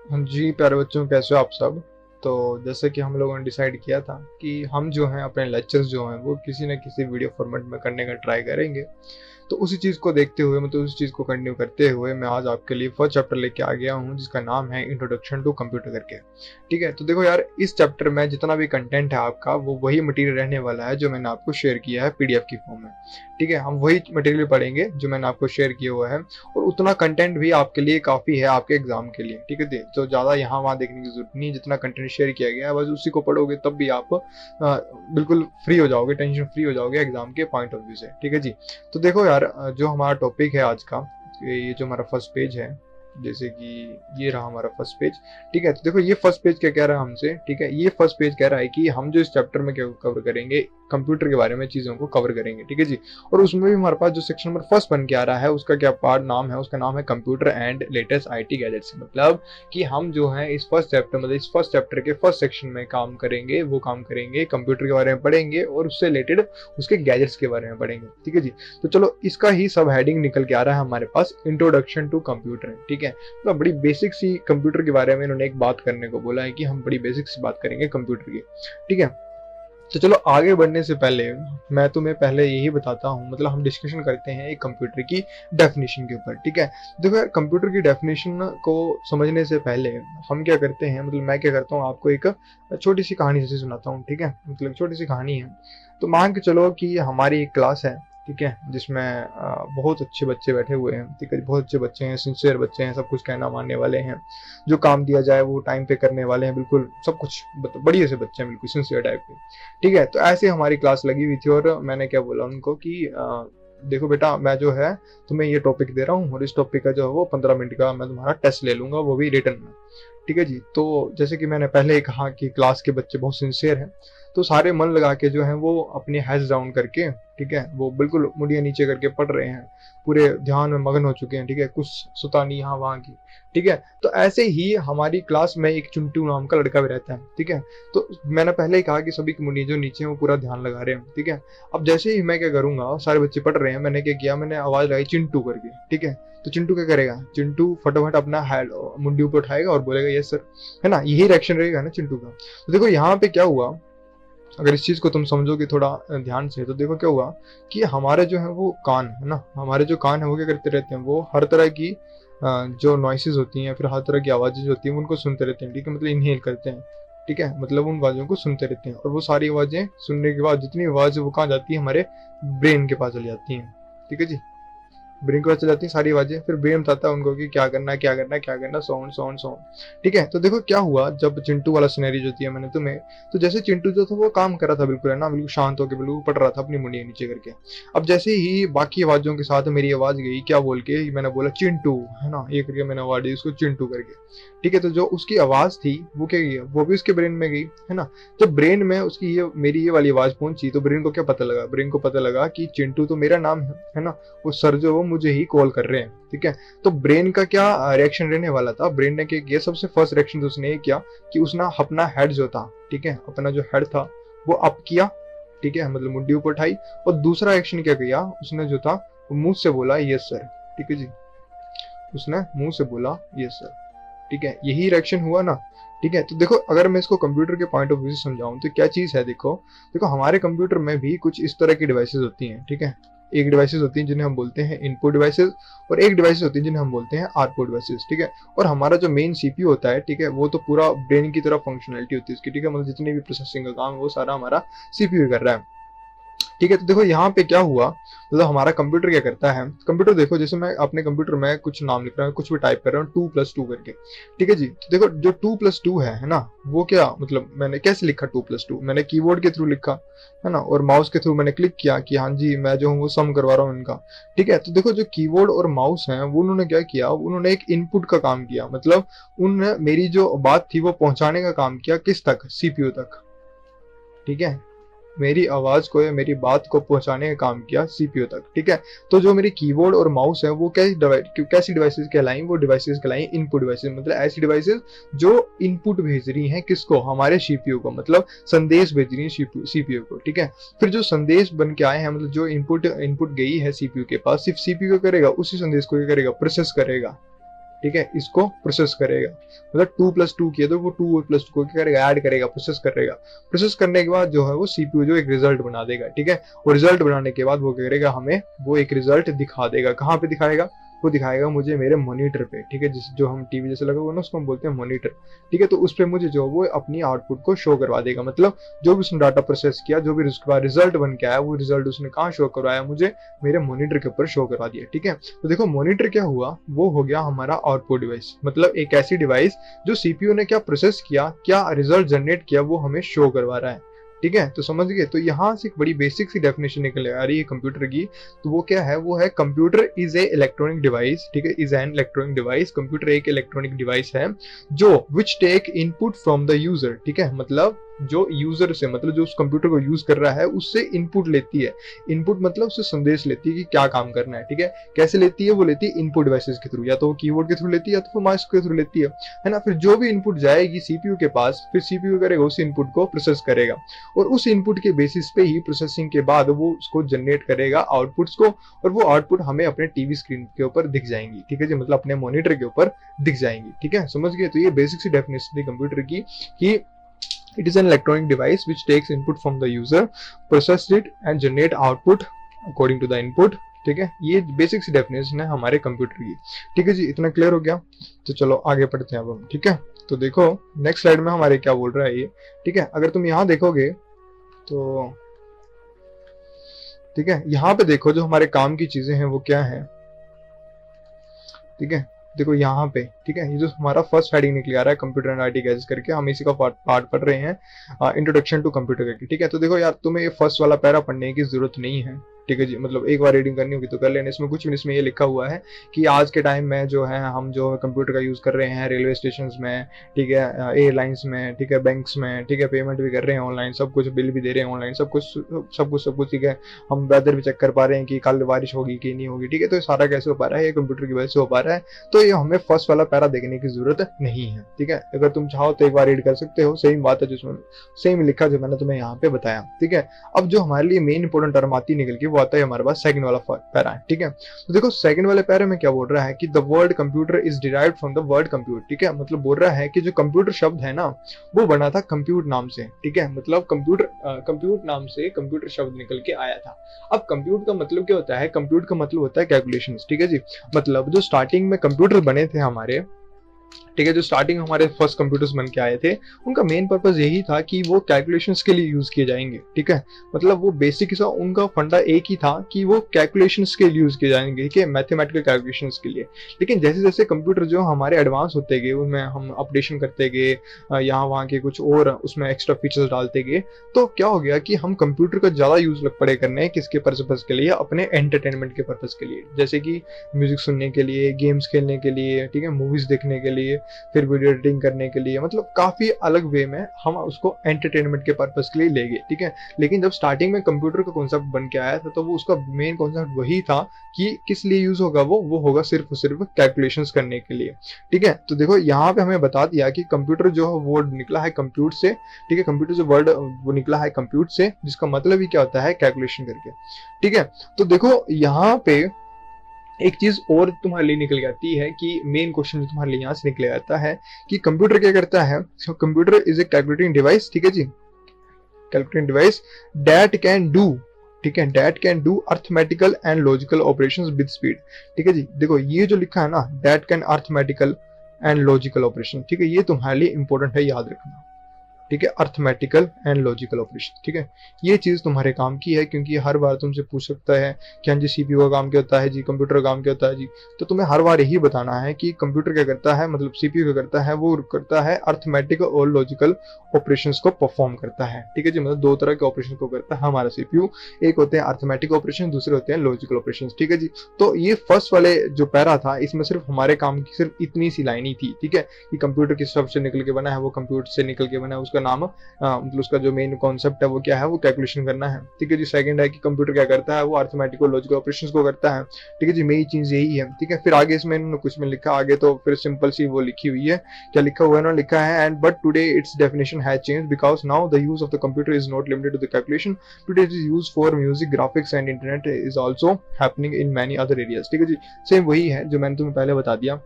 हाँ जी, प्यारे बच्चों, कैसे हो आप सब। तो जैसे कि हम लोगों ने डिसाइड किया था कि हम जो हैं अपने लेक्चर्स जो हैं वो किसी न किसी वीडियो फॉर्मेट में करने का ट्राई करेंगे। तो उसी चीज़ को देखते हुए, मतलब उस चीज़ को कंटिन्यू करते हुए, मैं आज आपके लिए फर्स्ट चैप्टर लेके आ गया हूँ जिसका नाम है इंट्रोडक्शन टू कंप्यूटर करके। ठीक है, तो देखो यार, इस चैप्टर में जितना भी कंटेंट है आपका वो वही मटेरियल रहने वाला है जो मैंने आपको शेयर किया है पीडीएफ की फॉर्म में। ठीक है, हम वही मटेरियल पढ़ेंगे जो मैंने आपको शेयर किया हुआ है, और उतना कंटेंट भी आपके लिए काफ़ी है आपके एग्जाम के लिए। ठीक है जी, तो ज़्यादा यहाँ वहाँ देखने की जरूरत नहीं, जितना कंटेंट शेयर किया गया है बस उसी को पढ़ोगे तब भी आप बिल्कुल फ्री हो जाओगे, टेंशन फ्री हो जाओगे एग्जाम के पॉइंट ऑफ व्यू से। ठीक है जी, तो देखो यार, जो हमारा टॉपिक है आज का, ये जो हमारा फर्स्ट पेज है, जैसे कि ये रहा हमारा फर्स्ट पेज। ठीक है, तो देखो ये फर्स्ट पेज क्या कह रहा है हमसे। ठीक है, ये फर्स्ट पेज कह रहा है कि हम जो इस चैप्टर में क्या कवर करेंगे, कंप्यूटर के बारे में चीज़ों को कवर करेंगे। ठीक है जी, और उसमें भी हमारे पास जो सेक्शन नंबर फर्स्ट बन के आ रहा है उसका क्या पार्ट नाम है, उसका नाम है computer and latest IT gadgets. मतलब कि हम जो है इस फर्स्ट चैप्टर, मतलब इस फर्स्ट चैप्टर के फर्स्ट सेक्शन में काम करेंगे, वो काम करेंगे कंप्यूटर के बारे में पढ़ेंगे और उससे रिलेटेड उसके गैजेट्स के बारे में पढ़ेंगे। ठीक है जी, तो चलो इसका ही सब हेडिंग निकल के आ रहा है हमारे पास, इंट्रोडक्शन टू कंप्यूटर। ठीक है, तो बड़ी बेसिक सी कंप्यूटर के बारे में इन्होंने एक बात करने को बोला है कि हम बड़ी बेसिक सी बात करेंगे कंप्यूटर की। ठीक है, तो चलो आगे बढ़ने से पहले मैं तुम्हें पहले यही बताता हूँ, मतलब हम डिस्कशन करते हैं एक कंप्यूटर की डेफिनेशन के ऊपर। ठीक है, देखो यार, कंप्यूटर की डेफिनेशन को समझने से पहले हम क्या करते हैं, मतलब मैं क्या करता हूँ, आपको एक छोटी सी कहानी जैसे सुनाता हूँ। ठीक है, मतलब छोटी सी कहानी है। तो मान के चलो कि हमारी एक क्लास है, ठीक है, जिसमें बहुत अच्छे बच्चे बैठे हुए हैं। ठीक है, बहुत अच्छे बच्चे हैं, सिंसियर बच्चे हैं, सब कुछ कहना मानने वाले हैं, जो काम दिया जाए वो टाइम पे करने वाले हैं, बिल्कुल सब कुछ बढ़िया से बच्चे हैं, बिल्कुल सिंसियर टाइप के। ठीक है, तो ऐसे हमारी क्लास लगी हुई थी और मैंने क्या बोला उनको कि देखो बेटा, मैं जो है तुम्हें ये टॉपिक दे रहा हूँ और इस टॉपिक का जो है वो 15 मिनट का मैं तुम्हारा टेस्ट ले लूंगा, वो भी रिटर्न में। ठीक है जी, तो जैसे कि मैंने पहले ही कहा कि क्लास के बच्चे बहुत सिंसियर हैं, तो सारे मन लगा के जो है वो अपनी हेड्स डाउन करके, ठीक है, वो बिल्कुल मुड़िया नीचे करके पढ़ रहे हैं, पूरे ध्यान में मगन हो चुके हैं। ठीक है, कुछ सुता नहीं यहाँ वहाँ की। ठीक है, तो ऐसे ही हमारी क्लास में एक चिंटू नाम का लड़का भी रहता है। ठीक है, तो मैंने पहले ही कहा कि सभी की मुड़िया जो नीचे हैं वो पूरा ध्यान लगा रहे हैं। ठीक है, अब जैसे ही मैं क्या करूंगा, सारे बच्चे पढ़ रहे हैं, मैंने क्या किया, मैंने आवाज लगाई चिंटू करके। ठीक है, तो चिंटू क्या करेगा, चिंटू फटाफट अपना हेड मुंडी ऊपर उठाएगा और बोलेगा यस सर, है ना, यही रिएक्शन रहेगा ना चिंटू का। तो देखो यहाँ पे क्या हुआ, अगर इस चीज को तुम समझोगे थोड़ा ध्यान से, तो देखो क्या हुआ कि हमारे जो है वो कान है ना, हमारे जो कान है वो क्या करते रहते हैं, वो हर तरह की जो नॉइसेज होती हैं, फिर हर तरह की आवाजें जो होती हैं उनको सुनते रहते हैं। ठीक है, मतलब इनहेल करते हैं। ठीक है, मतलब उन आवाजों को सुनते रहते हैं, और वो सारी आवाजें सुनने के बाद जितनी आवाज वो कहाँ जाती है, हमारे ब्रेन के पास चली जाती हैं। ठीक है जी, ब्रेन के पास चल जाती है सारी आवाजें, फिर ब्रेन बताता है उनको कि क्या करना है, क्या करना है, क्या करना, साउंड साउंड साउंड। ठीक है, तो देखो क्या हुआ, जब चिंटू वाला सिनेरियो जो दिया मैंने तुम्हें, तो जैसे चिंटू जो था वो काम कर रहा था बिल्कुल, है ना, बिल्कुल शांत होकर बिल्कुल पढ़ रहा था अपनी मुंडिया नीचे करके। अब जैसे ही बाकी आवाजों के साथ मेरी आवाज गई, क्या बोल के, मैंने बोला चिंटू, है ना, ये करके मैंने आवाज दी उसको चिंटू करके। ठीक है, तो जो उसकी आवाज थी वो क्या गई, वो भी उसके ब्रेन में गई, है ना। जब ब्रेन में उसकी ये मेरी ये वाली आवाज पहुंची, तो ब्रेन को क्या पता लगा, ब्रेन को पता लगा कि चिंटू तो मेरा नाम है ना, वो सर जो वो मुझे ही कॉल कर रहे हैं। ठीक है, तो ब्रेन का क्या रिएक्शन रहने वाला था, ब्रेन ने क्या किया, सबसे फर्स्ट रिएक्शन तो उसने ये किया कि उसने अपना हेड जो था, ठीक है, अपना जो हेड था वो अप किया। ठीक है, मतलब मुंडी ऊपर उठाई, और दूसरा एक्शन क्या किया उसने जो था, वो मुंह से बोला यस सर। ठीक है जी, उसने मुंह से बोला यस सर। ठीक है, यही रिएक्शन हुआ ना। ठीक है, तो देखो अगर मैं इसको कंप्यूटर के पॉइंट ऑफ व्यू से समझाऊं तो क्या चीज है, देखो देखो हमारे कंप्यूटर में भी कुछ इस तरह की डिवाइसेस होती हैं। ठीक है, एक डिवाइसेस होती हैं जिन्हें हम बोलते हैं इनपुट डिवाइसेस, और एक डिवाइसेस होती हैं जिन्हें हम बोलते हैं आउटपुट डिवाइसेस। ठीक है, और हमारा जो मेन सीपीयू होता है, ठीक है, वो तो पूरा ब्रेन की तरह फंक्शनलिटी होती है उसकी। ठीक है, मतलब जितनी भी प्रोसेसिंग का काम है वो सारा हमारा सीपीयू कर रहा है। ठीक है, तो देखो यहाँ पे क्या हुआ, मतलब हमारा कंप्यूटर क्या करता है, कंप्यूटर देखो, जैसे मैं अपने कंप्यूटर में कुछ नाम लिख रहा हूँ, कुछ भी टाइप कर रहा हूँ 2+2 करके। ठीक है जी, तो देखो जो 2+2 है ना, वो क्या, मतलब मैंने कैसे लिखा 2+2, मैंने कीबोर्ड के थ्रू लिखा, है ना, और माउस के थ्रू मैंने क्लिक किया कि हाँ जी मैं जो हूँ वो सम करवा रहा हूँ इनका। ठीक है, तो देखो जो कीबोर्ड और माउस है वो उन्होंने क्या किया, उन्होंने एक इनपुट का काम किया, मतलब उन्होंने मेरी जो बात थी वो पहुंचाने का काम किया, किस तक, सीपीयू तक। ठीक है, मेरी आवाज को या मेरी बात को पहुंचाने का काम किया सीपीयू तक। ठीक है, तो जो मेरी कीबोर्ड और माउस है वो कैसी डिवाइसेस कहलाई, वो डिवाइसेस कहलाई इनपुट डिवाइसेस, मतलब ऐसी डिवाइसेस जो इनपुट भेज रही हैं किसको, हमारे सीपीयू को, मतलब संदेश भेज रही है सीपीयू को। ठीक है, फिर जो संदेश बन के आए हैं, मतलब जो इनपुट इनपुट गई है सीपीयू के पास, सिर्फ सीपीयू क्या करेगा, उसी संदेश को क्या करेगा, प्रोसेस करेगा। ठीक है, इसको प्रोसेस करेगा। मतलब 2+2 किया तो वो 2+2 को क्या करेगा, ऐड करेगा, प्रोसेस करेगा। प्रोसेस करने के बाद जो है वो सीपीयू जो एक रिजल्ट बना देगा, ठीक है। और रिजल्ट बनाने के बाद वो क्या करेगा, हमें वो एक रिजल्ट दिखा देगा। कहाँ पे दिखाएगा, वो दिखाएगा मुझे मेरे मॉनिटर पे, ठीक है, जिस जो हम टीवी जैसे लगा हुआ ना उसको हम बोलते हैं मॉनिटर, ठीक है। तो उस पे मुझे जो वो अपनी आउटपुट को शो करवा देगा। मतलब जो भी उसने डाटा प्रोसेस किया, जो भी उसके बाद रिजल्ट बन के आया, वो रिजल्ट उसने कहाँ शो करवाया, मुझे मेरे मॉनिटर के ऊपर शो करवा दिया, ठीक है। तो देखो मॉनिटर क्या हुआ, वो हो गया हमारा आउटपुट डिवाइस। मतलब एक ऐसी डिवाइस जो सीपीयू ने क्या प्रोसेस किया, क्या रिजल्ट जनरेट किया, वो हमें शो करवा रहा है, ठीक है। तो समझ गए। तो यहाँ से एक बड़ी बेसिक सी डेफिनेशन निकल आ रही है कंप्यूटर की। तो वो क्या है, वो है computer is a electronic device, ठीक है, is an electronic device. Computer एक इलेक्ट्रॉनिक डिवाइस है जो which take input from the user, ठीक है। मतलब जो यूजर से, मतलब जो उस कंप्यूटर को यूज कर रहा है उससे इनपुट लेती है। इनपुट मतलब उससे संदेश लेती है कि क्या काम करना है, ठीक है। कैसे लेती है, वो लेती है इनपुट डिवाइसेस के थ्रू, या तो वो कीबोर्ड के थ्रू लेती है या तो वो माउस के थ्रू लेती है ना। फिर जो भी इनपुट जाएगी सीपीयू के पास, फिर सीपीयू करेगा उस इनपुट को प्रोसेस करेगा, और उस इनपुट के बेसिस पे ही प्रोसेसिंग के बाद वो उसको जनरेट करेगा आउटपुट्स को, और वो आउटपुट हमें अपने टीवी स्क्रीन के ऊपर दिख जाएंगी, ठीक है जी। मतलब अपने मॉनिटर के ऊपर दिख जाएंगी, ठीक है, समझ गए। तो ये बेसिक सी डेफिनेशन थी कंप्यूटर की कि it is an electronic device which takes input from the user, processes it and generate output according to the input, ठीक है। ये बेसिक सी डेफिनेशन है हमारे कंप्यूटर की, ठीक है जी। इतना क्लियर हो गया। तो चलो आगे पढ़ते हैं अब हम, ठीक है। तो देखो नेक्स्ट स्लाइड में हमारे क्या बोल रहा है ये, ठीक है। अगर तुम यहाँ देखोगे तो ठीक है, यहाँ पे देखो जो हमारे काम की चीजें हैं वो क्या है, ठीक है। देखो यहाँ पे, ठीक है, ये जो हमारा फर्स्ट हेडिंग निकल आ रहा है कंप्यूटर एंड आईटी गैजेट्स करके, हम इसी का पार्ट पढ़ रहे हैं, इंट्रोडक्शन टू कंप्यूटर करके, ठीक है। तो देखो यार तुम्हें ये फर्स्ट वाला पैरा पढ़ने की जरूरत नहीं है, ठीक है जी। मतलब एक बार रीडिंग करनी होगी तो कर लेना, इसमें कुछ भी, इसमें ये लिखा हुआ है कि आज के टाइम में जो है हम जो कंप्यूटर का यूज कर रहे हैं रेलवे स्टेशन में, ठीक है, एयरलाइंस में, ठीक है, बैंक्स में, ठीक है, पेमेंट भी कर रहे हैं ऑनलाइन, सब कुछ बिल भी दे रहे हैं ऑनलाइन, सब कुछ, ठीक है। हम वेदर भी चेक कर पा रहे हैं कि कल बारिश होगी कि नहीं होगी, ठीक है। तो ये सारा कैसे हो पा रहा है, ये कंप्यूटर की वजह से हो पा रहा है। तो ये हमें फर्स्ट वाला पैरा देखने की जरूरत नहीं है, ठीक है। अगर तुम चाहो तो एक बार रीड कर सकते हो, सेम बात है जिसमें सेम लिखा जो मैंने तुम्हें यहाँ पे बताया, ठीक है। अब जो हमारे लिए मेन इंपोर्टेंट टर्म आती निकल के, वो आता है हमारे पास सेकंड वाला पैरा है, ठीक है। तो देखो सेकंड वाले पैरे में क्या बोल रहा है कि the word computer is derived from the word compute, ठीक है। मतलब बोल रहा है कि जो कंप्यूटर शब्द है ना वो बना था कंप्यूट नाम से, ठीक है। मतलब कंप्यूट नाम से कंप्यूटर शब्द निकल के आया था। अब कंप्यूट का मतलब क्या होता है, कंप्यूट का मतलब होता है कैलकुलेशंस, ठीक है जी। मतलब जो स्टार्टिंग में कंप्यूटर बने थे हमारे, ठीक है, जो स्टार्टिंग हमारे फर्स्ट कंप्यूटर्स बन के आए थे, उनका मेन पर्पस यही था कि वो कैलकुलेशंस के लिए यूज किए जाएंगे, ठीक है। मतलब वो बेसिक सा उनका फंडा एक ही था कि वो कैलकुलेशंस के लिए यूज किए जाएंगे, ठीक है, मैथमेटिकल कैलकुलेशंस के लिए। लेकिन जैसे जैसे कंप्यूटर जो हमारे एडवांस होते गए, उनमें हम अपडेशन करते गए, यहाँ वहाँ के कुछ और उसमें एक्स्ट्रा फीचर्स डालते गए, तो क्या हो गया कि हम कंप्यूटर का ज्यादा यूज लग पड़े करने, किसके पर्पस के लिए, अपने एंटरटेनमेंट के पर्पस के लिए, जैसे कि म्यूजिक सुनने के लिए, गेम्स खेलने के लिए, ठीक है, मूवीज देखने के लिए, फिर वीडियो एडिटिंग करने के लिए। मतलब काफी अलग वे में हम उसको एंटरटेनमेंट के पर्पस के लिए ले गए, ठीक है। लेकिन जब स्टार्टिंग में कंप्यूटर का कॉन्सेप्ट बन के आया था तो वो उसका मेन कॉन्सेप्ट वही था कि किस लिए यूज होगा, वो होगा सिर्फ और सिर्फ कैलकुलेशंस करने के लिए, ठीक है। तो देखो यहाँ पे हमें बता दिया कि कंप्यूटर जो वर्ड निकला है कंप्यूट से, ठीक है, कंप्यूटर जो वर्ड वो निकला है कंप्यूट से, जिसका मतलब ही क्या होता है, कैलकुलेशन करके, ठीक है। तो देखो यहाँ पे एक चीज और तुम्हारे लिए निकल जाती है कि मेन क्वेश्चन जो तुम्हारे लिए यहाँ से निकल आता है कि कंप्यूटर क्या करता है। Computer is a calculating device, ठीक है जी, calculating device that can do, ठीक है, that can do arithmetical and logical operations with speed, ठीक है जी। देखो ये जो लिखा है ना, that can arithmetical and logical operation, ठीक है, ये तुम्हारे लिए इंपॉर्टेंट है, याद रखना, ठीक है, अर्थमेटिकल एंड लॉजिकल ऑपरेशन, ठीक है। ये चीज तुम्हारे काम की है क्योंकि हर बार तुमसे पूछ सकता है कि हाँ जी सीपीयू का काम क्या होता है जी, कंप्यूटर का काम क्या होता है जी। तो तुम्हें हर बार यही बताना है कि कंप्यूटर क्या करता है, मतलब सीपीयू क्या करता है, वो करता है अर्थमेटिकल और लॉजिकल ऑपरेशंस को परफॉर्म करता है, ठीक है जी। मतलब दो तरह के ऑपरेशन को करता है हमारा सीपीयू, एक होते हैं अर्थमेटिक ऑपरेशन, दूसरे होते हैं लॉजिकल ऑपरेशन, ठीक है जी। तो ये फर्स्ट वाले जो पैरा था इसमें सिर्फ हमारे काम की सिर्फ इतनी सी लाइन ही थी, ठीक है, कि कंप्यूटर किस शब्द से निकल के बना है, वो कंप्यूटर से निकल के बना है, उसका नाम मतलब उसका जो मेन कॉन्सेप्ट है वो क्या है, वो कैलकुलेशन करना है, ठीक है जी। सेकंड है कि कंप्यूटर क्या करता है, वो अर्थमेटिक और लॉजिकल ऑपरेशंस को करता है, ठीक है जी। मेन चीज यही है, ठीक है। फिर आगे इसमें इन्होंने कुछ में लिखा आगे, तो फिर सिंपल सी वो लिखी हुई है, क्या लिखा हुआ है ना, लिखा है and but today it's definition has changed because now the use of the computer is not limited to the calculation, today it is used for music, graphics and internet is also happening in many other areas, ठीक है जी। Same वही है जो मैंने तुम्हें पहले बता दिया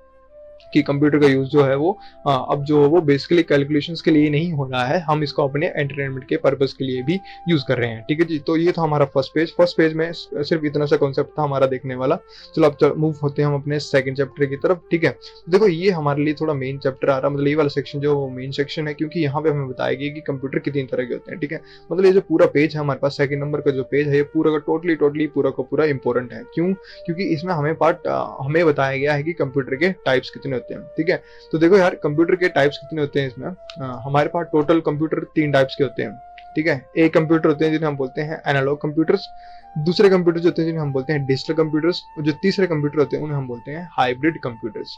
कि कंप्यूटर का यूज जो है वो अब जो है वो बेसिकली कैलकुलेशंस के लिए नहीं हो रहा है, हम इसको अपने एंटरटेनमेंट के पर्पस के लिए भी यूज कर रहे हैं। ठीक है जी, तो ये था हमारा फर्स्ट पेज में सिर्फ इतना सा कॉन्सेप्ट था हमारा देखने वाला। चलो अब मूव होते हैं हम अपने सेकंड चैप्टर की तरफ। ठीक है, देखो ये हमारे लिए थोड़ा मेन चैप्टर आ रहा है, मतलब ये वाला सेक्शन जो वो मेन सेक्शन है, क्योंकि यहाँ पे हमें बताया गया कि कंप्यूटर कितनी तरह के होते हैं। ठीक है, मतलब ये जो पूरा पेज है हमारे पास, सेकंड नंबर का जो पेज है, ये पूरा का टोटली पूरा का पूरा इंपॉर्टेंट है। क्यों? क्योंकि इसमें हमें बताया गया है कि कंप्यूटर के टाइप्स कितने होते हैं। ठीक है, तो देखो यार कंप्यूटर के टाइप्स कितने होते हैं इसमें। हमारे पास टोटल कंप्यूटर 3 टाइप्स के होते हैं। ठीक है, एक कंप्यूटर होते हैं जिन्हें हम बोलते हैं एनालॉग कंप्यूटर्स, दूसरे कंप्यूटर जो होते हैं जिन्हें हम बोलते हैं डिजिटल कंप्यूटर्स, और जो तीसरे कंप्यूटर होते हैं उन्हें हम बोलते हैं हाइब्रिड कंप्यूटर्स।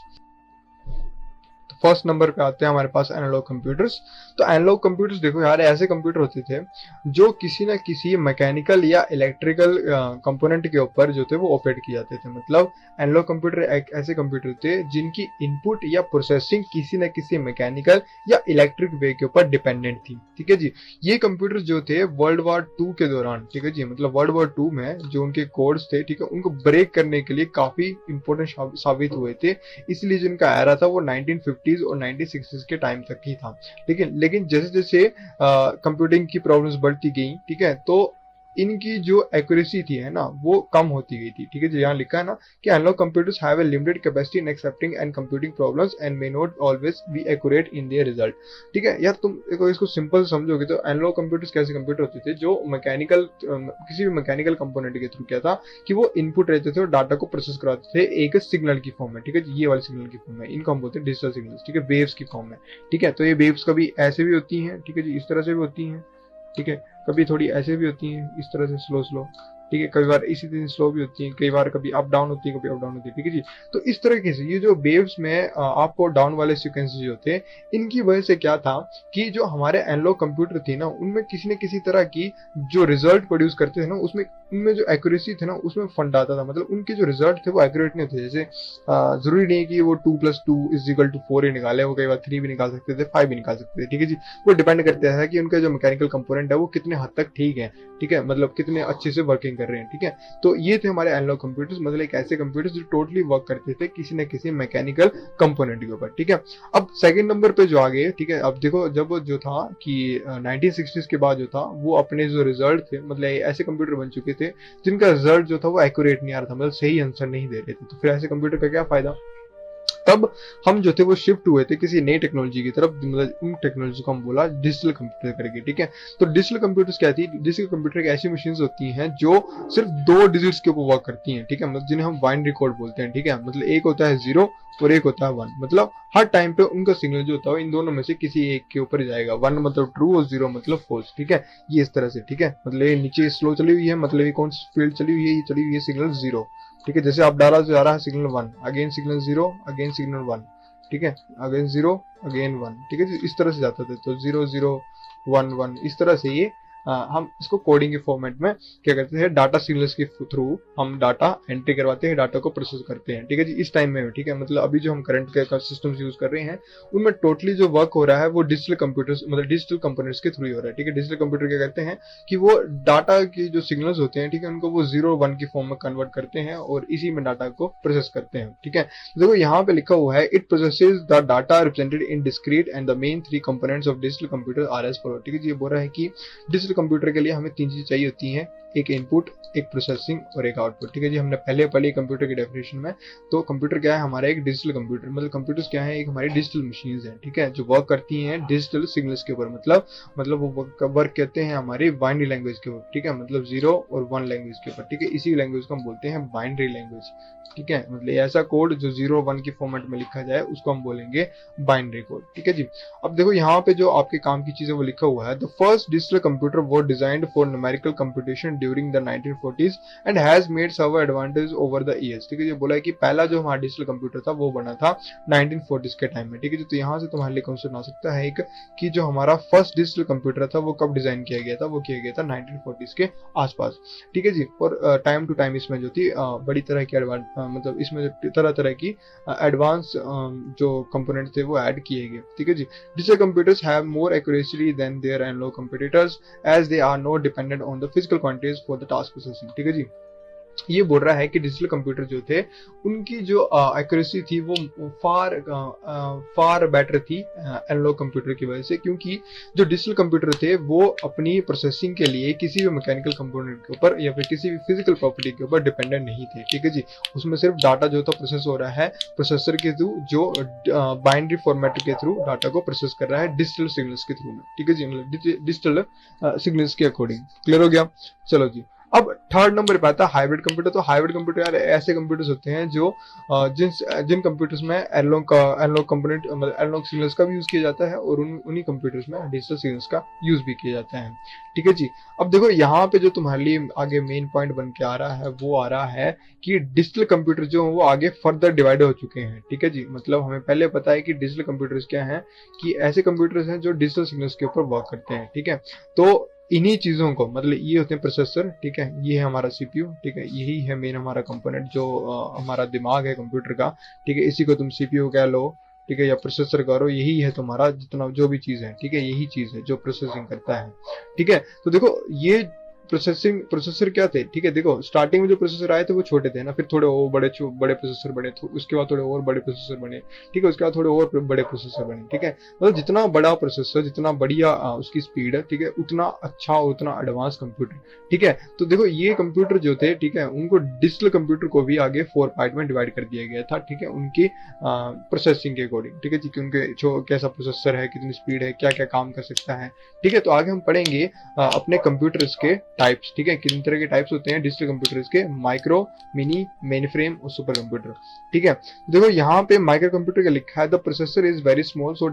फर्स्ट नंबर पे आते हैं हमारे पास एनालॉग कंप्यूटर्स। तो एनालॉग कंप्यूटर्स देखो यार ऐसे कंप्यूटर होते थे जो किसी न किसी मैकेनिकल या इलेक्ट्रिकल कंपोनेंट के ऊपर जो थे वो ऑपरेट किए जाते थे। मतलब एनालॉग कंप्यूटर एक ऐसे कंप्यूटर थे जिनकी इनपुट या प्रोसेसिंग किसी न किसी मैकेनिकल या इलेक्ट्रिक वे के ऊपर डिपेंडेंट थी। ठीक है जी, ये कंप्यूटर जो थे वर्ल्ड वॉर 2 के दौरान, ठीक है जी, मतलब वर्ल्ड वॉर 2 में जो उनके कोड्स थे, ठीक है, उनको ब्रेक करने के लिए काफी इंपॉर्टेंट साबित हुए थे। इसलिए जिनका एरा था वो 1950s और 1960s के टाइम तक ही था। लेकिन जैसे जैसे कंप्यूटिंग की प्रॉब्लम्स बढ़ती गई, ठीक है, तो इनकी जो एक्यूरेसी थी है ना वो कम होती गई थी। ठीक है, जो यहाँ लिखा है ना कि analog computers have a limited capacity in accepting and computing problems and may not always be accurate in their result. ठीक है यार, तुम इसको सिंपल समझोगे तो एनालॉग कंप्यूटर्स कैसे कंप्यूटर होते थे जो मैकेनिकल किसी भी मैकेनिकल कंपोनेंट के थ्रू क्या था कि वो इनपुट रहते थे और डाटा को प्रोसेस कराते थे एक सिग्नल की फॉर्म में। ठीक है, ये वाले सिग्नल की फॉर्म में, इनको हम बोलते हैं डिजिटल सिग्नल्स। ठीक है, वेव्स की फॉर्म में। ठीक है, तो ये वेव्स कभी ऐसे भी होती हैं, ठीक है जी, इस तरह से भी होती हैं। ठीक है, कभी थोड़ी ऐसे भी होती हैं, इस तरह से स्लो। ठीक है, कई बार इसी तरह स्लो भी होती है, कई बार कभी अप डाउन होती है, कभी अप डाउन होती है। ठीक है जी, तो इस तरीके से ये जो वेव्स में आपको डाउन वाले सीक्वेंसेस जो होते हैं, इनकी वजह से क्या था कि जो हमारे एनालॉग कंप्यूटर थे ना उनमें किसी न किसी तरह की जो रिजल्ट प्रोड्यूस करते थे ना उसमें उनमें जो एक्यूरेसी थे ना उसमें फंड आता था। मतलब उनके जो रिजल्ट थे वो एक्यूरेट नहीं थे। जैसे जरूरी नहीं है कि वो 2+2=4 ही निकाले, वो कई बार 3 भी निकाल सकते थे, 5 भी निकाल सकते थे। ठीक है जी, वो डिपेंड करता है कि उनका जो मैकेनिकल कंपोनेंट है वो कितने हद तक ठीक है। ठीक है, मतलब कितने अच्छे से वर्किंग कर रहे हैं। ठीक है, तो ये थे हमारे एनालॉग कंप्यूटर्स, मतलब एक ऐसे कंप्यूटर्स जो टोटली वर्क करते थे किसी न किसी मैकेनिकल कंपोनेंट के ऊपर। ठीक है, अब सेकंड नंबर पे जो आ गए, ठीक है, अब देखो जब जो था कि 1960s के बाद जो था वो अपने जो रिजल्ट थे, मतलब ऐसे कंप्यूटर बन चुके थे जिनका रिजल्ट जो था वो एक्यूरेट नहीं आ रहा था, मतलब सही आंसर नहीं दे रहे थे। तो फिर ऐसे कंप्यूटर का क्या फायदा? तब हम जो थे वो शिफ्ट हुए थे किसी नई टेक्नोलॉजी की तरफ, मतलब उन टेक्नोलॉजी को हम बोला डिजिटल कंप्यूटर करके। ठीक है, तो डिजिटल कंप्यूटर्स क्या थी? डिजिटल कंप्यूटर एक ऐसी मशीन्स होती हैं जो सिर्फ 2 डिजिट्स के ऊपर वर्क करती हैं। ठीक है, मतलब जिन्हें हम बाइनरी कोड बोलते हैं। ठीक है, मतलब एक होता है 0 और एक होता है 1, मतलब हर टाइम पे उनका सिग्नल जो होता है इन दोनों में से किसी एक के ऊपर जाएगा। 1 मतलब ट्रू और 0 मतलब फॉल्स। ठीक है, ये इस तरह से। ठीक है, मतलब ये नीचे स्लो चली हुई है, मतलब ये कौन सी फील्ड चली हुई है? ये चली हुई है सिग्नल 0। ठीक है, जैसे आप डाला जा रहा है signal 1, again signal 0, again signal 1। ठीक है, अगेन 0, अगेन 1। ठीक है, इस तरह से जाता था, तो 0 0 1 1 इस तरह से ये हम इसको कोडिंग के फॉर्मेट में क्या करते हैं, डाटा सिग्नल्स के थ्रू हम डाटा एंट्री करवाते हैं, डाटा को प्रोसेस करते हैं। ठीक है जी, इस टाइम में। ठीक है, मतलब अभी जो हम करंट के सिस्टम्स यूज कर रहे हैं उनमें टोटली जो वर्क हो रहा है वो डिजिटल कंप्यूटर्स, मतलब डिजिटल कंपोनेंट्स के थ्रू ही हो रहा है। ठीक है, डिजिटल कंप्यूटर क्या करते हैं कि वो डाटा की जो सिग्नल्स होते हैं, ठीक है, उनको वो 0 1 की फॉर्म में कन्वर्ट करते हैं और इसी में डाटा को प्रोसेस करते हैं। ठीक है, देखो यहाँ पे लिखा हुआ है, it processes the data represented in discrete and the main 3 components of digital computer are as follow. ठीक है जी, ये बोल रहा है कि डिजिटल कंप्यूटर के लिए हमें 3 चीजें चाहिए होती हैं, एक इनपुट, एक प्रोसेसिंग और एक आउटपुट। ठीक है जी, हमने पहले पढ़ी कंप्यूटर की डेफिनेशन में। तो कंप्यूटर क्या है? हमारा एक डिजिटल कंप्यूटर, मतलब कंप्यूटर्स क्या है? एक हमारी डिजिटल मशीन्स हैं। ठीक है, जो वर्क करती हैं डिजिटल सिग्नल्स के ऊपर, मतलब वो वर्क कहते हैं हमारी बाइनरी लैंग्वेज के ऊपर। ठीक है, मतलब 0 और 1 लैंग्वेज के ऊपर। ठीक है, इसी लैंग्वेज को हम बोलते हैं बाइनरी लैंग्वेज। ठीक है, मतलब ऐसा कोड जो 0 1 की फॉर्मेट में लिखा जाए उसको हम बोलेंगे बाइनरी कोड। ठीक है जी, अब देखो यहाँ पे जो आपके काम की चीज है वो लिखा हुआ है, द फर्स्ट डिजिटल कंप्यूटर वो designed for numerical computation during the 1940s and has made server advantage over the years. ठीक है, ये बोला है कि पहला जो हमारा डिजिटल कंप्यूटर था वो बना था 1940s के टाइम में। ठीक है, तो यहाँ से तुम्हारे लिए क्वेश्चन आ सकता है एक कि जो हमारा फर्स्ट डिजिटल कंप्यूटर था वो कब डिजाइन किया गया था? वो किया गया था 1940s के आसपास। ठीक है जी, और टाइम टू टाइम इसमें जो थी बड़ी तरह की मतलब इसमें तरह तरह की एडवांस जो कंपोनेंट थे वो ऐड किए गए। ठीक है जी, digital computers have more accuracy than their analog computers as they are not dependent on the physical quantities for the task processing। ठीक है जी, ये बोल रहा है कि डिजिटल कंप्यूटर जो थे उनकी जो एक्यूरेसी थी वो फार बेटर थी एनालॉग कंप्यूटर की वजह से, क्योंकि जो डिजिटल कंप्यूटर थे वो अपनी प्रोसेसिंग के लिए किसी भी मैकेनिकल कंपोनेंट के ऊपर या फिर किसी भी फिजिकल प्रॉपर्टी के ऊपर डिपेंडेंट नहीं थे। ठीक है जी, उसमें सिर्फ डाटा जो था प्रोसेस हो रहा है प्रोसेसर के थ्रू, जो बाइनरी फॉर्मेट के थ्रू डाटा को प्रोसेस कर रहा है डिजिटल सिग्नल्स के थ्रू में। ठीक है जी, मतलब डिजिटल सिग्नल्स के अकॉर्डिंग। क्लियर हो गया? चलो जी, अब थर्ड नंबर पे आता है हाइब्रिड कंप्यूटर। तो हाइब्रिड कंप्यूटर यार ऐसे कंप्यूटर्स होते हैं जो जिन कंप्यूटर्स में एनालॉग कंपोनेंट मतलब एनालॉग सिग्नल्स का भी यूज किया जाता है और उन्हीं कंप्यूटर्स में डिजिटल सिग्नल्स का यूज भी किया जाता है। ठीक है जी, अब देखो यहाँ पे जो तुम्हारे लिए आगे मेन पॉइंट बन के आ रहा है वो आ रहा है कि डिजिटल कंप्यूटर जो वो आगे फर्दर डिवाइड हो चुके हैं। ठीक है जी, मतलब हमें पहले पता है कि डिजिटल कंप्यूटर्स क्या हैं, कि ऐसे कंप्यूटर्स हैं जो डिजिटल सिग्नल्स के ऊपर वर्क करते हैं। ठीक है, तो इन्हीं चीजों को मतलब ये होते हैं प्रोसेसर। ठीक है, ये है हमारा सीपीयू। ठीक है, यही है मेन हमारा कंपोनेंट जो हमारा दिमाग है कंप्यूटर का। ठीक है, इसी को तुम सीपीयू कह लो, ठीक है, या प्रोसेसर करो, यही है तुम्हारा जितना जो भी चीज है। ठीक है, यही चीज है जो प्रोसेसिंग करता है। ठीक है, तो देखो ये प्रोसेसर क्या थे। ठीक है, देखो स्टार्टिंग में जो प्रोसेसर आए थे वो छोटे थे ना, फिर थोड़े और बड़े प्रोसेसर बने, उसके बाद थोड़े और बड़े प्रोसेसर बने। ठीक है, उसके बाद थोड़े और बड़े प्रोसेसर बने। ठीक है, मतलब जितना बड़ा प्रोसेसर, जितना बढ़िया उसकी स्पीड है, ठीक है, उतना अच्छा उतना एडवांस कंप्यूटर। ठीक है, तो देखो ये कंप्यूटर जो थे, ठीक है, उनको डिजिटल कंप्यूटर को भी आगे 4 पार्ट में डिवाइड कर दिया गया था। ठीक है, उनकी प्रोसेसिंग के अकॉर्डिंग। ठीक है जी, कि उनके जो कैसा प्रोसेसर है, कितनी स्पीड है, क्या क्या काम कर सकता है। ठीक है, तो आगे हम पढ़ेंगे अपने कंप्यूटर्स के टाइप्स। ठीक है, कितने तरह के टाइप्स होते हैं डिजिटल कंप्यूटर्स के, माइक्रो, मिनी, मेन फ्रेम और सुपर कंप्यूटर। ठीक है, देखो यहाँ पे माइक्रो कंप्यूटर का लिखा है the processor is very small so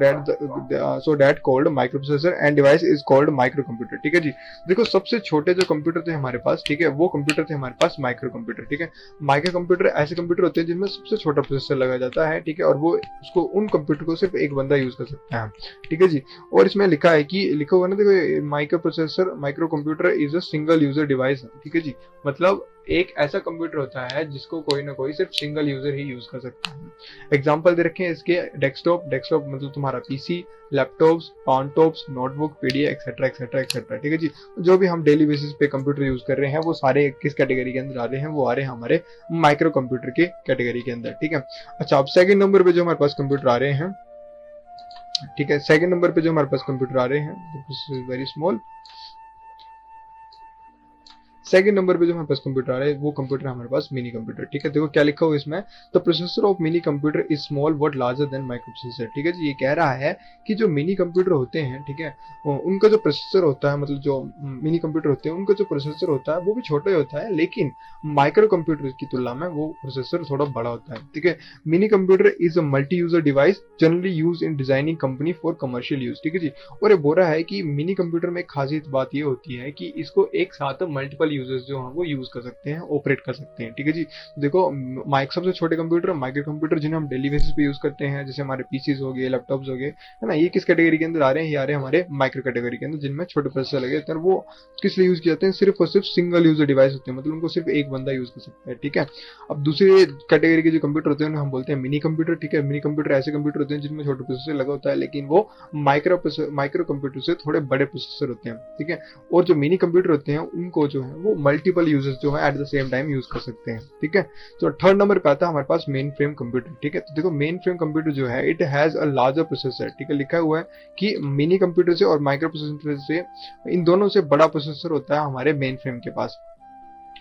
that called micro processor and device is called micro computer. ठीक है जी, देखो सबसे छोटे जो कंप्यूटर थे हमारे पास, ठीक है, वो कंप्यूटर थे हमारे पास माइक्रो कंप्यूटर। ठीक है, माइक्रो कंप्यूटर ऐसे कंप्यूटर होते हैं जिनमें सबसे छोटा प्रोसेसर लगा जाता है। ठीक है, और वो उसको उन कंप्यूटर को सिर्फ एक बंदा यूज कर सकता है। ठीक है जी, और इसमें लिखा है कि लिखा हुआ ना, देखो micro processor micro computer is a single user device. ठीक है जी, मतलब एक ऐसा कंप्यूटर होता है जिसको कोई ना कोई सिर्फ सिंगल यूजर ही यूज कर सकता है। एग्जांपल दे रखे हैं इसके डेस्कटॉप मतलब तुम्हारा PC, laptops, palmtops, notebook, PDF etcetera etcetera etcetera. ठीक है जी, जो भी हम डेली बेसिस पे कंप्यूटर यूज कर रहे हैं वो सारे किस कैटेगरी के अंदर आ रहे हैं, वो आ रहे हैं हमारे माइक्रो कंप्यूटर के कैटेगरी के अंदर। ठीक है, अच्छा अब सेकंड नंबर पे जो हमारे पास कंप्यूटर आ रहे हैं, ठीक है, सेकंड नंबर पे जो हमारे पास कंप्यूटर आ रहे हैं वेरी स्मॉल। सेकंड नंबर पे जो हमारे पास कंप्यूटर आ रहा है वो कंप्यूटर हमारे पास मिनी कंप्यूटर। ठीक है, देखो क्या लिखा हुआ इसमें, the processor of mini computer is small but larger than micro processor. ठीक है जी, ये कह रहा है कि जो मिनी कंप्यूटर होते हैं, ठीक है, उनका जो प्रोसेसर होता है, मतलब जो मिनी कंप्यूटर होते हैं उनका जो प्रोसेसर होता है वो भी छोटा ही होता है, लेकिन माइक्रो कंप्यूटर की तुलना में वो प्रोसेसर थोड़ा बड़ा होता है। ठीक है, mini computer is a multi user device generally use in designing company for commercial use. ठीक है जी, और ये बोल रहा है कि मिनी कंप्यूटर में एक खासियत बात ये होती है कि इसको एक साथ मल्टीपल यूजर्स जो हैं वो यूज कर सकते हैं, ऑपरेट कर सकते हैं। ठीक है जी, देखो सबसे छोटे कंप्यूटर माइक्रो कंप्यूटर जिन्हें हम डेली बेसिस पे यूज करते हैं, जैसे हमारे पीसीज हो गए, लैपटॉप्स हो गए, है ना, ये किस कैटेगरी के अंदर आ रहे हैं, ये आ रहे हैं हमारे माइक्रो कैटेगरी के अंदर, जिनमें छोटे प्रोसेसर लगे होते हैं। वो किस लिए यूज किए जाते हैं, सिर्फ और सिर्फ सिंगल यूजर डिवाइस होते हैं, मतलब उनको सिर्फ एक बंदा यूज कर सकता है। ठीक है, अब दूसरे कैटेगरी के जो कंप्यूटर होते हैं उन्हें हम बोलते हैं मिनी कंप्यूटर। ठीक है, मिनी कंप्यूटर ऐसे कंप्यूटर होते हैं जिनमें छोटे प्रोसेसर लगा होता है, लेकिन वो माइक्रो कंप्यूटर से थोड़े बड़े प्रोसेसर होते हैं। ठीक है, और जो मिनी कंप्यूटर होते हैं उनको जो है वो मल्टीपल यूजर्स जो है at the same time use कर सकते हैं। ठीक है, तो थर्ड नंबर पे आता है हमारे पास मेन फ्रेम कंप्यूटर। ठीक है, तो देखो मेन फ्रेम कंप्यूटर जो है it has a larger processor. ठीक है, लिखा हुआ है कि मिनी कंप्यूटर से और माइक्रो प्रोसेसर से, इन दोनों से बड़ा प्रोसेसर होता है हमारे मेन फ्रेम के पास,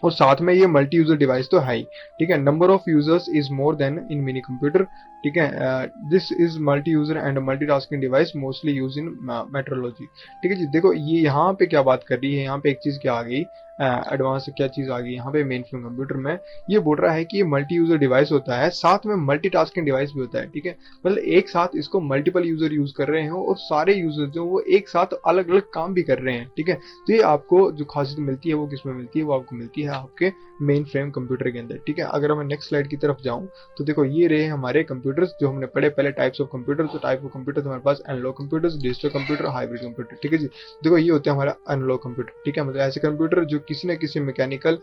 और साथ में ये मल्टी यूजर डिवाइस तो है ही। ठीक है, number of users is more then in mini computer. ठीक है, this is multi user and multitasking device mostly use in metrology. ठीक है जी, देखो ये यहाँ पे क्या बात कर रही है, यहाँ पे एक चीज क्या आ गई, एडवांस क्या चीज आ गई यहाँ पे मेन फ्रेम कंप्यूटर में, ये बोल रहा है कि ये मल्टी यूजर डिवाइस होता है, साथ में मल्टीटास्किंग डिवाइस भी होता है। ठीक है, मतलब एक साथ इसको मल्टीपल यूजर यूज कर रहे हो और सारे यूजर जो वो एक साथ अलग अलग काम भी कर रहे हैं। ठीक है, तो ये आपको जो खासियत मिलती है वो किसमें मिलती है, वो आपको मिलती है आपके मेन फ्रेम कंप्यूटर के अंदर। ठीक है, अगर मैं नेक्स्ट स्लाइड की तरफ जाऊं तो देखो ये रहे हमारे कंप्यूटर्स जो हमने पढ़े पहले, टाइप्स ऑफ कंप्यूटर। तो टाइप ऑफ कंप्यूटर हमारे पास analog computers, digital computer, hybrid computer. ठीक है जी, देखो ये होते हैं हमारा एनालॉग कंप्यूटर। ठीक है, मतलब ऐसे कंप्यूटर जो किसी न किसी मैकेनिकल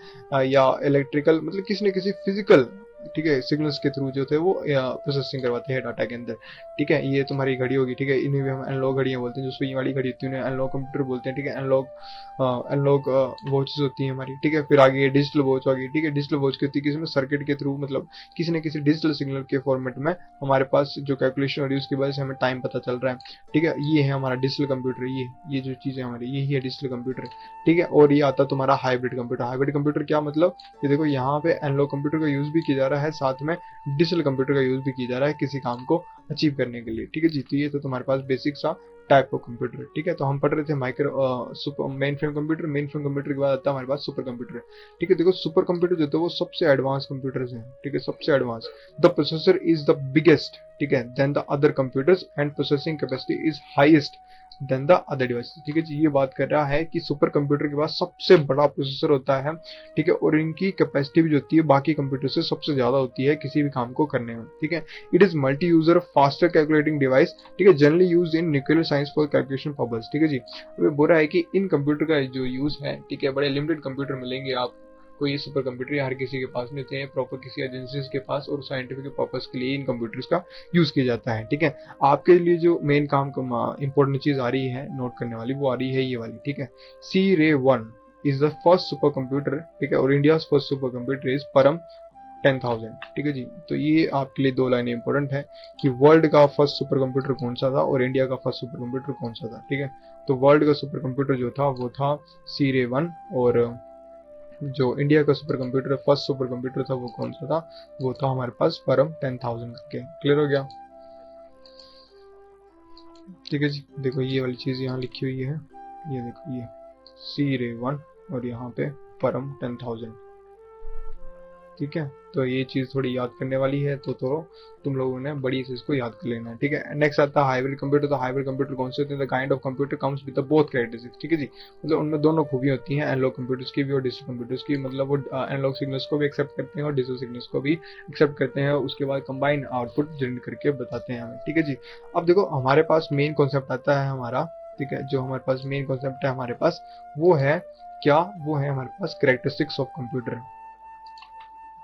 या इलेक्ट्रिकल, मतलब किसी न किसी फिजिकल ठीक है, सिग्नल्स के थ्रू जो थे वो प्रोसेसिंग करवाते हैं डाटा के अंदर। ठीक है, ये तुम्हारी घड़ी होगी, ठीक है, इन्हें भी हम एनालॉग घड़ियाँ बोलते हैं, जो सुई वाली घड़ी होती है उन्हें एनालॉग कंप्यूटर बोलते हैं। ठीक है, एनालॉग वॉचेस होती हैं हमारी। ठीक है, फिर आगे डिजिटल वॉच आ गई। ठीक है, डिजिटल वॉच की होती है किसी में सर्किट के थ्रू, मतलब किसी न किसी डिजिटल सिग्नल के फॉर्मेट में हमारे पास जो कैलकुलेशन हो रही है उसकी वजह से हमें टाइम पता चल रहा है। ठीक है, ये है हमारा डिजिटल कंप्यूटर, ये जो चीज़ है हमारी, यही है डिजिटल कंप्यूटर। ठीक है, और ये आता है तुम्हारा हाइब्रिड कंप्यूटर। हाइब्रिड कंप्यूटर क्या मतलब, ये देखो यहाँ पे एनालॉग कंप्यूटर का यूज भी किया जा रहा है, साथ में डिजिटल कंप्यूटर का यूज भी किया जा रहा है किसी काम को अचीव करने के लिए। ठीक है जी, तो ये तो तुम्हारे पास बेसिक सा टाइप ऑफ कंप्यूटर। ठीक है, तो हम पढ़ रहे थे super main frame computer. Mainframe computer के बाद आता है हमारे पास सुपर कंप्यूटर। ठीक है, देखो सुपर कंप्यूटर जो है वो सबसे एडवांस कंप्यूटर्स हैं। ठीक है, सबसे advance. The processor is the biggest, ठीक है, then the other computers and processing capacity is highest than the other device. ठीक है जी, ये बात कर रहा है कि सुपर कंप्यूटर के पास सबसे बड़ा प्रोसेसर होता है। ठीक है, और इनकी कैपेसिटी भी जो होती है बाकी कंप्यूटर से सबसे ज्यादा होती है किसी भी काम को करने में। ठीक है, it is multi user faster calculating device. ठीक है, generally use in nuclear science for calculation purpose. ठीक है जी, अब बोल रहा है कि इन कंप्यूटर का जो यूज है, ठीक है, बड़े लिमिटेड कंप्यूटर मिलेंगे आप कोई सुपर कंप्यूटर हर किसी के पास नहीं होते हैं, प्रॉपर किसी एजेंसीज के पास, और साइंटिफिक पर्पस के लिए इन कंप्यूटर्स का यूज किया जाता है। ठीक है, आपके लिए जो मेन काम इंपॉर्टेंट चीज आ रही है नोट करने वाली, वो आ रही है ये वाली। ठीक है, सी रे 1 is the first super computer. ठीक है, और India first super computer is परम 10,000। ठीक है जी, तो ये आपके लिए दो लाइनें इंपॉर्टेंट है कि वर्ल्ड का फर्स्ट सुपर कंप्यूटर कौन सा था और इंडिया का फर्स्ट सुपर कंप्यूटर कौन सा था। ठीक है, तो वर्ल्ड का सुपर कंप्यूटर जो था वो था सी रे 1, और जो इंडिया का super computer first super computer था वो कौन सा था, वो था हमारे पास परम 10,000 करके। क्लियर हो गया? ठीक है जी, देखो ये वाली चीज यहाँ लिखी हुई है, ये देखो ये सी रे 1 और यहाँ पे परम 10,000। ठीक है, तो ये चीज थोड़ी याद करने वाली है, तो तुम लोगों ने बड़ी से इसको याद कर लेना है। ठीक है, नेक्स्ट आता है हाइब्रिड कंप्यूटर। तो हाइब्रिड कंप्यूटर कौन से होते हैं? The kind of computer comes with both characteristics. ठीक है जी, मतलब उनमें दोनों खूबियां होती हैं, एनालॉग कंप्यूटर्स की भी और डिजिटल कंप्यूटर्स की। मतलब वो एनालॉग सिग्नल्स को भी एक्सेप्ट करते हैं और डिजिटल सिग्नल्स को भी एक्सेप्ट करते हैं, उसके बाद कंबाइन आउटपुट जनरेट करके बताते हैं हमें। ठीक है जी, अब देखो हमारे पास मेन कॉन्सेप्ट आता है हमारा, ठीक है, जो हमारे पास मेन कॉन्सेप्ट है हमारे पास वो है क्या, वो है हमारे पास कैरेक्टरिस्टिक्स ऑफ कंप्यूटर।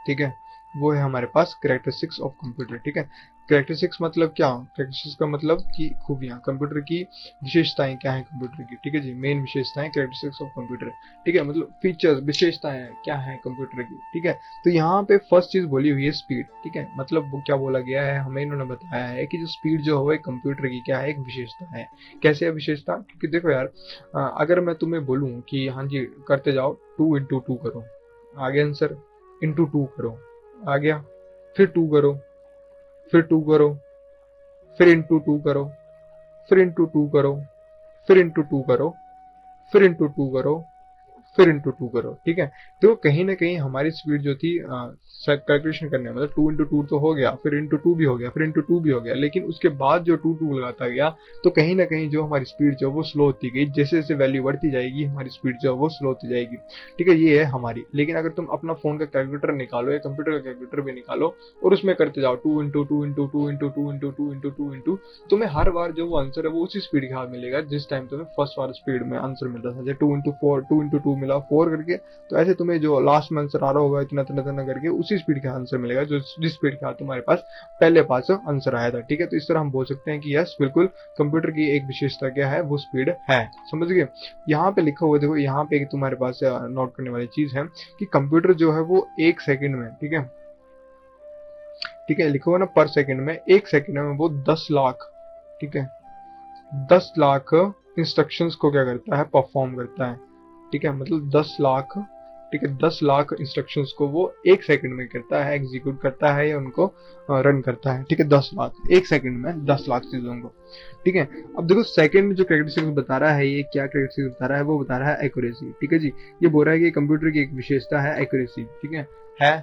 ठीक है, वो है हमारे पास कैरेक्टरिस्टिक्स ऑफ कंप्यूटर। ठीक है, कैरेक्टरिस्टिक्स मतलब क्या? कैरेक्टरिस्टिक्स का मतलब कि खूबियां, कंप्यूटर की विशेषताएं क्या है कंप्यूटर की। ठीक है जी, मेन विशेषताएं कैरेक्टरिस्टिक्स ऑफ कंप्यूटर। ठीक है, मतलब फीचर्स, विशेषताएं क्या है कंप्यूटर की। ठीक है, तो यहाँ पे फर्स्ट चीज बोली हुई है स्पीड। ठीक है, मतलब वो क्या बोला गया है, हमें इन्होंने बताया है कि जो स्पीड जो है कंप्यूटर की क्या है, एक विशेषता है। कैसे है विशेषता? क्योंकि देखो यार, अगर मैं तुम्हें बोलूँ कि हाँ जी करते जाओ 2 × 2 करो, आगे आंसर, इंटू 2 करो, आ गया, फिर 2 करो, फिर 2 करो, फिर इंटू 2 करो, फिर इंटू 2 करो, फिर इंटू 2 करो, फिर इंटू 2 करो, फिर इंटू 2 करो। ठीक है, तो कहीं ना कहीं हमारी स्पीड जो थी कैलकुलेशन करने में, मतलब 2 × 2 तो हो गया, फिर इंटू 2 भी हो गया, फिर इंटू 2 भी हो गया, लेकिन उसके बाद जो 2 लगाता गया तो कहीं ना कहीं जो हमारी स्पीड जो वो स्लो होती गई। जैसे जैसे वैल्यू बढ़ती जाएगी हमारी स्पीड जो वो स्लो होती जाएगी। ठीक है, ये है हमारी। लेकिन अगर तुम अपना फोन का कैलकुलेटर निकालो या कंप्यूटर का कैलकुलेटर भी निकालो और उसमें करते जाओ 2 × 2 × 2 × 2 × 2 × 2, तुम्हें हर बार जो वो आंसर है वो उसी स्पीड के साथ मिलेगा जिस टाइम तुम्हें फर्स्ट वाला स्पीड में आंसर मिलता था। जैसे 2 × 2 मिला 4 करके, तो ऐसे तुम्हें जो लास्ट में आंसर आ रहा होगा इतना इतना इतना करके उसी स्पीड का आंसर मिलेगा जो जिस स्पीड के साथ तुम्हारे पास पहले पास आंसर आया था। ठीक है, तो इस तरह हम बोल सकते हैं कि यस बिल्कुल कंप्यूटर की एक विशेषता क्या है, वो स्पीड है। समझ गए? यहाँ पे लिखा हुआ देखो, यहाँ पे तुम्हारे पास नोट करने वाली चीज है कि कंप्यूटर जो है वो 1 सेकंड में, ठीक है, ठीक है, लिखा हुआ ना पर सेकंड में, 1 सेकंड में वो 10 लाख, ठीक है, 10 लाख इंस्ट्रक्शंस को क्या करता है, परफॉर्म करता है। ठीक है, मतलब 10 लाख, ठीक है, 10 लाख इंस्ट्रक्शंस को वो 1 सेकंड में करता है, एग्जीक्यूट करता है या उनको रन करता है। ठीक है, 10 लाख 1 सेकंड में 10 लाख चीजों को। ठीक है, अब देखो सेकंड जो कैरेक्टरिस्टिक्स बता रहा है, ये क्या कैरेक्टरिस्टिक्स बता रहा है, वो बता रहा है एक्यूरेसी। ठीक है जी, ये बोल रहा है कि कंप्यूटर की एक विशेषता है एक्यूरेसी। ठीक है,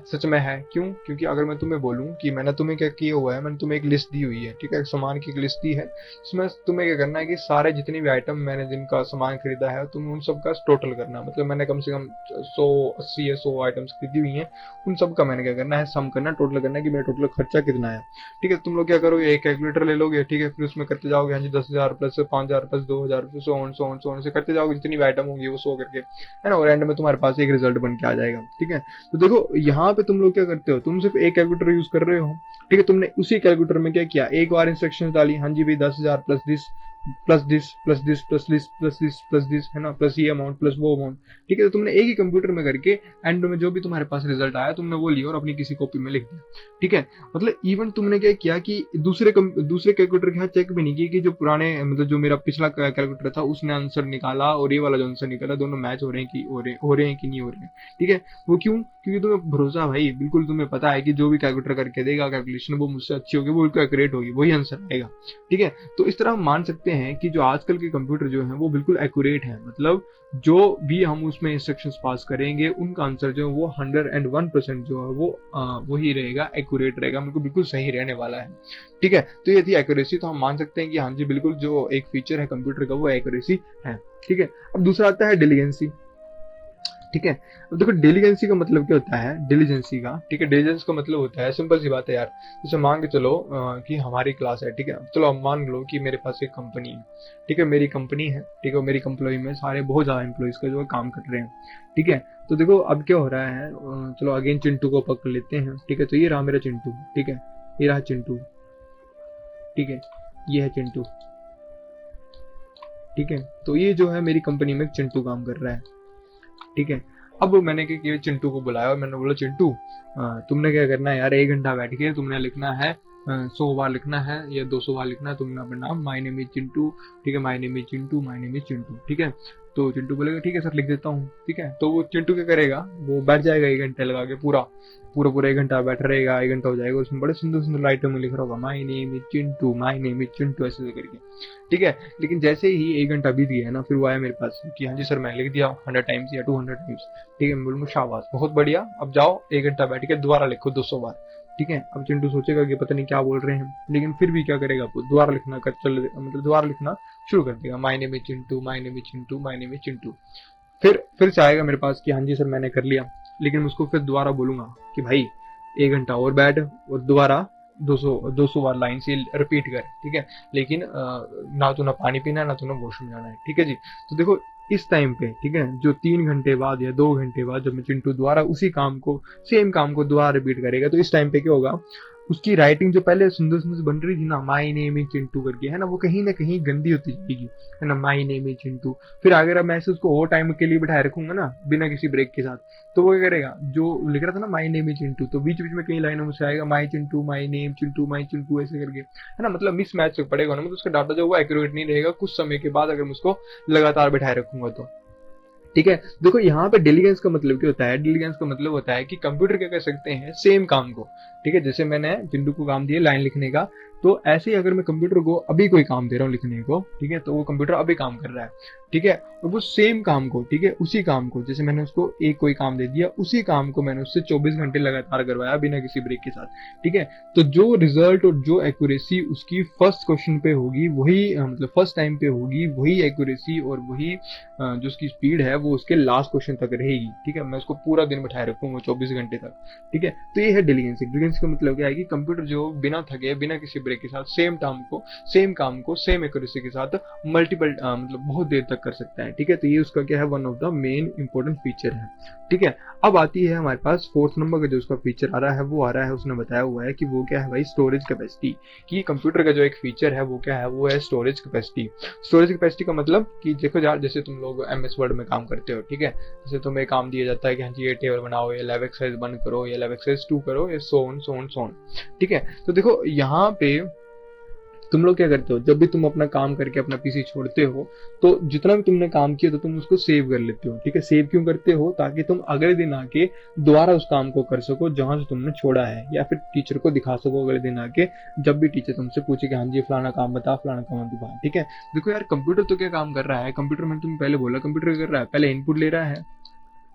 सच में है। क्यों? क्योंकि अगर मैं तुम्हें बोलूं कि मैंने तुम्हें क्या किया हुआ है, मैंने तुम्हें एक लिस्ट दी हुई है, ठीक है, सामान की एक लिस्ट दी है, उसमें तुम्हें क्या करना है कि सारे जितने भी आइटम मैंने जिनका सामान खरीदा है तुम उन सब का टोटल करना। मतलब मैंने कम से कम 180 या 100 आइटम्स खरीदी हुई हैं, उन सब का मैंने क्या करना है, सम करना, टोटल करना है कि मेरा टोटल खर्चा कितना है। ठीक है, तुम लोग क्या करोगे, एक कैलकुलेटर ले लोगे, ठीक है, फिर उसमें करते जाओगे, हाँ जी 10,000 plus 5,000 plus 2,000 plus so on से करते जाओगे, जितनी भी आइटम होंगी वो 100 करके, है ना, और एंड में तुम्हारे पास एक रिजल्ट बन के आ जाएगा। ठीक है, तो देखो यहाँ पे तुम लोग क्या करते हो, तुम सिर्फ एक कैलकुलेटर यूज कर रहे हो, ठीक है। तुमने उसी कैलकुलेटर में क्या किया, एक बार इंस्ट्रक्शन डाली, हाँ जी भाई 10,000 plus this plus this plus this plus this plus this plus this, है ना, प्लस ये अमाउंट प्लस वो अमाउंट, ठीक है। तो तुमने एक ही कंप्यूटर में करके एंड में जो भी तुम्हारे पास रिजल्ट आया तुमने वो लिया और अपनी किसी कॉपी में लिख दिया, ठीक है। मतलब इवन तुमने क्या किया कि दूसरे कैलकुलेटर के साथ चेक भी नहीं किया कि जो पुराने, मतलब जो मेरा पिछला कैलकुलेटर था उसने आंसर निकाला और ये वाला जो आंसर निकाला दोनों मैच हो रहे हैं कि हो रहे हैं कि नहीं हो रहे हैं, ठीक है। वो क्यों, क्योंकि तुम्हें भरोसा भाई, बिल्कुल तुम्हें पता है कि जो भी कैलकुलेटर करके देगा कैलकुलेशन वो मुझसे अच्छी होगी, वो बिल्कुल एक्यूरेट होगी, वही आंसर आएगा, ठीक है। तो इस तरह हम मान सकते हैं कि जो आजकल के कंप्यूटर जो है वो बिल्कुल एक्यूरेट है, मतलब जो भी हम उसमें इंस्ट्रक्शंस पास करेंगे उनका आंसर जो है वो 101% जो है वो वही रहेगा, एक्यूरेट रहेगा, बिल्कुल सही रहने वाला है, ठीक है। तो ये थी एक्यूरेसी। तो हम मान सकते हैं कि हाँ जी बिल्कुल जो एक फीचर है कंप्यूटर का वो एक्यूरेसी है, ठीक है। अब दूसरा आता है डिलीजेंसी, ठीक है। अब देखो डिलीजेंसी का मतलब क्या होता है, डिलीजेंसी का, ठीक है, डिलीजेंस का मतलब होता है, सिंपल सी बात है यार, जैसे मान के चलो कि हमारी क्लास है, ठीक है। चलो अब मान लो कि मेरे पास एक कंपनी है, ठीक है, मेरी कंपनी है, ठीक है, मेरी कंपनी में सारे बहुत ज्यादा एम्प्लॉइज का जो है काम कर रहे हैं, ठीक है। तो देखो अब क्या हो रहा है, चलो अगेन चिंटू को पकड़ लेते हैं, ठीक है। तो ये रहा मेरा चिंटू, ठीक है, ये रहा चिंटू, ठीक है, ये है चिंटू, ठीक है। तो ये जो है मेरी कंपनी में चिंटू काम कर रहा है, ठीक है। अब मैंने क्या किया, चिंटू को बुलाया और मैंने बोला चिंटू तुमने क्या करना है यार, 1 घंटा बैठ के तुमने लिखना है 100 बार लिखना है या 200 बार लिखना है तुमने अपना नाम, माय नेम इज चिंटू, ठीक है, my name is Chintu, my name is Chintu, ठीक है। तो चिंटू बोलेगा ठीक है सर लिख देता हूँ, ठीक है। तो वो चिंटू क्या करेगा, वो बैठ जाएगा 1 घंटे लगा के, पूरा पूरा पूरा 1 घंटा बैठ रहेगा, 1 घंटा हो जाएगा, उसमें बड़े सुंदर सुंदर लाइटों में लिख रहा होगा my name is Chintu, my name is Chintu, ऐसे करके, ठीक है। लेकिन जैसे ही 1 घंटा बीत गया है ना, फिर वो आया मेरे पास कि हाँ जी सर मैं लिख दिया 100 टाइम्स या 200 टाइम्स, ठीक है। मैं बोलूँगा शाबाश बहुत बढ़िया, अब जाओ 1 घंटा बैठ के दोबारा लिखो 200 बार, ठीक है। अब चिंटू सोचेगा कि पता नहीं क्या बोल रहे हैं, लेकिन फिर भी क्या करेगा, वो दोबारा लिखना कर चल, मतलब दोबारा लिखना शुरू कर देगा, my name is Chintu, my name is Chintu, my name is Chintu. फिर से आएगा मेरे पास कि हाँ जी सर मैंने कर लिया, लेकिन मैं उसको फिर दोबारा बोलूंगा कि भाई 1 घंटा और बैठ और दोबारा 200 बार लाइन से रिपीट कर, ठीक है। लेकिन ना तो ना पानी पीना है ना तो ना वॉशरूम जाना है, ठीक है जी। तो देखो इस टाइम पे, ठीक है, जो 3 घंटे बाद या 2 घंटे बाद जब मैं चिंटू दोबारा उसी काम को, सेम काम को दोबारा रिपीट करेगा, तो इस टाइम पे क्या होगा, उसकी राइटिंग जो पहले सुंदर सुंदर बन रही थी ना, माई नेम इज चिंटू करके, है ना, वो कहीं ना कहीं गंदी होती जाएगी, है ना, माई नेम इज चिंटू। फिर अगर मैं ऐसे उसको और टाइम के लिए बिठाए रखूंगा ना बिना किसी ब्रेक के साथ, तो वो क्या करेगा, जो लिख रहा था ना माई नेम इज चिंटू, तो बीच बीच में कई लाइनों में से आएगा माई चिंटू, माई नेम चिंटू, माई चिंटू, ऐसे करके, है ना, मतलब मिस मैच पड़ेगा ना, मतलब उसका डाटा जो वो एक्यूरेट नहीं रहेगा कुछ समय के बाद अगर मैं उसको लगातार बिठाए रखूंगा तो, ठीक है। देखो यहाँ पे डिलीजेंस का मतलब क्या होता है, डिलीजेंस का मतलब होता है कि कंप्यूटर क्या कर सकते हैं, सेम काम को, ठीक है, जैसे मैंने चिंटू को काम दिया लाइन लिखने का, तो ऐसे ही अगर मैं कंप्यूटर को अभी कोई काम दे रहा हूँ लिखने को, ठीक है, तो वो कंप्यूटर अभी काम कर रहा है, ठीक है। और वो सेम काम को, ठीक है, उसी काम को, जैसे मैंने उसको एक कोई काम दे दिया, उसी काम को मैंने उससे 24 घंटे लगातार करवाया बिना किसी ब्रेक के साथ, ठीक है। तो जो रिजल्ट और जो एक्यूरेसी उसकी फर्स्ट क्वेश्चन पे होगी वही, मतलब फर्स्ट टाइम पे होगी वही एक्यूरेसी और वही जो उसकी स्पीड है वो उसके लास्ट क्वेश्चन तक रहेगी, ठीक है। मैं उसको पूरा दिन बैठाए रखूंगा 24 घंटे तक, ठीक है। तो ये है डिलीजेंसी। डिलीजेंसी का मतलब क्या है कि कंप्यूटर जो बिना थके बिना किसी ब्रेक के साथ सेम काम को सेम एक्यूरेसी के साथ मल्टीपल मतलब बहुत देर तक कर सकता है, ठीक है। तो ये उसका क्या है, one of the main important feature है, ठीक है। अब आती है हमारे पास 4th नंबर का जो उसका फीचर आ रहा है, वो आ रहा है, उसने बताया हुआ है कि वो क्या है भाई, स्टोरेज कैपेसिटी। कि कंप्यूटर का जो एक फीचर है वो क्या है, वो है स्टोरेज कैपेसिटी। स्टोरेज कैपेसिटी का मतलब कि देखो यार, जैसे तुम लोग MS वर्ड में काम करते हो, ठीक है, जैसे तुम्हें काम दिया जाता है कि हाँ जी ये टेबल बनाओ, ये लैब एक्सरसाइज 1 करो, ये लैब एक्सरसाइज 2 करो, ये सो ऑन, ठीक है। तो देखो यहाँ पे तुम लोग क्या करते हो, जब भी तुम अपना काम करके अपना पीसी छोड़ते हो, तो जितना भी तुमने काम किया तो तुम उसको सेव कर लेते हो, ठीक है। सेव क्यों करते हो, ताकि तुम अगले दिन आके दोबारा उस काम को कर सको जहां से तुमने छोड़ा है, या फिर टीचर को दिखा सको अगले दिन आके, जब भी टीचर तुमसे पूछे कि हाँ जी फलाना काम बता, फलाना काम बता, ठीक है। देखो यार कंप्यूटर तो क्या काम कर रहा है, कंप्यूटर मैंने तुम्हें पहले बोला, कंप्यूटर कर रहा है, पहले इनपुट ले रहा है,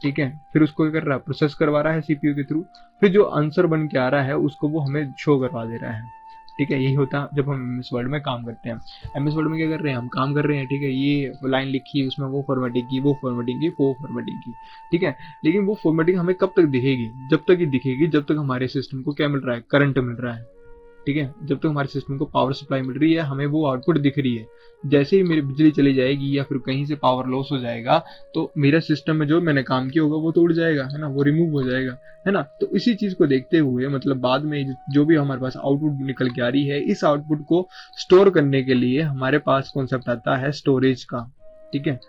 ठीक है, फिर उसको क्या कर रहा है, प्रोसेस करवा रहा है सीपीयू के थ्रू, फिर जो आंसर बन के आ रहा है उसको वो हमें शो करवा दे रहा है, ठीक है। यही होता है जब हम MS वर्ड में काम करते हैं। MS वर्ड में क्या कर रहे हैं, हम काम कर रहे हैं, ठीक है, ये लाइन लिखी, उसमें वो फॉर्मेटिंग की, वो फॉर्मेटिंग की, वो फॉर्मेटिंग की, ठीक है। लेकिन वो फॉर्मेटिंग हमें कब तक दिखेगी, जब तक ही दिखेगी जब तक हमारे सिस्टम को क्या मिल रहा है, करंट मिल रहा है, ठीक है, जब तक हमारे सिस्टम को पावर सप्लाई मिल रही है, हमें वो आउटपुट दिख रही है। जैसे ही मेरी बिजली चली जाएगी या फिर कहीं से पावर लॉस हो जाएगा, तो मेरा सिस्टम में जो मैंने काम किया होगा वो तो उड़ जाएगा, है ना, वो रिमूव हो जाएगा, है ना। तो इसी चीज को देखते हुए मतलब बाद में जो भी हमारे पास आउटपुट निकल के आ रही है, इस आउटपुट को स्टोर करने के लिए हमारे पास कॉन्सेप्ट आता है स्टोरेज का। ठीक है,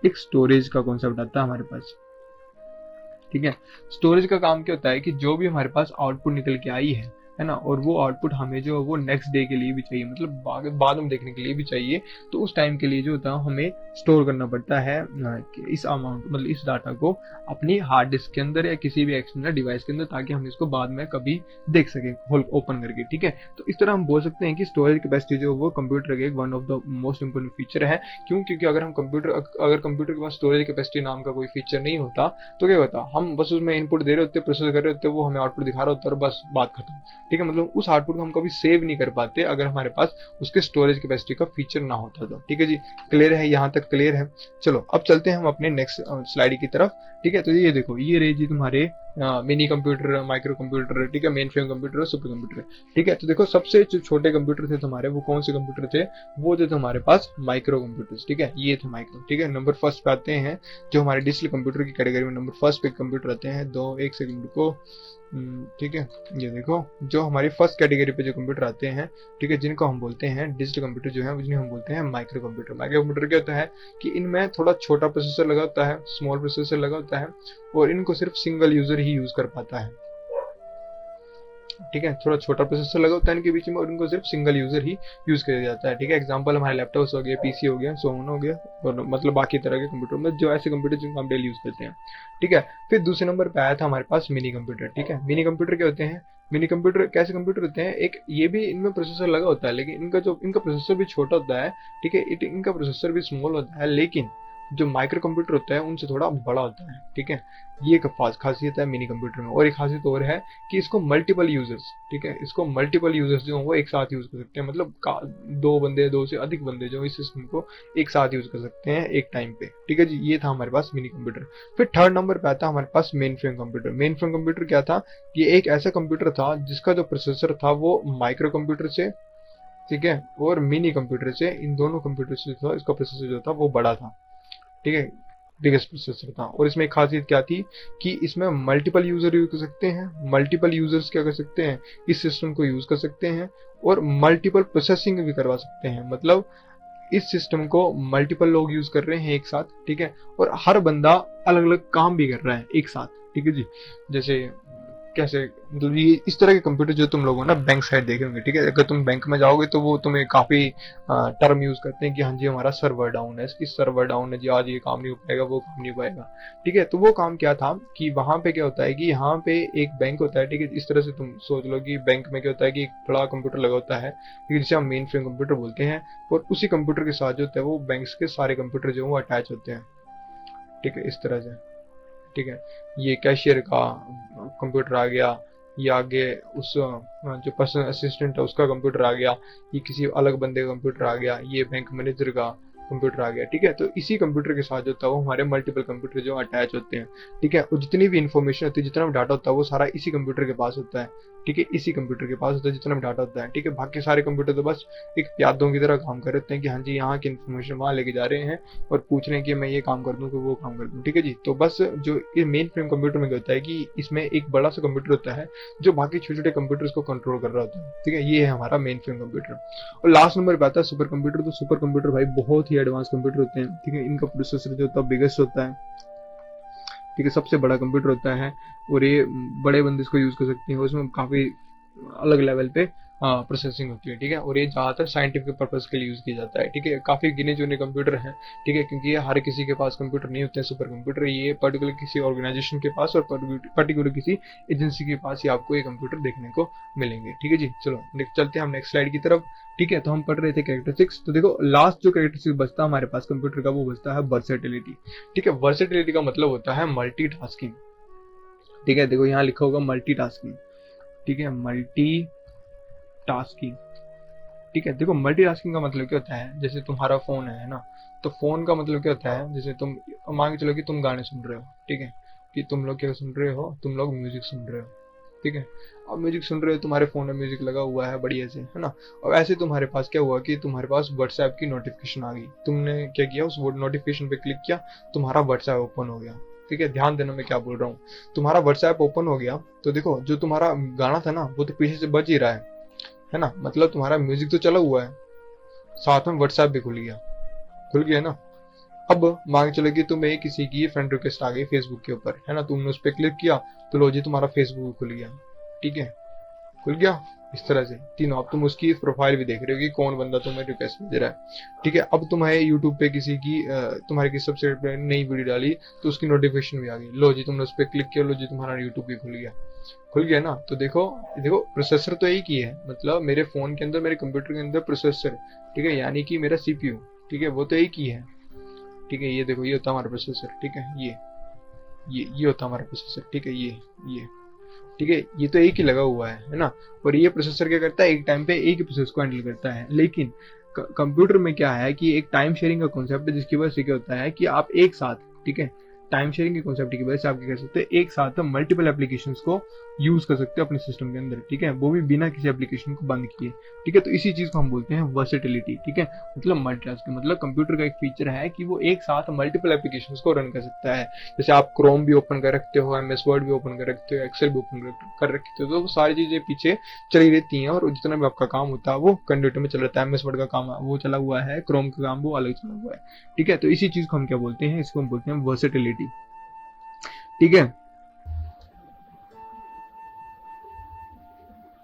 एक स्टोरेज का कॉन्सेप्ट आता है हमारे पास। ठीक है, स्टोरेज का काम क्या होता है कि जो भी हमारे पास आउटपुट निकल के आई है ना, और वो आउटपुट हमें जो वो नेक्स्ट डे के लिए भी चाहिए, मतलब बाद में देखने के लिए भी चाहिए, तो उस टाइम के लिए जो होता है हमें स्टोर करना पड़ता है इस अमाउंट, मतलब इस डाटा को अपनी हार्ड डिस्क के अंदर या किसी भी एक्सटर्नल डिवाइस के अंदर, ताकि हम इसको बाद में कभी देख सकें होल ओपन करके। ठीक है, तो इस तरह हम बोल सकते हैं कि स्टोरेज कैपेसिटी जो वो कंप्यूटर के one of the most important feature है। क्यों? क्योंकि अगर कंप्यूटर के पास स्टोरेज कैपेसिटी नाम का कोई फीचर नहीं होता, तो क्या होता, हम बस उसमें इनपुट दे रहे होते, प्रोसेस कर रहे होते, वो हमें आउटपुट दिखा रहा होता और बस बात खत्म। ठीक है, मतलब उस आउटपुट को हम कभी सेव नहीं कर पाते अगर हमारे पास उसके स्टोरेज कैपेसिटी का फीचर ना होता तो। ठीक है जी, क्लियर है? यहाँ तक क्लियर है? चलो अब चलते हैं हम अपने नेक्स्ट स्लाइड की तरफ। ठीक है, तो ये देखो, ये रही जी तुम्हारे मिनी कंप्यूटर, माइक्रो कंप्यूटर, ठीक है, मेन फ्रेम कंप्यूटर और सुपर कंप्यूटर। ठीक है, तो देखो सबसे जो छोटे कंप्यूटर थे तुम्हारे, वो कौन से कंप्यूटर थे? वो थे तुम्हारे पास माइक्रो कंप्यूटर्स। ठीक है, ये थे माइक्रो। ठीक है, नंबर फर्स्ट पे आते हैं जो हमारे डिजिटल कंप्यूटर की कैटेगरी में नंबर फर्स्ट पे कंप्यूटर आते हैं। एक सेकंड को, ठीक है, ये देखो जो हमारी फर्स्ट कैटेगरी पे जो कंप्यूटर आते हैं, ठीक है, जिनको हम बोलते हैं डिजिटल कंप्यूटर जो है, जिन्हें हम बोलते हैं माइक्रो कंप्यूटर। माइक्रो कंप्यूटर क्या होता है कि इनमें थोड़ा छोटा प्रोसेसर लगा होता है, स्मॉल प्रोसेसर लगा होता है, और इनको सिर्फ सिंगल यूजर ही यूज कर पाता है। ठीक है, थोड़ा छोटा प्रोसेसर लगा होता है इनके बीच में, और इनको सिर्फ सिंगल यूजर ही यूज किया जाता है। ठीक है, एग्जांपल हमारे लैपटॉप्स हो गए, पीसी हो गया, सो ऑन हो गया, और मतलब बाकी तरह के कंप्यूटर में जो ऐसे कंप्यूटर जिनको हम डेली यूज करते हैं। ठीक है, फिर दूसरे नंबर पे आया था हमारे पास मिनी कंप्यूटर। ठीक है, मिनी कंप्यूटर क्या होते हैं? मिनी कंप्यूटर कैसे कंप्यूटर होते हैं? एक ये भी इनमें प्रोसेसर लगा होता है, लेकिन इनका प्रोसेसर भी छोटा होता है। ठीक है, इनका प्रोसेसर भी स्मॉल होता है, लेकिन जो माइक्रो कंप्यूटर होता है उनसे थोड़ा बड़ा होता है। ठीक है, ये एक खासियत है मिनी कंप्यूटर में। और एक खासियत और है कि इसको मल्टीपल यूजर्स, ठीक है, इसको मल्टीपल यूजर्स जो वो एक साथ यूज कर सकते हैं, मतलब दो से अधिक बंदे जो इस सिस्टम को एक साथ यूज कर सकते हैं एक टाइम पे। ठीक है जी, ये था हमारे पास मिनी कंप्यूटर। फिर थर्ड नंबर पे आता हमारे पास mainframe computer. Mainframe computer क्या था? ये एक ऐसा कंप्यूटर था जिसका जो प्रोसेसर था वो माइक्रो कंप्यूटर से, ठीक है, और मिनी कंप्यूटर से, इन दोनों कंप्यूटर से था इसका प्रोसेसर जो था वो बड़ा था। ठीक है, बिगेस्ट प्रोसेसर था। और इसमें एक खासियत क्या थी कि इसमें मल्टीपल यूजर यूज कर सकते हैं। मल्टीपल यूजर्स क्या कर सकते हैं? इस सिस्टम को यूज कर सकते हैं, और मल्टीपल प्रोसेसिंग भी करवा सकते हैं। मतलब इस सिस्टम को मल्टीपल लोग यूज कर रहे हैं एक साथ। ठीक है, और हर बंदा अलग अलग काम भी कर रहा है एक साथ। ठीक है जी, जैसे कैसे, मतलब ये इस तरह के कंप्यूटर जो तुम लोगों ने बैंक साइड देखे होंगे। ठीक है, अगर तुम बैंक में जाओगे तो वो तुम्हें काफी टर्म यूज करते हैं कि हाँ जी हमारा सर्वर डाउन है, इसकी सर्वर डाउन है जी, आज ये काम नहीं हो पाएगा, वो काम नहीं हो पाएगा। ठीक है, तो वो काम क्या था कि वहां पे क्या होता है कि यहाँ पे एक बैंक होता है। ठीक है, इस तरह से तुम सोच लो कि बैंक में क्या होता है कि एक बड़ा कंप्यूटर लगा होता है, जिसे हम मेन फ्रेम कंप्यूटर बोलते हैं, और उसी कंप्यूटर के साथ जो होता है वो बैंक के सारे कंप्यूटर जो है वो अटैच होते हैं। ठीक है, इस तरह से। ठीक है, ये कैशियर का कंप्यूटर आ गया, ये आगे उस जो पर्सनल असिस्टेंट है उसका कंप्यूटर आ गया, ये किसी अलग बंदे का कंप्यूटर आ गया, ये बैंक मैनेजर का कंप्यूटर आ गया। ठीक है, तो इसी कंप्यूटर के साथ जो होता है वो हमारे मल्टीपल कंप्यूटर जो अटैच होते हैं। ठीक है, और जितनी भी इंफॉर्मेशन होती है, जितना भी डाटा होता है वो सारा इसी कंप्यूटर के पास होता है। ठीक है, इसी कंप्यूटर के पास होता है जितना भी डाटा होता है। ठीक है, बाकी सारे कंप्यूटर तो बस एक प्यादों की तरह काम कर रहे हैं कि हाँ जी यहाँ की इन्फॉर्मेशन वहाँ लेके जा रहे हैं और पूछ रहे हैं कि मैं ये काम कर दूँ कि वो काम कर दूँ। ठीक है जी, तो बस जो ये मेन फ्रेम कंप्यूटर में होता है कि इसमें एक बड़ा सा कंप्यूटर होता है जो बाकी छोटे छोटे कंप्यूटर्स को कंट्रोल कर रहा होता है। ठीक है, ये है हमारा मेन फ्रेम कंप्यूटर। और लास्ट नंबर पे आता है सुपर कंप्यूटर। तो सुपर कंप्यूटर भाई बहुत ही एडवांस कंप्यूटर होते हैं। ठीक है, इनका प्रोसेसर जो होता है बिगेस्ट होता है। ठीक है, सबसे बड़ा कंप्यूटर होता है, और ये बड़े बंदे इसको यूज कर सकते हैं। उसमें काफी अलग लेवल पे प्रोसेसिंग होती है। ठीक है, और ये ज्यादातर साइंटिफिक पर्पज के लिए यूज किया जाता है। ठीक है, काफी गिने चुने कंप्यूटर हैं। ठीक है, क्योंकि ये हर किसी के पास कंप्यूटर नहीं होते हैं सुपर कंप्यूटर, ये पर्टिकुलर किसी ऑर्गेनाइजेशन के पास और पर्टिकुलर किसी एजेंसी के पास ही आपको ये कंप्यूटर देखने को मिलेंगे। ठीक है जी, चलो चलते हैं हम नेक्स्ट स्लाइड की तरफ। ठीक है, तो हम पढ़ रहे थे कैरेक्टरिस्टिक्स। तो देखो लास्ट जो कैरेक्टरिस्टिक्स बचता है हमारे पास कंप्यूटर का, वो बचता है वर्सेटिलिटी। ठीक है, वर्सेटिलिटी का मतलब होता है मल्टीटास्किंग। ठीक है, देखो यहाँ लिखा होगा मल्टीटास्किंग। ठीक है, मल्टी टास्किंग। ठीक है, देखो मल्टीटास्किंग का मतलब क्या होता है? जैसे तुम्हारा फोन है ना, तो फोन का मतलब क्या होता है? जैसे तुम मान के चलो कि तुम गाने सुन रहे हो। ठीक है, कि तुम लोग क्या सुन रहे हो? तुम लोग म्यूजिक सुन रहे हो। ठीक है। अब म्यूजिक सुन रहे हो, तुम्हारे फोन में म्यूजिक लगा हुआ है बढ़िया से, है ना। और ऐसे तुम्हारे पास क्या हुआ कि तुम्हारे पास व्हाट्सएप की नोटिफिकेशन आ गई, तुमने क्या किया, उस नोटिफिकेशन पे क्लिक किया, तुम्हारा व्हाट्सएप ओपन हो गया। ठीक है, ध्यान देना मैं क्या बोल रहा हूँ। तुम्हारा व्हाट्सएप ओपन हो गया तो देखो, जो तुम्हारा गाना था ना वो तो पीछे से बज ही रहा है ना, मतलब तुम्हारा म्यूजिक तो चला हुआ है, साथ में व्हाट्सएप भी खुल गया ना। अब मान चलो कि तुम्हें किसी की फ्रेंड रिक्वेस्ट आ गई फेसबुक के ऊपर, है ना, तुमने उस पर क्लिक किया तो लो जी तुम्हारा फेसबुक खुल गया। ठीक है, खुल गया इस तरह से तीनों। अब तुम उसकी प्रोफाइल भी देख रहे हो कि कौन बंदा तुम्हें रिक्वेस्ट भेज रहा है। ठीक है, अब तुम्हें यूट्यूब पे किसी की तुम्हारे किसी सबसे नई वीडियो डाली तो उसकी नोटिफिकेशन भी आ गई, लो जी तुमने उस पर क्लिक किया, लो जी तुम्हारा यूट्यूब भी खुल गया ना। तो देखो देखो प्रोसेसर तो एक ही है, मतलब मेरे फोन के अंदर, मेरे कंप्यूटर के अंदर प्रोसेसर, ठीक है, यानी कि मेरा सीपीयू, ठीक है, वो तो एक ही है। ठीक है, ये देखो ये होता है हमारा प्रोसेसर। ठीक है, ये होता है हमारा प्रोसेसर। ठीक है, ये ठीक है, ये तो एक ही लगा हुआ है ना। और ये प्रोसेसर क्या करता है, एक टाइम पे एक ही प्रोसेस को हैंडल करता है। लेकिन कंप्यूटर में क्या है कि एक टाइम शेयरिंग का कॉन्सेप्ट है, जिसकी वजह से क्या होता है कि आप एक साथ, ठीक है, टाइम शेयरिंग के कॉन्सेप्ट की वजह से आप क्या कर सकते हैं, एक साथ मल्टीपल एप्लीकेशंस को यूज कर सकते हो अपने सिस्टम के अंदर। ठीक है, वो भी बिना किसी एप्लीकेशन को बंद किए। ठीक है, तो इसी चीज को हम बोलते हैं वर्सेटिलिटी। ठीक है, मतलब मल्टीटास्किंग, मतलब कंप्यूटर का एक फीचर है कि वो एक साथ मल्टीपल एप्लीकेशंस को रन कर सकता है। जैसे आप क्रोम भी ओपन कर रखते हो, MS वर्ड भी ओपन कर रखते हो, एक्सेल भी ओपन कर रखते हो, तो वो सारी चीजें पीछे चली रहती हैं और जितना भी आपका काम होता है वो कंप्यूटर में चल रहा है। MS वर्ड का काम वो चला हुआ है, क्रोम का काम वो अलग चला हुआ है। ठीक है, तो इसी चीज को हम क्या बोलते हैं, इसको हम बोलते हैं वर्सेटिलिटी। ठीक है,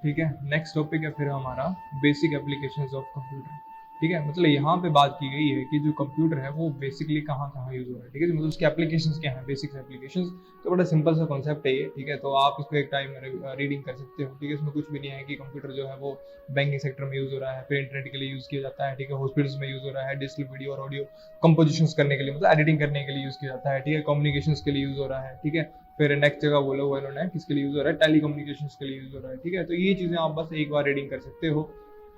ठीक है, नेक्स्ट टॉपिक है फिर हमारा बेसिक एप्लीकेशंस ऑफ कंप्यूटर। ठीक है, मतलब यहाँ पे बात की गई है कि जो कंप्यूटर है वो बेसिकली कहाँ कहाँ यूज हो रहा है। ठीक है, मतलब उसके एप्लीकेशंस क्या हैं, बेसिक एप्लीकेशंस। तो बड़ा सिंपल सा कॉन्सेप्ट है ये। ठीक है, तो आप इसको एक टाइम में रीडिंग कर सकते हो। ठीक है, इसमें कुछ भी नहीं है कि कंप्यूटर जो है वो बैंकिंग सेक्टर में यूज हो रहा है, फिर इंटरनेट के लिए यूज किया जाता है। ठीक है, हॉस्पिटल्स में यूज हो रहा है, डिजिटल वीडियो और ऑडियो कंपोजिशंस करने के लिए, मतलब एडिटिंग करने के लिए यूज किया जाता है। ठीक है, कम्युनिकेशंस के लिए यूज हो रहा है। ठीक है, फिर नेक्स्ट जगह बोला हुआ इन्होंने किसके लिए यूज हो रहा है, टेलीकम्युनिकेशंस के लिए यूज हो रहा है। ठीक है, तो ये चीजें आप बस एक बार रीडिंग कर सकते हो।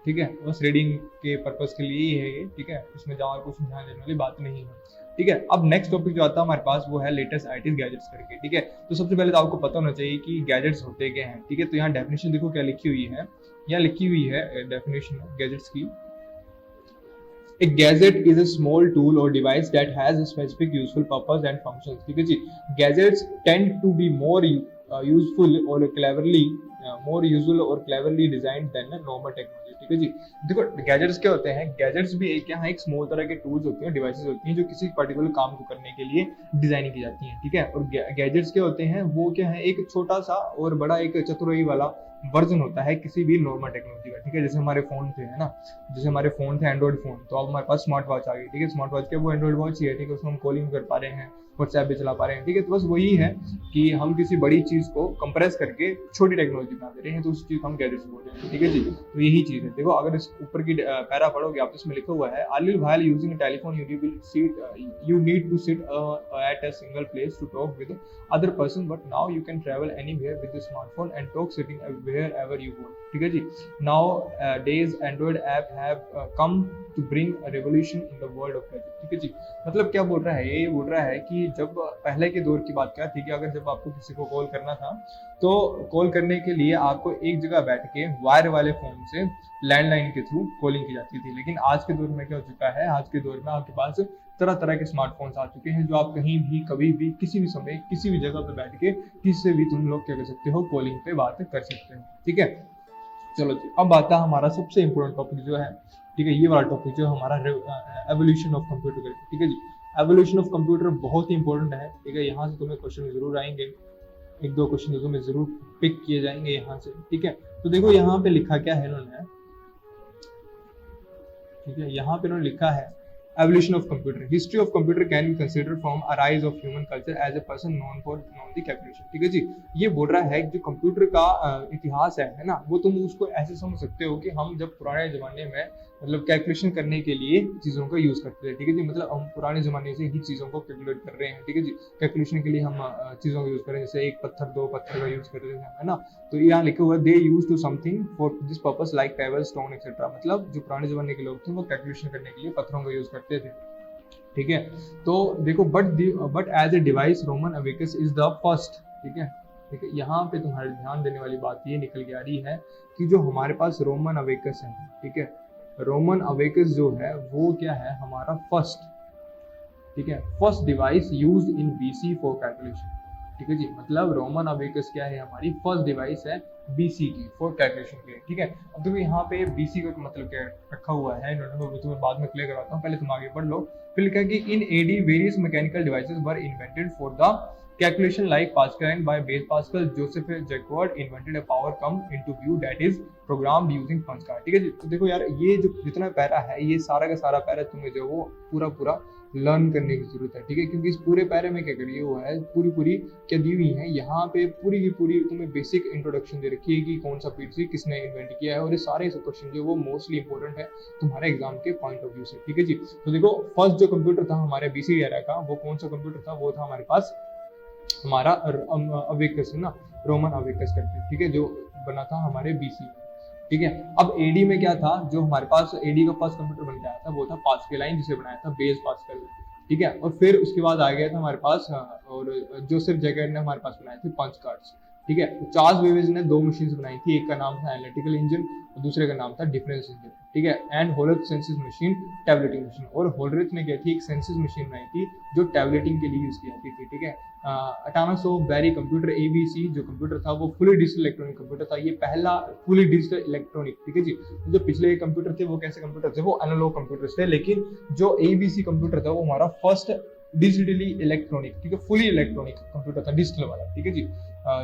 ठीक है, बस रीडिंग के पर्पस के लिए ही है ये। ठीक है, इसमें ज़्यादा कुछ ध्यान देने वाली बात नहीं है। ठीक है, अब नेक्स्ट टॉपिक जो आता है हमारे पास वो है लेटेस्ट आईटी गैजेट्स करके। ठीक है, तो सबसे पहले तो आपको पता होना चाहिए कि गैजेट्स होते क्या हैं। ठीक है, तो यहाँ डेफिनेशन देखो क्या लिखी हुई है, यहाँ लिखी हुई है डेफिनेशन गैजेट्स की। A gadget is a small tool or device that has a specific useful purpose and functions. ठीक है जी, gadgets tend to be more useful or cleverly designed than a normal technology. ठीक है जी, देखो gadgets क्या होते हैं, गैजेट्स भी एक यहाँ एक स्मॉल तरह के टूल्स होते हैं, डिवाइसेस होती हैं जो किसी पर्टिकुलर काम को करने के लिए डिजाइन की जाती हैं। ठीक है, और गैजेट्स क्या होते हैं, वो क्या है, एक छोटा सा और बड़ा एक चतुराई वाला वर्जन होता है किसी भी नॉर्मल टेक्नोलॉजी का। ठीक है, जैसे हमारे फोन थे, है ना, जैसे हमारे फोन थे एंड्रॉइड फोन, तो अब हमारे पास स्मार्ट वॉच आ गई। ठीक है, स्मार्ट वॉच क्या वो एंड्रॉइड वॉच ही है। ठीक है, उसमें हम कॉलिंग कर पा रहे हैं, व्हाट्सएप भी चला पा रहे हैं। ठीक है, तो बस वही है कि हम किसी बड़ी चीज को कंप्रेस करके छोटी टेक्नोलॉजी बना दे रहे हैं, तो उस चीज को हम गैजेट्स बोल रहे हैं। ठीक है जी, तो यही चीज है। देखो अगर इस ऊपर की पैरा पढ़ोगे आप, इसमें लिखा हुआ है earlier while using a telephone you need to sit at a single place to talk with other person, but now you can travel anywhere with the smartphone and talk sitting wherever you want. ठीक है जी, now days Android app have come to bring a revolution in the world of gadgets. ठीक है जी, मतलब क्या बोल रहा है ये बोल रहा है कि जब पहले के दौर की बात क्या थी कि अगर जब आपको किसी को कॉल करना था तो कॉल करने के लिए आपको एक जगह बैठ के वायर वाले फोन से लैंडलाइन के थ्रू कॉलिंग की जाती थी। लेकिन आज के दौर में क्या हो चुका है, आज के दौर में आपके पास तरह तरह के स्मार्टफोन्स आ चुके हैं जो आप कहीं भी कभी भी किसी भी समय किसी भी जगह पर बैठ के किसी से भी तुम लोग क्या कर सकते हो, कॉलिंग पे बात कर सकते हो। ठीक है, चलो जी, अब आता है हमारा सबसे इंपॉर्टेंट टॉपिक जो है। ठीक है, ये वाला टॉपिक जो हमारा एवोल्यूशन ऑफ कंप्यूटर का। ठीक है जी, एवोल्यूशन ऑफ कंप्यूटर बहुत ही इंपॉर्टेंट है। ठीक है, यहाँ से तुम्हें क्वेश्चन जरूर आएंगे, एक दो क्वेश्चन तो तुम्हें जरूर पिक किए जाएंगे यहाँ से। ठीक है, तो देखो यहाँ पे लिखा क्या है इन्होंने। ठीक है, यहाँ पे इन्होंने लिखा है evolution of computer, history of computer can be considered from a rise of human culture as a person known the calculation. ठीक है जी, ये बोल रहा है कि जो कंप्यूटर का इतिहास है ना, वो तुम उसको ऐसे समझ सकते हो कि हम जब पुराने जमाने में मतलब कैलकुलेशन करने के लिए चीज़ों का यूज़ करते थे। ठीक है जी, मतलब हम पुराने ज़माने से ही चीज़ों को कैलकुलेट कर रहे हैं। ठीक है जी, कैलकुलेशन के लिए हम चीज़ों का यूज़ कर रहे हैं, जैसे एक पत्थर दो पत्थर का यूज़ कर रहे हैं, है ना। तो यहाँ लिखा हुआ है they use to something for this purpose like pebble stone etcetera, मतलब जो पुराने ज़माने के लोग थे वो कैलकुलेशन करने के लिए पत्थरों का यूज़ करते थे। ठीक है, तो देखो but as a device Roman abacus is the first. ठीक है, ठीक है, यहाँ पे तुम्हारे ध्यान देने वाली बात ये निकल के आ रही है कि जो हमारे पास रोमन अवेकस है, ठीक है, रोमन अवेकस जो है वो क्या है, हमारा फर्स्ट, ठीक है, first device use in BC for calculation, ठीक है जी। मतलब रोमन अवेकस क्या है, हमारी फर्स्ट डिवाइस है बीसी की फॉर कैलकुलेशन के लिए, ठीक है। अब देखो यहाँ पे बीसी का मतलब क्या रखा हुआ है, मैं तुम्हें बाद में क्लियर करवाता हूँ, पहले तुम आगे पढ़ लो। फिर लिखा कि in AD various mechanical devices were invented for the calculation like Pascal and by Blaise Pascal, Joseph Jacquard invented a power come into view that is programmed using punch card, ठीक है जी। तो देखो यार ये जो जितना पैरा है, ये सारा का सारा पैरा तुम्हें जो वो पूरा लर्न करने की जरूरत है, ठीक है, क्योंकि इस पूरे पैरे में क्या करिए हुआ है, पूरी क्या दी हुई है यहाँ पे, पूरी की पूरी तुम्हें बेसिक इंट्रोडक्शन दे रखी है कि कौन सा पीसी किसने इन्वेंट किया है, और ये सारे क्वेश्चन जो वो मोस्टली इंपॉर्टेंट है तुम्हारे एग्जाम के पॉइंट ऑफ व्यू से, ठीक है जी। तो देखो फर्स्ट जो कंप्यूटर था हमारे बीसी एरा का, वो कौन सा कंप्यूटर था, वो था हमारे पास हमारा अवेकस है ना, रोमन अवेकस करके, ठीक है, जो बना था हमारे बीसी, ठीक है। अब एडी में क्या था, जो हमारे पास एडी का फर्स्ट कंप्यूटर बन के आया था वो था पास्कल, जिसे बनाया था ब्लेज़ पास्कल, ठीक है। और फिर उसके बाद आ गया था हमारे पास और जोसेफ जैकर्ड ने हमारे पास बनाए थे पंच कार्ड्स, ठीक है। चार्ल्स बेबेज ने दो मशीन्स बनाई थी, एक का नाम था एनालिटिकल इंजन और दूसरे का नाम था डिफरेंस इंजन, ठीक है। And Hollerith census machine, tabulating machine, और होलरिथ ने क्या थी, एक सेंसिस मशीन बनाई थी जो टैबलेटिंग के लिए यूज की जाती थी, ठीक है। अटानसो बैरी कंप्यूटर एबीसी जो कंप्यूटर था वो फुली डिजिटल इलेक्ट्रॉनिक कंप्यूटर था, ये पहला फुली डिजिटल इलेक्ट्रॉनिक, ठीक है जी। जो पिछले कंप्यूटर थे वो कैसे कंप्यूटर थे, वो एनालॉग कंप्यूटर्स थे, लेकिन जो एबीसी कंप्यूटर था वो हमारा फर्स्ट डिजिटली इलेक्ट्रॉनिक, ठीक है, फुली इलेक्ट्रॉनिक कंप्यूटर था, डिजिटल वाला, ठीक है जी,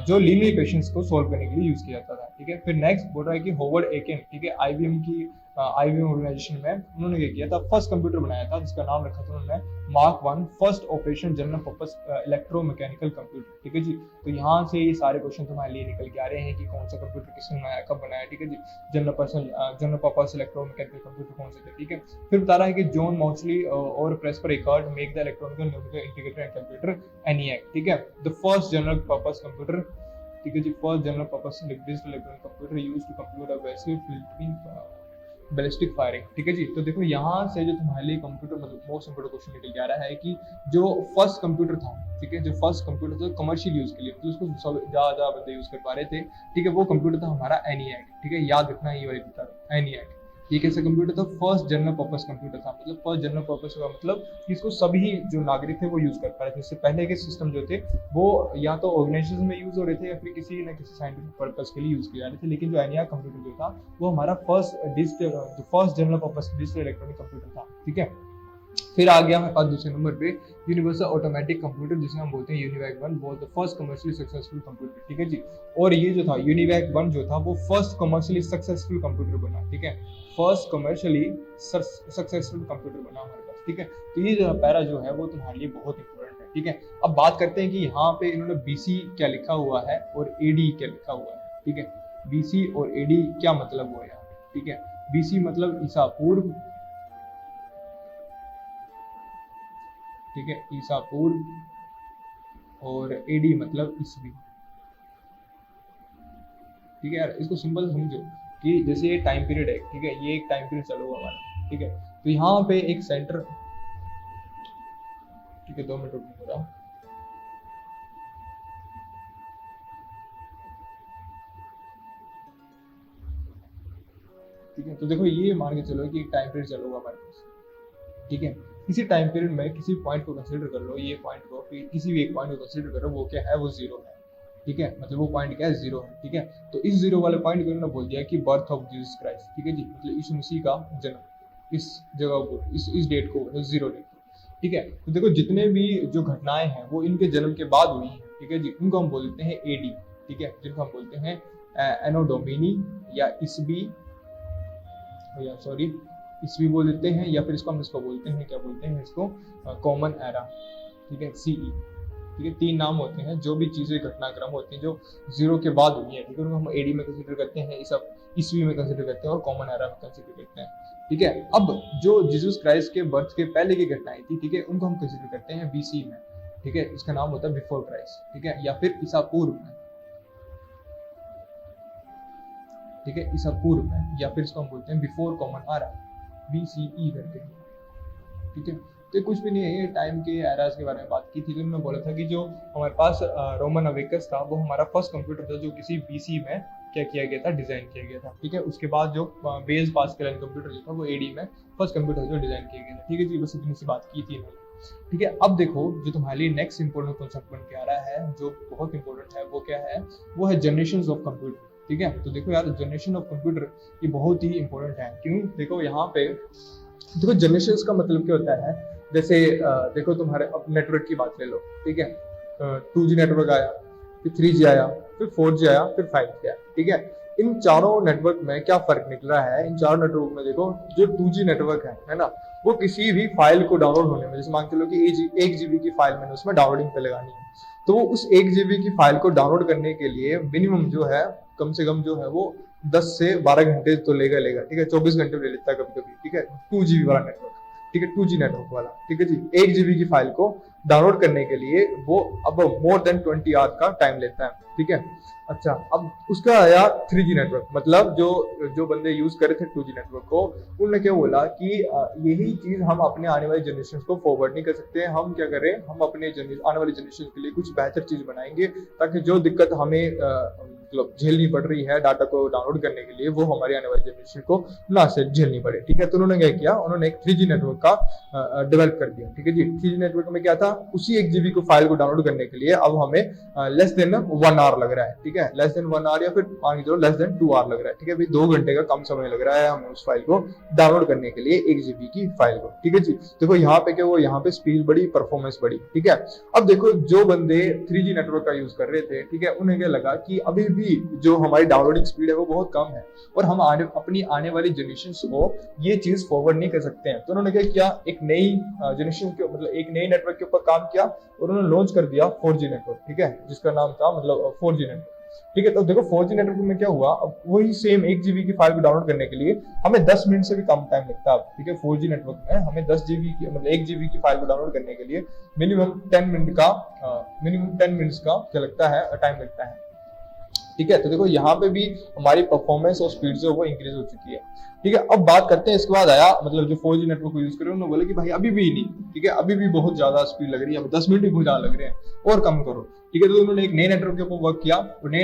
जो लीनियर इक्वेशंस को सॉल्व करने के लिए यूज किया जाता था, ठीक है। फिर नेक्स्ट बोल रहा है कि होवर्ड एकेन, ठीक है, आईबीएम की आईबीएम ऑर्गेनाइजेशन में उन्होंने क्या किया था, फर्स्ट कंप्यूटर बनाया था जिसका नाम रखा था उन्होंने mark 1, first operation general purpose electromechanical computer, ठीक है जी। तो यहाँ से ये सारे क्वेश्चन तुम्हारे लिए निकल के आ रहे हैं कि कौन सा कंप्यूटर किसने बनाया, कब बनाया, ठीक है जी। जनरल पर्पस इलेक्ट्रोमैकेनिकल कंप्यूटर कौन से थे, ठीक है। फिर बता रहा है कि जॉन मॉक्सली और Presper Eckert make the electronical numerical integrated and computer ENIAC, ठीक है, the first general purpose computer, ठीक है जी, first general purpose digital electronic computer used to compute a vessel filtering ballistic firing, ठीक है जी। तो देखो यहाँ से जो तुम्हारे लिए कंप्यूटर मतलब मोस्ट इंपोर्टेंट क्वेश्चन निकल के आ रहा है कि जो फर्स्ट कंप्यूटर था, ठीक है, जो फर्स्ट कंप्यूटर था कमर्शियल यूज के लिए, तो उसको सब ज्यादा बंदे यूज कर पा रहे थे, ठीक है, वो कंप्यूटर था हमारा एनिएक, ठीक है, याद रखना ये वाली बता रहा हूँ, एनिएक। ये कैसा कंप्यूटर था, फर्स्ट जनरल पर्पस कंप्यूटर था, मतलब फर्स्ट जनरल पर्पस का मतलब इसको सभी जो नागरिक थे वो यूज कर पा रहे थे। इससे पहले के सिस्टम जो थे वो या तो ऑर्गेनाइजेशन में यूज हो रहे थे या फिर किसी न किसी साइंटिफिक पर्पस के लिए यूज किए जा रहे थे, लेकिन जो एनियाक कंप्यूटर जो था वो हमारा first general purpose digital electronic computer था, ठीक है। फिर आ गया हमारे पास दूसरे नंबर पे यूनिवर्सल ऑटोमेटिक कंप्यूटर, जिसे हम बोलते हैं UNIVAC 1, was the first commercially successful computer, ठीक है जी। और ये जो था यूनिवैक 1 जो था वो फर्स्ट कमर्शियली सक्सेसफुल कंप्यूटर बना, ठीक है, फर्स्ट कमर्शियली सक्सेसफुल कंप्यूटर बना हमारे पास, ठीक है। तो ये जो पैरा जो है वो तुम्हारे लिए बहुत इंपॉर्टेंट है, ठीक है। अब बात करते हैं कि यहाँ पे इन्होंने बीसी क्या लिखा हुआ है और एडी क्या लिखा हुआ है, ठीक है। बीसी और एडी क्या मतलब हुआ यहाँ पे, ठीक है। बीसी मतलब ईसा पूर्व, ठीक है, ईसा पूर्व, और एडी मतलब ईस्वी, ठीक है। यार इसको सिंपल समझो कि जैसे ये टाइम पीरियड है, ठीक है, ये एक टाइम पीरियड चलो हमारा, ठीक है। तो यहाँ पे एक सेंटर, ठीक है, 2 मिनट रुकने हो रहा, ठीक है। तो देखो ये मान के चलो कि एक टाइम पीरियड चलो हमारे पास, ठीक है। किसी टाइम पीरियड में किसी पॉइंट को कंसीडर कर लो, ये पॉइंट को किसी भी एक पॉइंट को कंसीडर करो, वो क्या है, वो जीरो है, ठीक है, मतलब वो पॉइंट क्या है, जीरो है, ठीक है। तो इस जीरो वाले पॉइंट को उन्होंने बोल दिया कि बर्थ ऑफ जीसस क्राइस्ट, ठीक है जी, मतलब यीशु मसीह का जन्म, इस जगह को इस डेट को जीरो डेट, ठीक है। तो देखो जितने भी जो घटनाएं हैं वो इनके जन्म के बाद हुई हैं, ठीक है जी, उनको हम बोलते हैं एडी, ठीक है, जिनको हम बोलते हैं एनो डोमिनी या ईस्वी, या सॉरी ईस्वी बोल देते हैं, या फिर इसको बोलते हैं, क्या बोलते हैं इसको, कॉमन एरा, ठीक है, सीई, ठीक है। 3 नाम होते हैं जो भी चीजें घटनाक्रम होती हैं जो जीरो के बाद हुई है, ठीक है, उनको हम एडी में कंसीडर करते हैं, इस सब ईस्वी में कंसीडर करते हैं और कॉमन एरा में कंसीडर करते हैं, ठीक है। अब जो जीसस क्राइस्ट के बर्थ के पहले की घटनाएं थी, ठीक है, उनको हम कंसीडर करते हैं बीसी में, ठीक है, इसका नाम होता है बिफोर क्राइस्ट, ठीक है, या फिर ईसा पूर्व में, ठीक है, ईसा पूर्व में, या फिर इसको हम बोलते हैं बिफोर कॉमन एरा, बीसीई करके, ठीक है। तो कुछ भी नहीं है, ये टाइम के एराज के बारे में बात की थी। तो उन्होंने बोला था कि जो हमारे पास रोमन अवेकस था वो हमारा फर्स्ट कंप्यूटर था जो किसी बीसी में क्या किया गया था, डिजाइन किया गया था। ठीक है, उसके बाद जो बेस पास्कल कंप्यूटर जो था वो एडी में फर्स्ट कंप्यूटर जो डिजाइन किया गया था। ठीक है जी, बस इतनी सी बात की थी इन्होंने। ठीक है, अब देखो जो तुम्हारे लिए नेक्स्ट इंपॉर्टेंट कॉन्सेप्ट बन के आ रहा है जो बहुत इंपॉर्टेंट है, वो क्या है, वो है जनरेशंस ऑफ कंप्यूटर। ठीक है, तो देखो यार जनरेशन ऑफ कंप्यूटर ये बहुत ही इंपॉर्टेंट है। क्यों? देखो यहाँ पे देखो जनरेशंस का मतलब क्या होता है, जैसे देखो तुम्हारे अब नेटवर्क की बात ले लो। ठीक है, 2G नेटवर्क आया, फिर 3G आया, फिर 4G आया, फिर 5G आया। ठीक है, इन चारों नेटवर्क में क्या फर्क निकल रहा है? इन चारों नेटवर्क में देखो जो 2G नेटवर्क है ना, वो किसी भी फाइल को डाउनलोड होने में, जैसे मान के चलो कि 1 GB की फाइल मैंने उसमें डाउनलोडिंग पे लगानी है, तो वो उस 1 GB की फाइल को डाउनलोड करने के लिए मिनिमम जो है कम से कम जो है वो 10 से 12 घंटे तो लेगा। ठीक है, 24 घंटे ले लेता है कभी कभी। ठीक है, 2GB वाला नेटवर्क, ठीक है, 2G नेटवर्क वाला। ठीक है जी, 1 GB की फाइल को डाउनलोड करने के लिए वो अब मोर देन 20 आवर्स का टाइम लेता है। ठीक है, अच्छा, अब उसका आया 3G नेटवर्क, मतलब जो बंदे यूज कर रहे थे 2G नेटवर्क को, उन्होंने क्या बोला कि यही चीज हम अपने आने वाली जनरेशन को फॉरवर्ड नहीं कर सकते। हम क्या करें, हम अपने आने वाली जनरेशन के लिए कुछ बेहतर चीज बनाएंगे ताकि जो दिक्कत हमें मतलब झेलनी पड़ रही है डाटा को डाउनलोड करने के लिए, वो हमारी आने वाली जनरेशन को ना से झेलनी पड़े। ठीक है, तो उन्होंने क्या किया, उन्होंने एक 3G नेटवर्क का डेवलप कर दिया। ठीक है जी, 3G नेटवर्क में क्या था, उसी 1 GB को फाइल को डाउनलोड करने के लिए अब हमें लेस देन 1 आवर लग रहा है। ठीक है, लेस देन 1 आवर या फिर मान लो लेस देन 2 आवर लग रहा है। ठीक है, भाई 2 घंटे का कम समय लग रहा है हमें उस फाइल को डाउनलोड करने के लिए, 1 GB की फाइल को। ठीक है जी, देखो यहाँ पे क्या हुआ, यहाँ पे स्पीड बढ़ी, परफॉर्मेंस बढ़ी। ठीक है, अब देखो जो बंदे 3G नेटवर्क का यूज कर रहे थे, ठीक है, उन्हें क्या लगा कि अभी भी जो हमारी डाउनलोडिंग स्पीड है वो बहुत कम है और हम अपनी आने वाली जनरेशन को ये चीज फॉरवर्ड नहीं कर सकते हैं। तो उन्होंने क्या किया, एक नई जनरेशन के मतलब एक नई नेटवर्क के ऊपर काम किया और उन्होंने लॉन्च कर दिया 4G नेटवर्क। ठीक है, जिसका नाम था मतलब 4G नेटवर्क। ठीक है, तो देखो 4G नेटवर्क में क्या हुआ, अब वही सेम 1 GB की फाइल को डाउनलोड करने के लिए हमें 10 मिनट से भी कम टाइम लगता है। ठीक है, 4G नेटवर्क में हमें 10 GB की मतलब 1 GB की फाइल को डाउनलोड करने के लिए मिनिमम 10 मिनट्स का क्या लगता है, टाइम लगता है। ठीक है, तो देखो यहाँ पे भी हमारी परफॉर्मेंस और स्पीड जो है वो इंक्रीज हो चुकी है। ठीक है, अब बात करते हैं, इसके बाद आया मतलब जो 4G नेटवर्क को यूज कर रहे हैं, उन्होंने बोला कि भाई अभी भी नहीं, ठीक है, अभी भी बहुत ज्यादा स्पीड लग रही है, 10 मिनट भी बहुत ज्यादा लग रहे हैं और कम करो। ठीक है, तो उन्होंने एक नए नेटवर्क के ऊपर वर्क किया और नए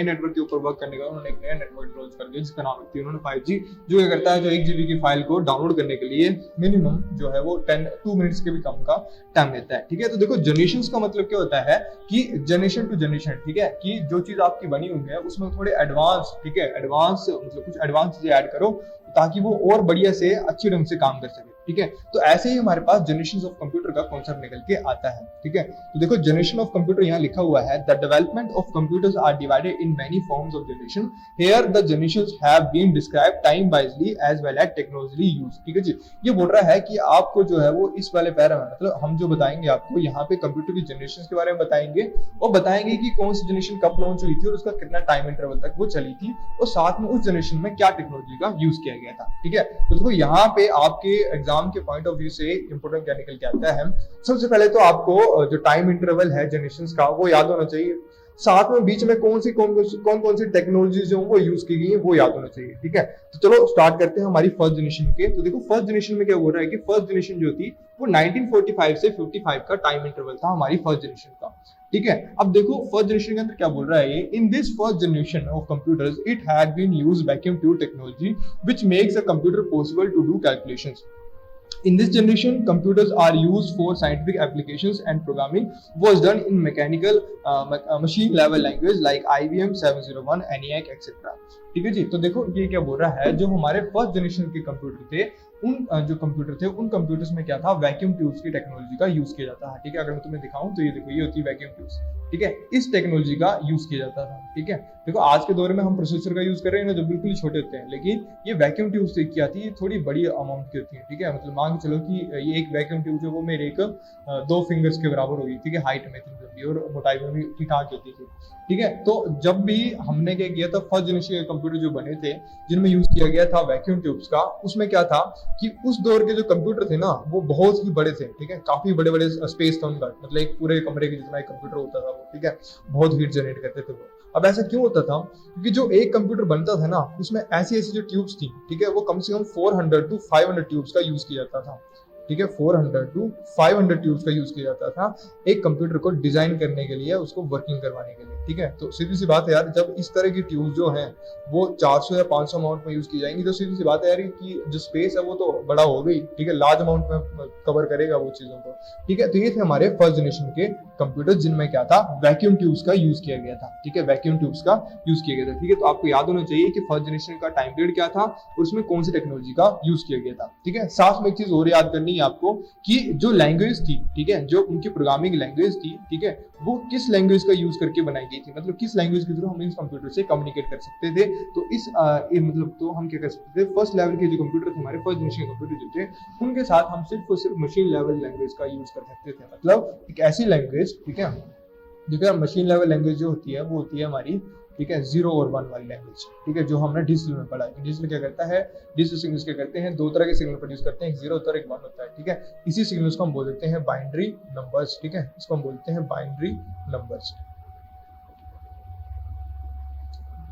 नेटवर्क के ऊपर वर्क करने का उन्होंने एक नया नेटवर्क लॉन्च कर दिया जिसका नाम रखती है उन्होंने 5G, जो क्या करता है, जो 1 GB की फाइल को डाउनलोड करने के लिए मिनिमम जो है वो 2 मिनट्स के भी कम का टाइम लेता है। ठीक है, तो देखो जनरेशन का मतलब क्या होता है कि जनरेशन टू जनरेशन, ठीक है, कि जो चीज आपकी बनी हुई है उसमें थोड़े एडवांस, ठीक है, एडवांस मतलब कुछ एडवांस चीजें ऐड करो ताकि वो और बढ़िया से अच्छे ढंग से काम कर सके। ठीक है, तो ऐसे ही हमारे पास जनरेशन ऑफ कंप्यूटर का कॉन्सेप्ट निकल के आता है। ठीक है, तो देखो जनरेशन ऑफ कंप्यूटर यहाँ लिखा हुआ है, the development of computers are divided in many forms of generation, here the generations have been described time wisely as well as technologically used. ठीक है जी, ये बोल रहा है कि आपको जो है वो इस वाले पैरा में मतलब हम जो बताएंगे आपको यहाँ पे कंप्यूटर की जनरेशन के बारे में बताएंगे और बताएंगे कि कौन सी जनरेशन कब लॉन्च हुई थी और उसका कितना टाइम इंटरवल तक वो चली थी और साथ में उस जनरेशन में क्या टेक्नोलॉजी का यूज किया गया था। ठीक है, तो देखो यहाँ पे आपके एग्जाम के पॉइंट ऑफ व्यू से इंपोर्टेंट क्या निकल के आता है, सबसे पहले तो आपको जो टाइम इंटरवल है जनरेशंस का वो याद होना चाहिए, साथ में बीच में कौन कौन सी टेक्नोलॉजी जो वो यूज की गई है वो याद होना चाहिए। ठीक है, तो चलो स्टार्ट करते हैं हमारी फर्स्ट जनरेशन के। तो देखो फर्स्ट जनरेशन में क्या हो रहा है कि फर्स्ट जनरेशन जो थी वो 1945 से 55 का टाइम इंटरवल था हमारी फर्स्ट जनरेशन का। ठीक है, अब देखो फर्स्ट जनरेशन के अंदर क्या बोल रहा है ये, in this first generation of computers it had been used vacuum tube technology which makes a computer possible to do calculations. In this generation, computers are used for scientific applications and programming was done in mechanical machine level language like IBM 701, ENIAC, etc. ठीक है जी, तो देखो ये क्या बोल रहा है, जो हमारे फर्स्ट जनरेशन के कंप्यूटर थे उन कंप्यूटर्स में क्या था, वैक्यूम ट्यूब्स की टेक्नोलॉजी का यूज किया जाता है। ठीक है, अगर मैं तुम्हें दिखाऊं तो ये देखो ये होती है वैक्यूम ट्यूब्स। ठीक है, इस टेक्नोलॉजी का यूज किया जाता था। ठीक है, देखो आज के दौर में हम प्रोसेसर का यूज कर रहे हैं ना जो बिल्कुल ही छोटे होते हैं, लेकिन ये वैक्यूम ट्यूब्स की आती है, थोड़ी बड़ी अमाउंट की होती है। ठीक है, मतलब मान के चलो कि ये एक वैक्यूम ट्यूब जो वो मेरे एक 2 फिंगर्स के बराबर होगी। ठीक है, हाइट में थी और मोटाई में भी ठीक ठाक होती थी। ठीक है, तो जब भी हमने क्या किया था, फर्स्ट जनरेशन के कंप्यूटर जो बने थे जिनमें यूज किया गया था वैक्यूम ट्यूब्स का, उसमें क्या था कि उस दौर के जो कंप्यूटर थे ना वो बहुत ही बड़े थे। ठीक है, काफी बड़े बड़े स्पेस था उनका, मतलब एक पूरे कमरे के जितना एक कंप्यूटर होता था वो। ठीक है, बहुत हीट जनरेट करते थे वो। अब ऐसा क्यों होता था, क्योंकि जो एक कंप्यूटर बनता था ना उसमें ऐसी ऐसी जो ट्यूब्स थी, ठीक है, वो कम से कम 400 to 500 ट्यूब्स का यूज किया जाता था। ठीक है, 400 to 500 ट्यूब्स का यूज किया जाता था एक कंप्यूटर को डिजाइन करने के लिए, उसको वर्किंग करवाने के लिए। ठीक है, तो सीधी सी बात है यार, जब इस तरह की ट्यूब जो हैं वो 400 या 500 अमाउंट में यूज की जाएंगी तो सीधी सी बात है यार कि जो स्पेस है वो तो बड़ा हो गई। ठीक है, लार्ज अमाउंट में कवर करेगा वो चीजों को। ठीक है, तो ये थे हमारे फर्स्ट जनरेशन के कंप्यूटर जिनमें क्या था, वैक्यूम ट्यूब्स का यूज किया गया था। ठीक है, वैक्यूम ट्यूब्स का यूज किया गया था। ठीक है, तो आपको याद होना चाहिए कि फर्स्ट जनरेशन का टाइम पीरियड क्या था और उसमें कौन सी टेक्नोलॉजी का यूज किया गया था। ठीक है, साथ में एक चीज और याद करनी है आपको कि जो लैंग्वेज थी, ठीक है, जो उनकी प्रोग्रामिंग लैंग्वेज थी, ठीक है, वो किस लैंग्वेज का यूज करके बनाई गई थी, मतलब किस लैंग्वेज के थ्रू हम इस कंप्यूटर से कम्युनिकेट कर सकते थे। तो मतलब तो हम क्या कर सकते थे, फर्स्ट लेवल के जो कंप्यूटर थे, हमारे फर्स्ट जनरेशन कंप्यूटर जो थे, उनके साथ हम सिर्फ और सिर्फ मशीन लेवल लैंग्वेज का यूज कर सकते थे। मतलब एक ऐसी लैंग्वेज, ठीक है, जो कि मशीन लेवल लैंग्वेज जो होती है वो होती है हमारी, ठीक है, 0 और 1 वाली लैंग्वेज। ठीक है, जो हमने डिजिटल में पढ़ा है। डिजिटल क्या करता है, डिजिटल सिग्नल्स क्या करते हैं, दो तरह के सिग्नल प्रोड्यूस करते हैं, एक 0 होता है, एक 1 होता है। ठीक है, इसी सिग्नल्स को हम बोल देते हैं बाइनरी नंबर्स। ठीक है, इसको हम बोलते हैं बाइनरी नंबर्स।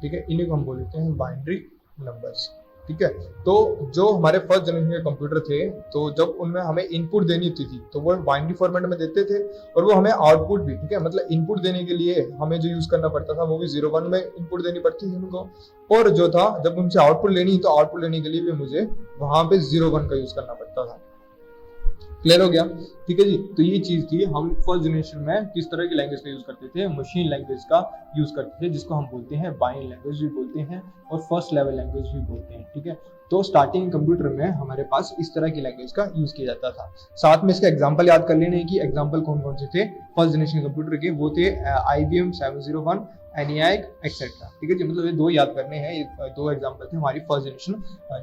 ठीक है, इन्हीं को हम बोल देते हैं बाइनरी नंबर्स। ठीक है, तो जो हमारे फर्स्ट जनरेशन के कंप्यूटर थे, तो जब उनमें हमें इनपुट देनी होती थी तो वो बाइनरी फॉर्मेट में देते थे, और वो हमें आउटपुट भी, ठीक है, मतलब इनपुट देने के लिए हमें जो यूज करना पड़ता था वो भी 0-1 में इनपुट देनी पड़ती थी उनको। और जो था, जब उनसे आउटपुट लेनी तो आउटपुट लेने के लिए भी मुझे वहां पे 0-1 का यूज करना पड़ता था। क्लियर हो गया? ठीक है जी, तो ये चीज थी, हम फर्स्ट जनरेशन में किस तरह की लैंग्वेज का यूज करते थे, मशीन लैंग्वेज का यूज करते थे, जिसको हम बोलते हैं बाइनरी लैंग्वेज भी बोलते हैं और फर्स्ट लेवल लैंग्वेज भी बोलते हैं। ठीक है, तो स्टार्टिंग कंप्यूटर में हमारे पास इस तरह की लैंग्वेज का यूज किया जाता था। साथ में इसका एग्जांपल याद कर लेने की, एग्जांपल कौन कौन से थे फर्स्ट जनरेशन कंप्यूटर के, वो थे IBM 701, ENIAC एक्सेट्रा। ठीक है जी, मतलब ये दो याद करने हैं, ये दो एग्जांपल थे हमारी फर्स्ट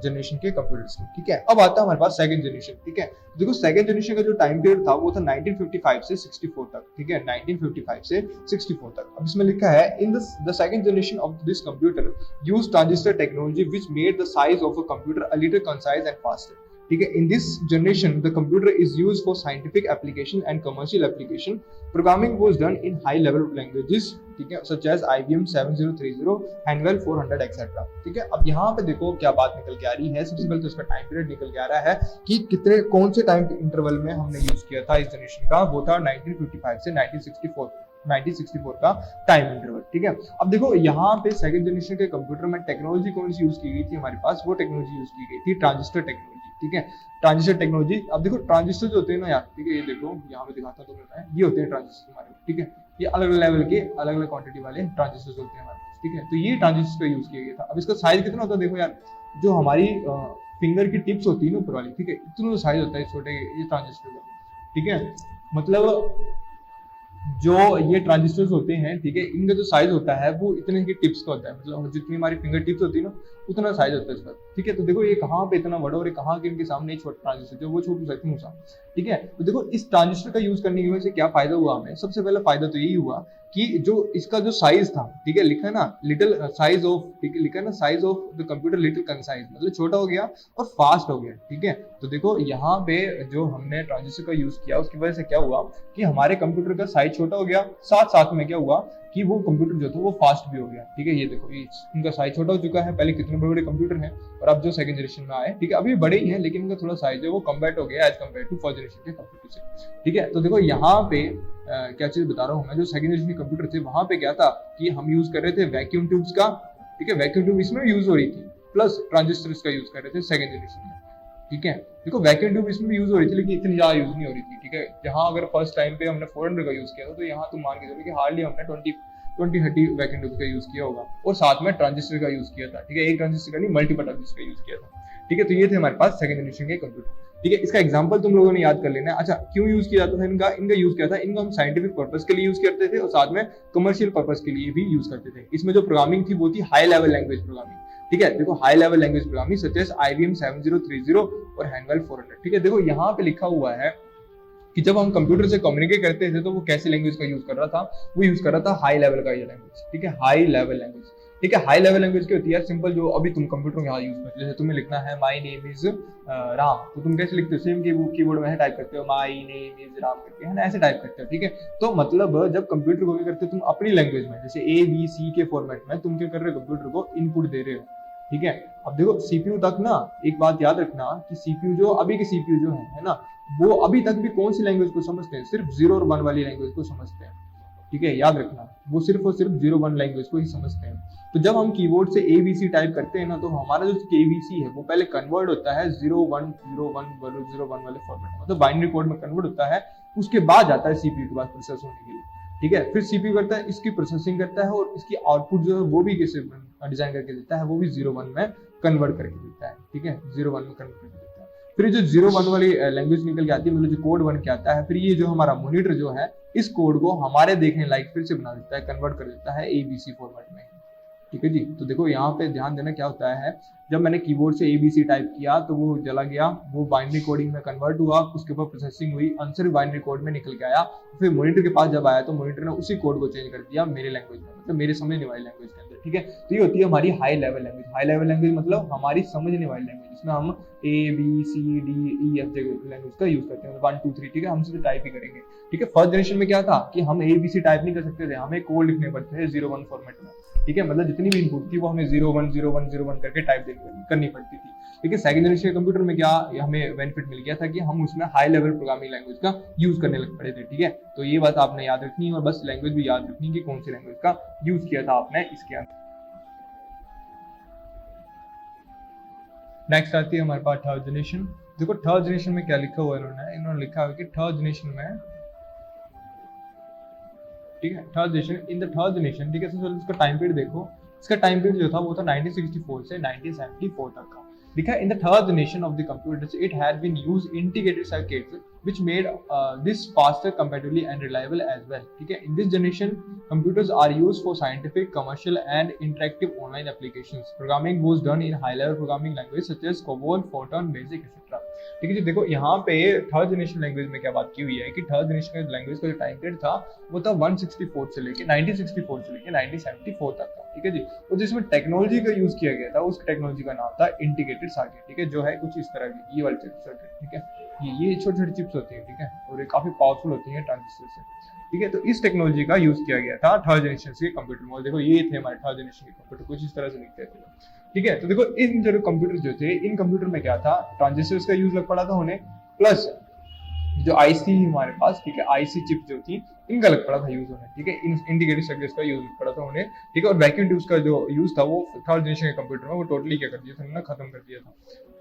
जनरेशन के कंप्यूटर्स के। ठीक है, अब आता है हमारे पास सेकंड जनरेशन। ठीक है, देखो सेकंड जनरेशन का जो टाइम पीरियड था वो था 1955 से 64 तक। ठीक है, 1955 से 64 तक। अब इसमें लिखा है, in the second generation of this computer use transistor technology which made the size of a computer a little concise and faster. ठीक है, in this generation the computer is used for scientific application and commercial application. Programming was done in high level languages, ठीक है, such as IBM 7030, Hanwell 400 etcetera. ठीक है, अब यहाँ पे देखो क्या बात निकल के आ रही है। सबसे पहले तो इसका टाइम पीरियड निकल के आ रहा है कि कितने कौन से टाइम इंटरवल में हमने यूज किया था इस जनरेशन का, वो था 1955 से 1964 का टाइम इंटरवल। ठीक है, अब देखो यहाँ पे सेकंड जनरेशन के कंप्यूटर में टेक्नोलॉजी कौन सी यूज की गई थी हमारे पास, वो टेक्नोलॉजी यूज की गई थी ट्रांजिस्टर टेक्नोलॉजी। ठीक है, ट्रांजिस्टर टेक्नोलॉजी। अब देखो ट्रांजिस्टर जो होते हैं ना यार, ठीक है, ये देखो यहाँ पे दिखाता हूँ तुम्हें, ये होते हैं ट्रांजिस्टर हमारे। ठीक है, ये अलग अलग लेवल के अलग अलग क्वांटिटी वाले ट्रांजिस्टर्स होते हैं हमारे पास। ठीक है, तो ये ट्रांजिस्टर का यूज किया गया था। अब इसका साइज कितना होता है देखो यार, जो हमारी फिंगर की टिप्स होती है ना ऊपर वाली, ठीक है, इतना साइज होता है छोटे ये ट्रांजिस्टर का। ठीक है, मतलब जो ये ट्रांजिस्टर्स होते हैं, ठीक है, इनका जो साइज होता है वो इतने की टिप्स का होता है, मतलब जितनी हमारी फिंगर टिप्स होती है ना उतना साइज होता है इसका। ठीक है, तो देखो ये कहाँ पे इतना बड़ा और कहाँ के इनके सामने छोटा ट्रांजिस्टर जो वो छोटू सा इतना सा। ठीक है, तो देखो इस ट्रांजिस्टर का यूज करने की वजह से क्या फायदा हुआ हमें, सबसे पहला फायदा तो यही हुआ कि जो इसका जो साइज था, ठीक है, लिखा है ना लिटिल साइज ऑफ, ठीक है, लिखा है ना size of the computer little concise, मतलब छोटा हो गया और फास्ट हो गया। ठीक है, तो देखो यहाँ पे जो हमने ट्रांजिस्टर का यूज किया उसकी वजह से क्या हुआ कि हमारे कंप्यूटर का साइज छोटा हो गया, साथ साथ में क्या हुआ कि वो कंप्यूटर जो था वो फास्ट भी हो गया। ठीक है, ये देखो ये इनका साइज छोटा हो चुका है, पहले कितने बड़े बड़े कंप्यूटर हैं और अब जो सेकंड जनरेशन में आए, ठीक है, अभी बड़े ही हैं लेकिन इनका थोड़ा साइज है वो कम्पेयर हो गया as compare to first generation के कंप्यूटर से। ठीक है, तो देखो यहाँ पे क्या चीज बता रहा हूँ मैं, जो सेकंड जनरेशन के कंप्यूटर थे वहां पे क्या था कि हम यूज कर रहे थे वैक्यूम ट्यूब्स का। ठीक है, वैक्यूम ट्यूब इसमें यूज हो रही थी, प्लस ट्रांजिस्टर्स का यूज कर रहे थे सेकंड जनरेशन में। ठीक है, देखो वैक्यूम ट्यूब इसमें भी यूज हो रही थी लेकिन इतनी ज्यादा यूज नहीं हो रही थी। ठीक है, जहां अगर फर्स्ट टाइम पे हमने 400 का यूज किया था तो यहाँ तुम मान के चलो कि हार्डली हमने 20-30 वैक्यूम ट्यूब का यूज किया होगा, और साथ में ट्रांजिस्टर का यूज किया था। ठीक है, एक ट्रांजिस्टर का नहीं मल्टीपल ट्रांजिस्टर का यूज किया था। ठीक है, तो ये थे हमारे पास सेकंड जनरेशन के कंप्यूटर। ठीक है, इसका एग्जांपल तुम लोगों ने याद कर लेना है। अच्छा, क्यों यूज किया जाता था इनका यूज किया था, इनको हम साइंटिफिक पर्पस के लिए यूज करते थे और साथ में कमर्शियल पर्पस के लिए भी यूज करते थे। इसमें जो प्रोग्रामिंग थी वो थी हाई लेवल लैंग्वेज प्रोग्रामिंग। ठीक है, देखो high level language programming such as IBM 7030 और Hanwell 400। ठीक है, देखो यहाँ पे लिखा हुआ है कि जब हम कंप्यूटर से कम्युनिकेट करते थे तो वो कैसी लैंग्वेज का यूज कर रहा था, वो यूज कर रहा था हाई लेवल का ये लैंग्वेज। ठीक है, हाई लेवल लैंग्वेज। ठीक है, हाई लेवल लैंग्वेज क्या होती है, सिंपल जो अभी तुम कंप्यूटर यहाँ यूज करते हो, जैसे तुम्हें लिखना है माई नेम इज राम, तो तुम कैसे लिखते हो, सेम कीबोर्ड में टाइप करते हो माई नेम इज राम करके, है ना, ऐसे टाइप करते हो। ठीक है, तो मतलब जब कंप्यूटर को क्या करते हो तुम अपनी लैंग्वेज में, जैसे ABC के फॉर्मेट में तुम क्या कर रहे हो, कंप्यूटर को इनपुट दे रहे हो। ठीक है, अब देखो CPU तक ना एक बात याद रखना कि CPU जो अभी के CPU जो है ना, वो अभी तक भी कौन सी लैंग्वेज को समझते हैं, सिर्फ 0 और 1 वाली लैंग्वेज को समझते हैं। ठीक है, याद रखना, वो सिर्फ और सिर्फ 0-1 लैंग्वेज को ही समझते हैं। तो जब हम कीबोर्ड से ABC टाइप करते हैं ना, तो हमारा जो ABC है वो पहले कन्वर्ट होता है 0-1-0-1-0-1 वाले फॉर्मेट में, मतलब बाइनरी कोड में कन्वर्ट होता है। उसके बाद जाता है CPU के पास प्रोसेस होने के लिए। ठीक है, फिर CPU करता है, इसकी प्रोसेसिंग करता है और इसकी आउटपुट जो है वो भी कैसे डिजाइन करके देता है, वो भी 0-1 में कन्वर्ट करके देता है। ठीक है, 0-1 में कन्वर्ट करके देता है। फिर जो 0-1 वाली लैंग्वेज निकल के आती है, मतलब जो कोड बन के आता है, फिर ये जो हमारा मॉनिटर जो है इस कोड को हमारे देखने लायक फिर से बना देता है, कन्वर्ट कर देता है ABC फॉर्मेट में। ठीक है जी, तो देखो यहाँ पे ध्यान देना क्या होता है, जब मैंने कीबोर्ड से ABC टाइप किया तो वो चला गया, वो बाइनरी कोडिंग में कन्वर्ट हुआ, उसके ऊपर प्रोसेसिंग हुई, आंसर बाइनरी कोड में निकल के आया। फिर मॉनिटर के पास जब आया तो मॉनिटर ने उसी कोड को चेंज कर दिया मेरे लैंग्वेज में, मतलब मेरे समझने वाली लैंग्वेज के अंदर। ठीक है, तो ये होती है हमारी high level language. High level language मतलब हमारी समझने वाली लैंग्वेज, जिसमें हम ABCDEF लैंग्वेज का यूज करते हैं, 1 2 3। ठीक है, हम सिर्फ टाइप ही करेंगे। ठीक है, फर्स्ट जनरेशन में क्या था कि हम ABC टाइप नहीं कर सकते थे, हमें कोड लिखने पड़ते थे 0-1 फॉर्मेट में। ठीक है, मतलब जितनी भी इनपुट थी वो हमें 0-1-0-1-0-1 करके टाइप करनी पड़ती थी। ठीक है, सेकंड जनरेशन के कंप्यूटर में क्या हमें बेनिफिट मिल गया था कि हम उसमें हाई लेवल प्रोग्रामिंग लैंग्वेज का यूज करने लग पड़े थे। ठीक है, तो ये बात आपने याद रखनी है, और बस लैंग्वेज भी याद रखनी है कि कौन सी लैंग्वेज का यूज किया था आपने इसके अंदर। नेक्स्ट आती है हमारे पास थर्ड जनरेशन। देखो थर्ड जनरेशन में क्या लिखा हुआ है, इन्होंने लिखा है कि थर्ड जनरेशन में, ठीक है, third generation, in the third generation. ठीक है, तो इसका टाइम पीरियड देखो, इसका टाइम पीरियड जो था वो था 1964 से 1974 तक का। लिखा है in the third generation of the computers it had been used integrated circuits which made this faster, comparatively and reliable as well. ठीक है, in this generation computers are used for scientific, commercial and interactive online applications. Programming was done in high level programming language such as COBOL, Fortran, BASIC etc. ठीक है जी, देखो यहाँ पे third generation language में क्या बात की हुई है कि थर्ड जनरेशन लैंग्वेज का जो टाइम पीरियड था वो था 164 से लेके 1964 से लेके 1974 तक का। ठीक है जी, और जिसमें टेक्नोलॉजी का यूज किया गया था उस टेक्नोलॉजी का नाम था इंटीग्रेटेड सर्किट। ठीक है, जो है कुछ इस तरह की ये वाली सर्किट। ठीक है, ये छोटी छोटी चिप्स होती है। ठीक है, और ये काफी पावरफुल होती है ट्रांजिस्टर से। ठीक है, तो इस टेक्नोलॉजी का यूज किया गया था थर्ड जनरेशन के कंप्यूटर में। देखो ये थे हमारे थर्ड जनरेशन के कंप्यूटर, कुछ इस तरह से लिखते थे। ठीक है, तो देखो इन जो कंप्यूटर जो थे, इन कंप्यूटर में क्या था, ट्रांजिस्टर्स का यूज लग पड़ा था होने, प्लस जो आईसी हमारे पास, ठीक है, आईसी चिप जो थी इनका लग पड़ा था यूज होने। ठीक है, इंटीग्रेटेड सर्किट्स का यूज लग पड़ा था होने। ठीक है, और वैक्यूम ट्यूब्स का जो यूज था वो थर्ड जनरेशन के कंप्यूटर में वो टोटली क्या कर दिया था, इन्होंने खत्म कर दिया था।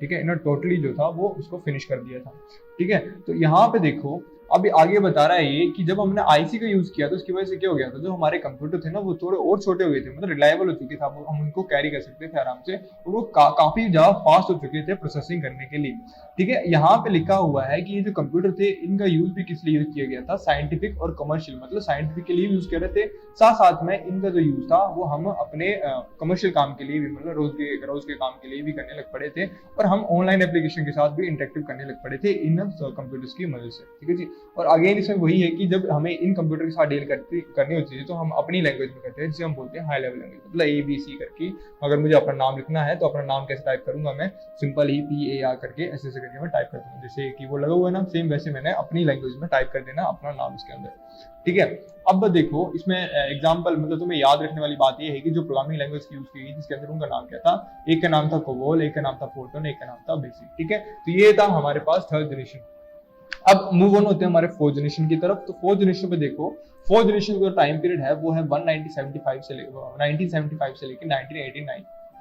ठीक है, इन्होंने टोटली जो था वो उसको फिनिश कर दिया था। ठीक है, तो यहाँ पे देखो अभी आगे बता रहा है ये कि जब हमने आईसी का यूज किया तो उसकी वजह से क्या हो गया था, जो हमारे कंप्यूटर थे ना वो थोड़े और छोटे हो गए थे, मतलब रिलायबल हो चुके थे, हम उनको कैरी कर सकते थे आराम से, और वो काफी ज्यादा फास्ट हो चुके थे प्रोसेसिंग करने के लिए। ठीक है, यहाँ पे लिखा हुआ है कि ये जो कंप्यूटर थे इनका यूज भी किस लिए यूज किया गया था, साइंटिफिक और कमर्शियल, मतलब साइंटिफिक के लिए यूज कर रहे थे, साथ साथ में इनका जो यूज था वो हम अपने कमर्शियल काम के लिए भी, मतलब रोज के काम के लिए भी करने लग पड़े थे, और हम ऑनलाइन एप्लीकेशन के साथ भी इंटरेक्टिव करने लग पड़े थे इन कंप्यूटर्स की मदद से। ठीक है जी, और अगेन इसमें वही है कि जब हमें इन कंप्यूटर के साथ डील करनी होती है तो हम अपनी लैंग्वेज में करते हैं, जिसे हम बोलते हैं हाई लेवल लैंग्वेज, मतलब ABC करके। अगर मुझे अपना नाम लिखना है तो अपना नाम कैसे टाइप करूंगा, मैं सिंपल ही PAR करके ऐसे करके मैं टाइप कर दूंगा, जैसे कीबोर्ड लगा हुआ है ना, सेम वैसे मैंने अपनी लैंग्वेज में टाइप कर देना अपना नाम इसके अंदर। ठीक है, अब देखो इसमें एग्जाम्पल, मतलब तुम्हें याद रखने वाली बात यह है कि जो प्रोग्रामिंग लैंग्वेज की यूज की गई जिसके अंदर उनका नाम क्या था, एक का नाम था कोबोल, एक का नाम था फोर्टन, एक का नाम था बेसिक। ठीक है, तो ये था हमारे पास थर्ड जनरेशन। अब मूव ऑन होते हैं हमारे फोर्थ जनरेशन की तरफ। तो फोर्थ जनरेशन पे देखो, फोर्थ जनरेशन का टाइम पीरियड है वो है 1975 से लेकर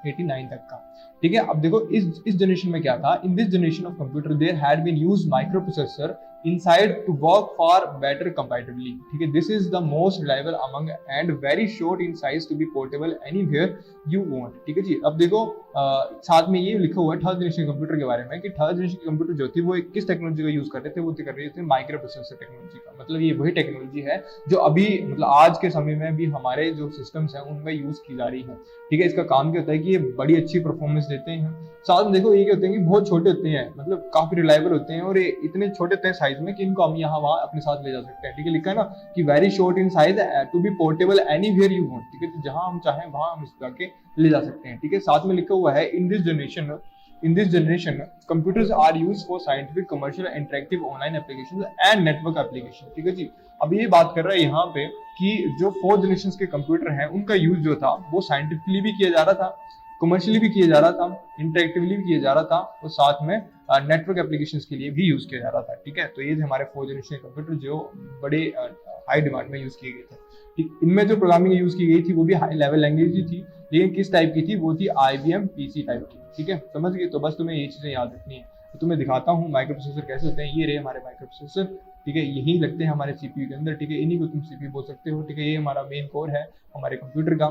1989 तक का। ठीक है, अब देखो इस जनरेशन में क्या था, in this generation of computer there had been used microprocessor inside to work far better comparatively. ठीक है, this is the most reliable among and very short in size to be portable anywhere you want. ठीक है जी, अब देखो साथ में ये लिखा हुआ है थर्ड जनरेशन कंप्यूटर के बारे में कि थर्ड जनरेशन कंप्यूटर जो थी वो किस टेक्नोलॉजी का यूज कर रहे थे, वो कर रहे थे माइक्रो प्रोसेसर टेक्नोलॉजी का। मतलब ये वही टेक्नोलॉजी है जो अभी मतलब आज के समय में भी हमारे जो सिस्टम्स हैं उनमें यूज की जा रही है। ठीक है, इसका काम क्या होता है कि ये बड़ी अच्छी परफॉर्मेंस देते हैं। साथ में देखो ये क्या होते हैं कि बहुत छोटे होते हैं, मतलब काफी रिलायबल होते हैं, और ये इतने छोटे होते हैं साइज में कि इनको हम यहाँ वहाँ अपने साथ ले जा सकते हैं। ठीक है, लिखा है ना कि very short in size to be portable anywhere you want. ठीक है, तो जहां हम चाहें वहां हम इसको जाके ले जा सकते हैं। ठीक है, साथ में लिखा हुआ है in this generation computers are used for scientific, commercial, interactive online applications and network application. ठीक है जी, अब ये बात कर रहा है यहाँ पे कि जो फोर्थ जनरेशन के कंप्यूटर हैं उनका यूज जो था वो साइंटिफिकली भी किया जा रहा था, कमर्शियली भी किया जा रहा था, इंटरेक्टिवली भी किया जा रहा था और साथ में नेटवर्क एप्लीकेशंस के लिए भी यूज किया जा रहा था। ठीक है, तो ये थे हमारे 4th जनरेशन कंप्यूटर जो बड़े हाई डिमांड में यूज किए गए थे। ठीक, इनमें जो प्रोग्रामिंग यूज की गई थी वो भी हाई लेवल लैंग्वेज ही थी, लेकिन किस टाइप की थी, वो थी IBM PC टाइप की। ठीक है, समझ गए? तो बस तुम्हें ये चीजें याद रखनी है। तो तुम्हें दिखाता हूँ माइक्रो प्रोसेसर कैसे होते हैं। ये रहे हमारे माइक्रो प्रोसेसर। ठीक है, यही लगते हैं हमारे CPU के अंदर। ठीक है, इन्हीं को तुम CPU बोल सकते हो। ठीक है, ये हमारा मेन कोर है हमारे कंप्यूटर का।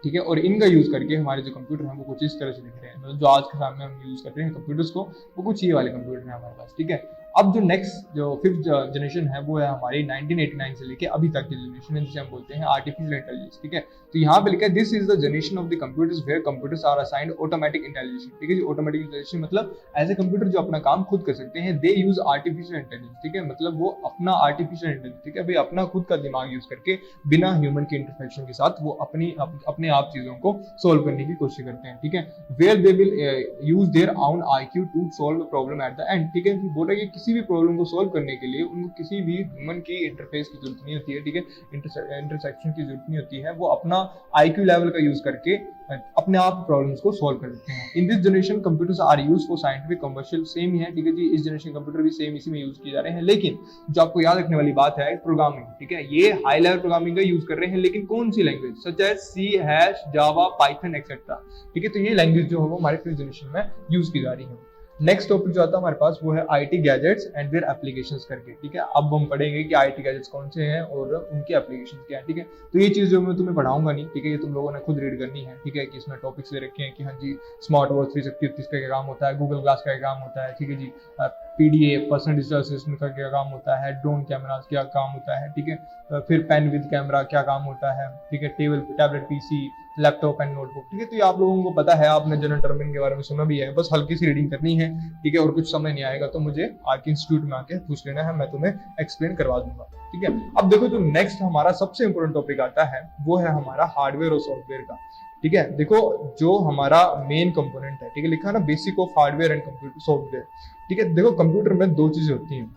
ठीक है, और इनका यूज करके हमारे जो कंप्यूटर हैं वो कुछ इस तरह से दिख रहे हैं। मतलब जो आज के सामने हम यूज कर रहे हैं कंप्यूटर्स को, वो कुछ ये वाले कंप्यूटर हैं हमारे पास। ठीक है, अब जो नेक्स्ट जो 5th जनरेशन है वो है हमारी 1989 से लेके अभी तक की जनरेशन है, जिसे हम बोलते हैं आर्टिफिशियल इंटेलिजेंस। ठीक है, तो यहाँ पे लिखा है this is the generation of the computers where computers are assigned automatic intelligence. ठीक है जी, ऑटोमेटिक इंटेलिजेंस मतलब ऐसे कंप्यूटर जो अपना काम खुद कर सकते हैं, दे यूज आर्टिफिशियल इंटेलिजेंस। ठीक है, मतलब वो अपना आर्टिफिशियल इंटेलिजेंस, ठीक है भाई, अपना खुद का दिमाग यूज करके बिना ह्यूमन के इंटरफेक्शन के साथ वो अपने आप चीजों को सोल्व करने की कोशिश करते हैं। ठीक है, where they will use their own IQ to solve the problem at the end. ठीक है, बोल रहे हैं कि किसी भी प्रॉब्लम को सोल्व करने के लिए उनको किसी भी ह्यूमन की इंटरफेस की जरूरत नहीं होती है। ठीक है, इंटरसेक्शन की जरूरत नहीं होती है, वो अपना IQ लेवल का यूज करके अपने आप प्रॉब्लम्स को सोल्व कर देते हैं। In this generation computers are use for scientific commercial, same ही है। ठीक है जी, इस जनरेशन कंप्यूटर भी सेम इसी में यूज किए जा रहे हैं, लेकिन जो आपको याद रखने वाली बात है प्रोग्रामिंग। ठीक है, ये हाई लेवल प्रोग्रामिंग का यूज कर रहे हैं, लेकिन कौन सी लैंग्वेज, सच एज C, जावा, पाइथन एक्सेट्रा। ठीक है, तो ये लैंग्वेज जो है वो हमारे 5th जनरेशन में यूज की जा रही है। नेक्स्ट टॉपिक जो आता है हमारे पास वो है IT gadgets and their applications करके। ठीक है, अब हम पढ़ेंगे कि IT गैजेट्स कौन से हैं और उनके एप्लीकेशंस क्या है। ठीक है, तो ये चीज जो मैं तुम्हें पढ़ाऊंगा नहीं। ठीक है, ये तुम लोगों ने खुद रीड करनी है। ठीक है, कि इसमें टॉपिक्स दे रखे हैं कि हाँ जी स्मार्ट वॉच 360 का क्या काम होता है, गूगल ग्लास का क्या काम होता है। ठीक है जी, PDA पर्सनल डिजिटल असिस्टेंट का क्या काम होता है, ड्रोन कैमरास क्या काम होता है। ठीक है, फिर पेन विद कैमरा क्या काम होता है। ठीक है, tablet PC, laptop and notebook. ठीक है, तो ये आप लोगों को पता है, आपने जनरल टर्मिन के बारे में सुना भी है, बस हल्की सी रीडिंग करनी है। ठीक है, और कुछ समझ नहीं आएगा तो मुझे आके इंस्टीट्यूट में आके पूछ लेना है, मैं तुम्हें एक्सप्लेन करवा दूंगा। ठीक है, अब देखो जो नेक्स्ट हमारा सबसे इंपॉर्टेंट टॉपिक आता है वो है हमारा हार्डवेयर और सॉफ्टवेयर का। ठीक है, देखो जो हमारा मेन कंपोनेंट है, ठीक है, लिखा है ना basic of hardware and computer software. ठीक है, देखो कंप्यूटर में दो चीजें होती हैं,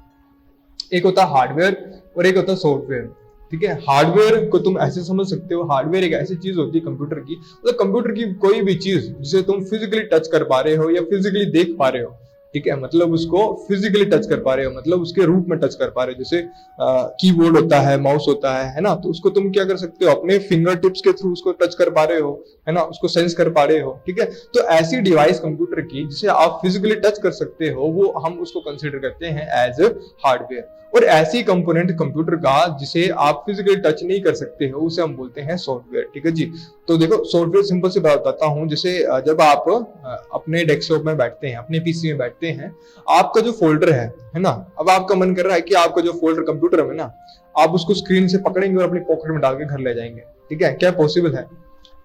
एक होता है हार्डवेयर और एक होता है सॉफ्टवेयर। ठीक है, हार्डवेयर को तुम ऐसे समझ सकते हो, हार्डवेयर एक ऐसी चीज होती है कंप्यूटर की, मतलब कंप्यूटर की कोई भी चीज जिसे तुम फिजिकली टच कर पा रहे हो या फिजिकली देख पा रहे हो। ठीक है, मतलब उसको फिजिकली टच कर पा रहे हो, मतलब उसके रूप में टच कर पा रहे हो। जैसे कीबोर्ड होता है, माउस होता है ना, तो उसको तुम क्या कर सकते हो, अपने फिंगर टिप्स के थ्रू उसको टच कर पा रहे हो, है ना, उसको सेंस कर पा रहे हो। ठीक है, तो ऐसी डिवाइस कंप्यूटर की जिसे आप फिजिकली टच कर सकते हो, वो हम उसको कंसिडर करते हैं एज हार्डवेयर। और ऐसी कंपोनेंट कंप्यूटर का जिसे आप फिजिकली टच नहीं कर सकते हो, उसे हम बोलते हैं सॉफ्टवेयर। ठीक है जी, तो देखो सॉफ्टवेयर सिंपल से बताता हूं। जैसे जब आप अपने डेस्कटॉप में बैठते हैं, अपने PC में बैठते हैं, आपका जो फोल्डर है ना, अब आपका मन कर रहा है कि आपका जो फोल्डर कंप्यूटर में ना, आप उसको स्क्रीन से पकड़ेंगे और अपनी पॉकेट में डाल के घर ले जाएंगे। ठीक है, क्या पॉसिबल है?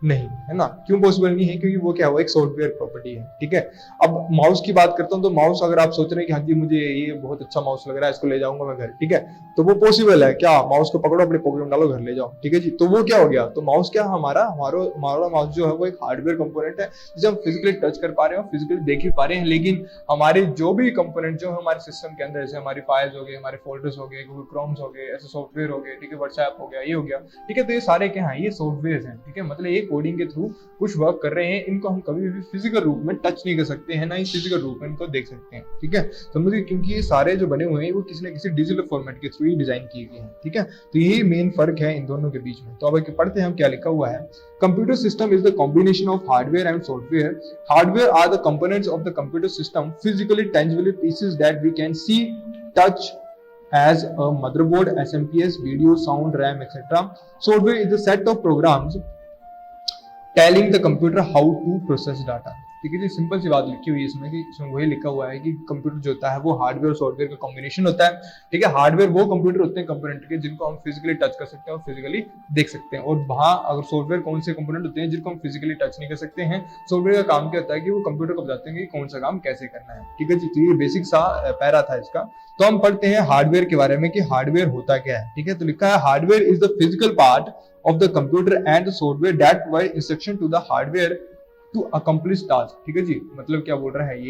नहीं, है ना। क्यों पॉसिबल नहीं है? क्योंकि वो क्या हुआ, एक सॉफ्टवेयर प्रॉपर्टी है। ठीक है, अब माउस की बात करता हूं तो माउस अगर आप सोच रहे हैं कि हाँ जी मुझे ये बहुत अच्छा माउस लग रहा है, इसको ले जाऊंगा मैं घर, ठीक है, तो वो पॉसिबल है क्या? माउस को पकड़ो, अपने पॉकेट में डालो, घर ले जाओ। ठीक है जी, तो वो क्या हो गया, तो माउस क्या, हमारा माउस जो है वो एक हार्डवेयर कंपोनेंट है जिसे हम फिजिकली टच कर पा रहे हो, फिजिकली देख ही पा रहे हैं। लेकिन हमारे जो भी कंपोनेंट जो है हमारे सिस्टम के अंदर, जैसे हमारी फाइल्स हो गए, हमारे फोल्डर्स हो गए, गूगल क्रोम्स हो गए, ऐसे सॉफ्टवेयर हो गए, ठीक है, व्हाट्सएप हो गया, ये हो गया। ठीक है, तो ये सारे क्या है, ये सॉफ्टवेयर हैं। ठीक है, मतलब ये कोडिंग के थ्रू कुछ वर्क कर रहे हैं, इनको हम कभी भी फिजिकल रूप में टच नहीं कर सकते हैं, ना ही फिजिकल रूप में इनको देख सकते हैं। ठीक है, समझिए, क्योंकि ये सारे जो बने हुए हैं वो किसी न किसी डिजिटल फॉर्मेट के थ्रू ही डिजाइन किए गए हैं। ठीक है, तो यही मेन फर्क है इन दोनों के बीच में। तो अब पढ़ते हैं हम क्या लिखा हुआ है। Computer system is the combination of hardware and software. Hardware are the components of the computer system, physically tangible pieces that we can see, touch as a motherboard, SMPS, video, sound, RAM, etc. Software is a set of programs telling the computer how to process data. ठीक है जी, simple सी बात लिखी हुई है इसमें कि इसमें वही लिखा हुआ है कि कंप्यूटर जो होता है वो हार्डवेयर और सॉफ्टवेयर का कॉम्बिनेशन होता है। ठीक है, हार्डवेयर वो कंप्यूटर होते हैं कंपोनेंट के जिनको हम फिजिकली टच कर सकते हैं और फिजिकली देख सकते हैं, और वहाँ अगर सॉफ्टवेयर कौन से कंपोनेंट होते हैं जिनको हम फिजिकली टच नहीं कर सकते हैं। सॉफ्टवेयर का काम क्या होता है कि वो कंप्यूटर को बताते हैं कि कौन सा काम कैसे करना है। ठीक है जी, तो ये बेसिक सा पैरा था इसका। तो हम पढ़ते हैं हार्डवेयर के बारे में कि हार्डवेयर होता क्या है। ठीक है, तो लिखा है hardware is the physical part of the computer and the software that provide instruction to the hardware to accomplish task. ठीक है जी, मतलब क्या बोल रहा है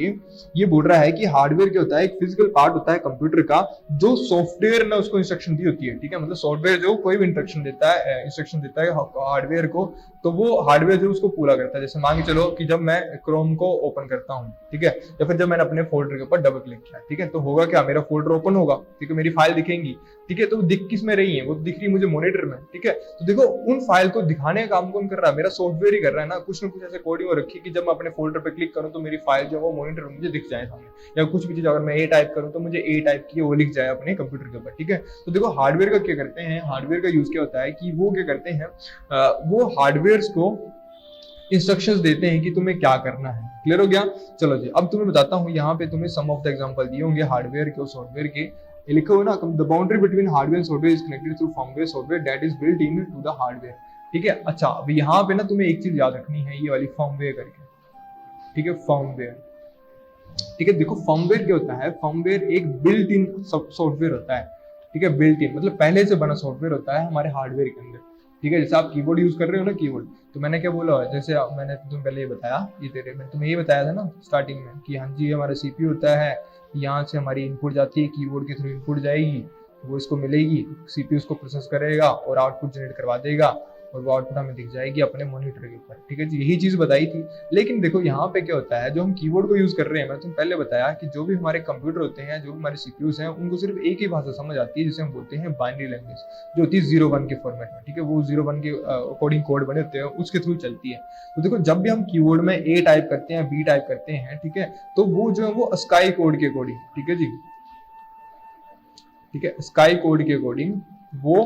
ये बोल रहा है कि हार्डवेयर क्या होता है, एक फिजिकल पार्ट होता है कंप्यूटर का जो सॉफ्टवेयर ने उसको इंस्ट्रक्शन दी होती है। ठीक है, मतलब सॉफ्टवेयर जो कोई भी इंस्ट्रक्शन देता है हार्डवेयर को, तो वो हार्डवेयर जो उसको पूरा करता है। जैसे मान के चलो कि जब मैं क्रोम को ओपन करता हूँ, ठीक है, या फिर जब मैंने अपने फोल्डर के ऊपर डबल क्लिक किया, ठीक है, तो होगा क्या, मेरा फोल्डर ओपन होगा, ठीक है, मेरी फाइल दिखेंगी, ठीक है, तो वो दिख किस में रही है, वो दिख रही है मुझे मॉनिटर में। ठीक है, तो देखो उन फाइल को दिखाने का काम कौन कर रहा है, मेरा सॉफ्टवेयर ही कर रहा है ना कुछ ऐसे कोडिंग हो रखी है कि जब मैं अपने फोल्डर पे क्लिक करूं तो मेरी फाइल जो है वो मॉनिटर में मुझे दिख जाए सामने, या कुछ भी चीज अगर मैं ए टाइप करूं तो मुझे ए टाइप की वो लिख जाए अपने कंप्यूटर के ऊपर। ठीक है, तो देखो हार्डवेयर का क्या करते हैं, हार्डवेयर का यूज क्या होता है कि वो क्या करते हैं, वो हार्डवेयर को इंस्ट्रक्शंस देते हैं कि तुम्हें क्या करना है। क्लियर हो गया? चलो जी, अब तुम्हें बताता हूँ, यहाँ पे तुम्हें सम ऑफ द एग्जांपल दिए होंगे हार्डवेयर के और सॉफ्टवेयर के, लिखो हो ना, the boundary between hardware and software is connected through firmware software that is built in to the hardware. ठीक है, अच्छा अब यहाँ पे ना तुम्हें एक चीज याद रखनी है, ये वाली फर्मवेयर करके। ठीक है, फर्मवेयर, ठीक है, देखो फर्मवेयर क्या होता है, फर्मवेयर एक बिल्ट इन सॉफ्टवेयर होता है। ठीक है, बिल्ट इन मतलब पहले से बना सॉफ्टवेयर होता है हमारे हार्डवेयर के अंदर। ठीक है, जैसे आप कीबोर्ड यूज कर रहे हो ना, कीबोर्ड, तो मैंने क्या बोला है, जैसे मैंने तुम्हें पहले ये बताया, मैंने तुम्हें ये बताया था ना स्टार्टिंग में कि हाँ जी हमारा सीपीयू होता है, यहाँ से हमारी इनपुट जाती है, कीबोर्ड के थ्रू इनपुट जाएगी, वो इसको मिलेगी, सीपीयू उसको प्रोसेस करेगा और आउटपुट जनरेट करवा देगा, और वो आउटपुट हमें दिख जाएगी अपने मॉनिटर के ऊपर। ठीक है जी, यही चीज बताई थी। लेकिन देखो यहाँ पे क्या होता है, जो हम कीबोर्ड को यूज कर रहे हैं, मैंने तुम पहले बताया कि जो भी हमारे कंप्यूटर होते हैं, जो भी हमारे सीपीयूज हैं, उनको सिर्फ एक ही भाषा समझ आती है, जिसे हम बोलते हैं बाइनरी लैंग्वेज, जो होती है 0-1 के फॉर्मेट में। ठीक है, वो 0-1 के अकॉर्डिंग कोड बने होते हैं, उसके थ्रू चलती है। तो देखो जब भी हम कीबोर्ड में ए टाइप करते हैं, बी टाइप करते हैं, ठीक है, तो वो जो है वो स्काई कोड के अकॉर्डिंग, ठीक है जी, ठीक है, स्काई कोड के अकॉर्डिंग वो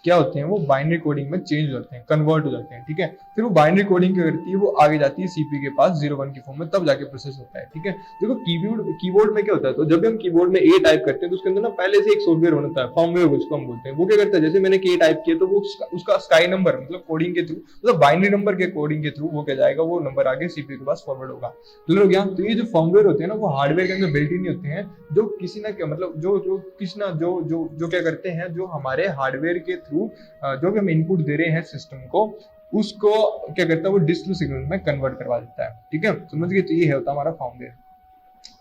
क्या होते हैं, वो बाइनरी कोडिंग में चेंज होते हैं, कन्वर्ट हो जाते हैं। ठीक है, फिर वो बाइनरी कोडिंग क्या करती है, वो आगे जाती है सीपीयू के पास 0-1 की फॉर्म में, तब जाके प्रोसेस होता है। ठीक है, देखो कीबोर्ड में क्या होता है, तो जब भी हम कीबोर्ड में ए टाइप करते हैं तो उसके अंदर ना पहले से एक सॉफ्टवेयर होता है, फर्मवेयर जिसको हम बोलते हैं। वो क्या करता है, जैसे मैंने के टाइप किया तो वो उसका स्काई नंबर मतलब कोडिंग के थ्रू, मतलब बाइनरी नंबर के कोडिंग के थ्रू वो क्या जाएगा, वो नंबर आगे सीपीयू के पास फॉरवर्ड होगा। क्लियर हो गया? तो ये जो फर्मवेयर होते हैं ना, वो हार्डवेयर के अंदर बिल्ट इन होते हैं, जो किसी ना मतलब जो क्या करते हैं, जो हमारे हार्डवेयर के थ्रू जो भी हम इनपुट दे रहे हैं सिस्टम को, उसको क्या करता है, वो डिजिटल सिग्नल में कन्वर्ट करवा देता है। ठीक है, समझ गए? तो ये है होता हमारा फर्मवेयर।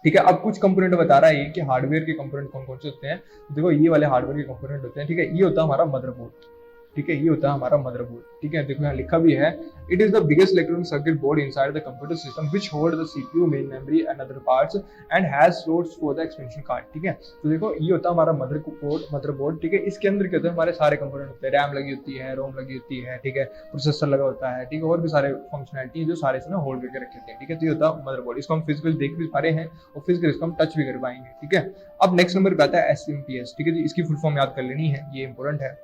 ठीक है, अब कुछ कंपोनेंट बता रहा है कि हार्डवेयर के कंपोनेंट कौन कौन से होते हैं। देखो ये वाले हार्डवेयर के कंपोनेंट होते हैं। ठीक है, ये होता है हमारा मदरबोर्ड। ठीक है, ये होता है हमारा मदरबोर्ड। ठीक है, देखो यहाँ लिखा भी है, it is the biggest electronic circuit board inside the computer system which hold the CPU, main memory and other parts and has slots for the expansion card. ठीक है, तो देखो ये होता है हमारा मदरबोर्ड। ठीक है, इसके अंदर क्या होता है, हमारे सारे कंपोनेंट होते हैं, रैम लगी होती है, रोम लगी होती है, ठीक है, प्रोसेसर लगा होता है, ठीक है, और भी सारे फंक्शनलिटी जो सारे से ना होल्ड करके रखे होते हैं। ठीक है, तो ये होता है मदरबोर्ड। इसको हम फिजिकल देख भी पा रहे हैं और फिजिकल इसको हम टच भी कर पाएंगे। ठीक है, अब नेक्स्ट नंबर पे आता है एसएमपीएस। ठीक है जी, इसकी फुल फॉर्म याद कर लेनी है, ये इंपॉर्टेंट है।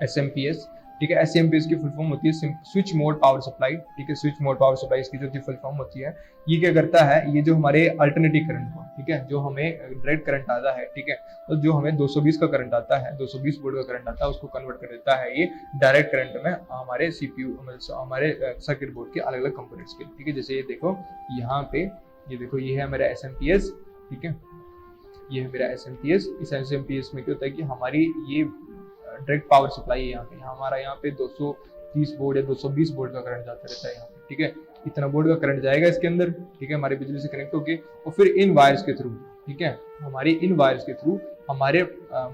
एसएमपीएस, ठीक है, एसएमपीएस की फुल फॉर्म होती है स्विच मोड पावर सप्लाई। ठीक है, स्विच मोड पावर सप्लाई इसकी जो फुल फॉर्म होती है, ये क्या करता है, ये जो हमारे अल्टरनेटिव करंट को, ठीक है, जो हमें डायरेक्ट करंट आता है, ठीक है, तो जो हमें 220 का करंट आता है, 220 वोल्ट का करंट आता है, उसको कन्वर्ट कर देता है ये डायरेक्ट करंट में हमारे सीपीयू, हमारे सर्किट बोर्ड के अलग अलग कंपोनेंट्स के। ठीक है, जैसे ये देखो यहाँ पे, ये देखो ये है मेरा एसएमपीएस। ठीक है, ये है मेरा एसएमपीएस। इस एसएमपीएस में क्या होता है कि हमारी ये डायरेक्ट पावर सप्लाई है, यहाँ हमारा यहाँ पे 230 वोल्ट या 220 वोल्ट का करंट जाता रहता है यहाँ पे। ठीक है, इतना वोल्ट का करंट जाएगा इसके अंदर। ठीक है, हमारी बिजली से कनेक्ट होके, और फिर इन वायर्स के थ्रू, ठीक है, हमारी इन वायर्स के थ्रू हमारे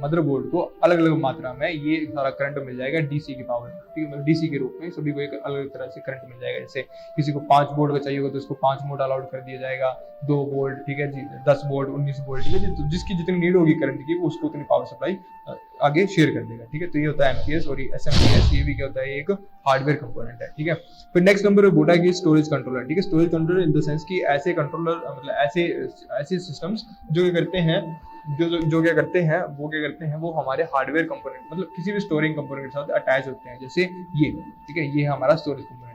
मदरबोर्ड को अलग अलग मात्रा में ये सारा करंट मिल जाएगा डीसी की पावर। ठीक है, मतलब डीसी के रूप में सभी को एक अलग अलग तरह से करंट मिल जाएगा। जैसे किसी को 5 वोल्ट का चाहिए होगा तो उसको 5 वोल्ट अलाउड कर दिया जाएगा, 2 वोल्ट, ठीक है जी, 10 वोल्ट, 19 वोल्ट, ठीक है जी, तो जिसकी जितनी नीड होगी करंट की वो उसको उतनी पावर सप्लाई आगे शेयर कर देगा। ठीक है, तो ये होता है एमपीएस और एसएमपीएस। ये भी क्या होता है, एक हार्डवेयर कंपोनेंट है। ठीक है, फिर नेक्स्ट नंबर पे बोला है कि स्टोरेज कंट्रोलर। ठीक है, storage controller in the sense कि ऐसे कंट्रोलर, मतलब ऐसे सिस्टम्स जो क्या करते हैं, जो क्या करते हैं, वो हमारे हार्डवेयर कंपोनेंट, मतलब किसी भी स्टोरिंग कंपोनेंट के साथ अटैच होते हैं, जैसे ये। ठीक है, ये हमारा स्टोरेज कंपोनेंट।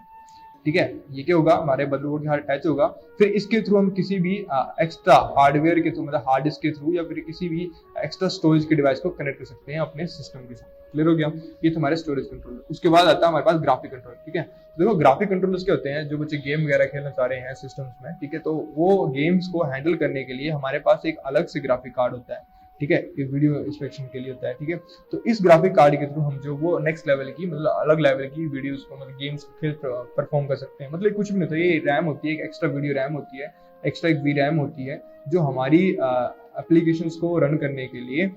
ठीक है, ये क्या होगा, हमारे मदरबोर्ड के साथ अटैच होगा। फिर इसके थ्रू हम किसी भी एक्स्ट्रा हार्डवेयर के थ्रू, मतलब हार्ड डिस्क के थ्रू या फिर किसी भी एक्स्ट्रा स्टोरेज के डिवाइस को कनेक्ट कर सकते हैं अपने सिस्टम के साथ। क्लियर हो गया? ये तुम्हारे स्टोरेज कंट्रोलर। उसके बाद आता है हमारे पास ग्राफिक कंट्रोलर। ठीक है, तो देखो ग्राफिक कंट्रोलर्स क्या होते हैं, जो बच्चे गेम वगैरह खेलना चाह रहे हैं सिस्टम्स में, ठीक है, तो वो गेम्स को हैंडल करने के लिए हमारे पास एक अलग से ग्राफिक कार्ड होता है। ठीक है, ये वीडियो इंस्पेक्शन के लिए होता है, ठीक है। तो इस ग्राफिक कार्ड के थ्रू हम जो वो नेक्स्ट लेवल की मतलब अलग लेवल की वीडियोस को मतलब गेम्स खेल परफॉर्म कर सकते हैं। मतलब कुछ भी नहीं होता, ये रैम होती है, एक एक्स्ट्रा वीडियो रैम होती है, एक्स्ट्रा एक वी रैम होती है जो हमारी एप्लीकेशंस को रन करने के लिए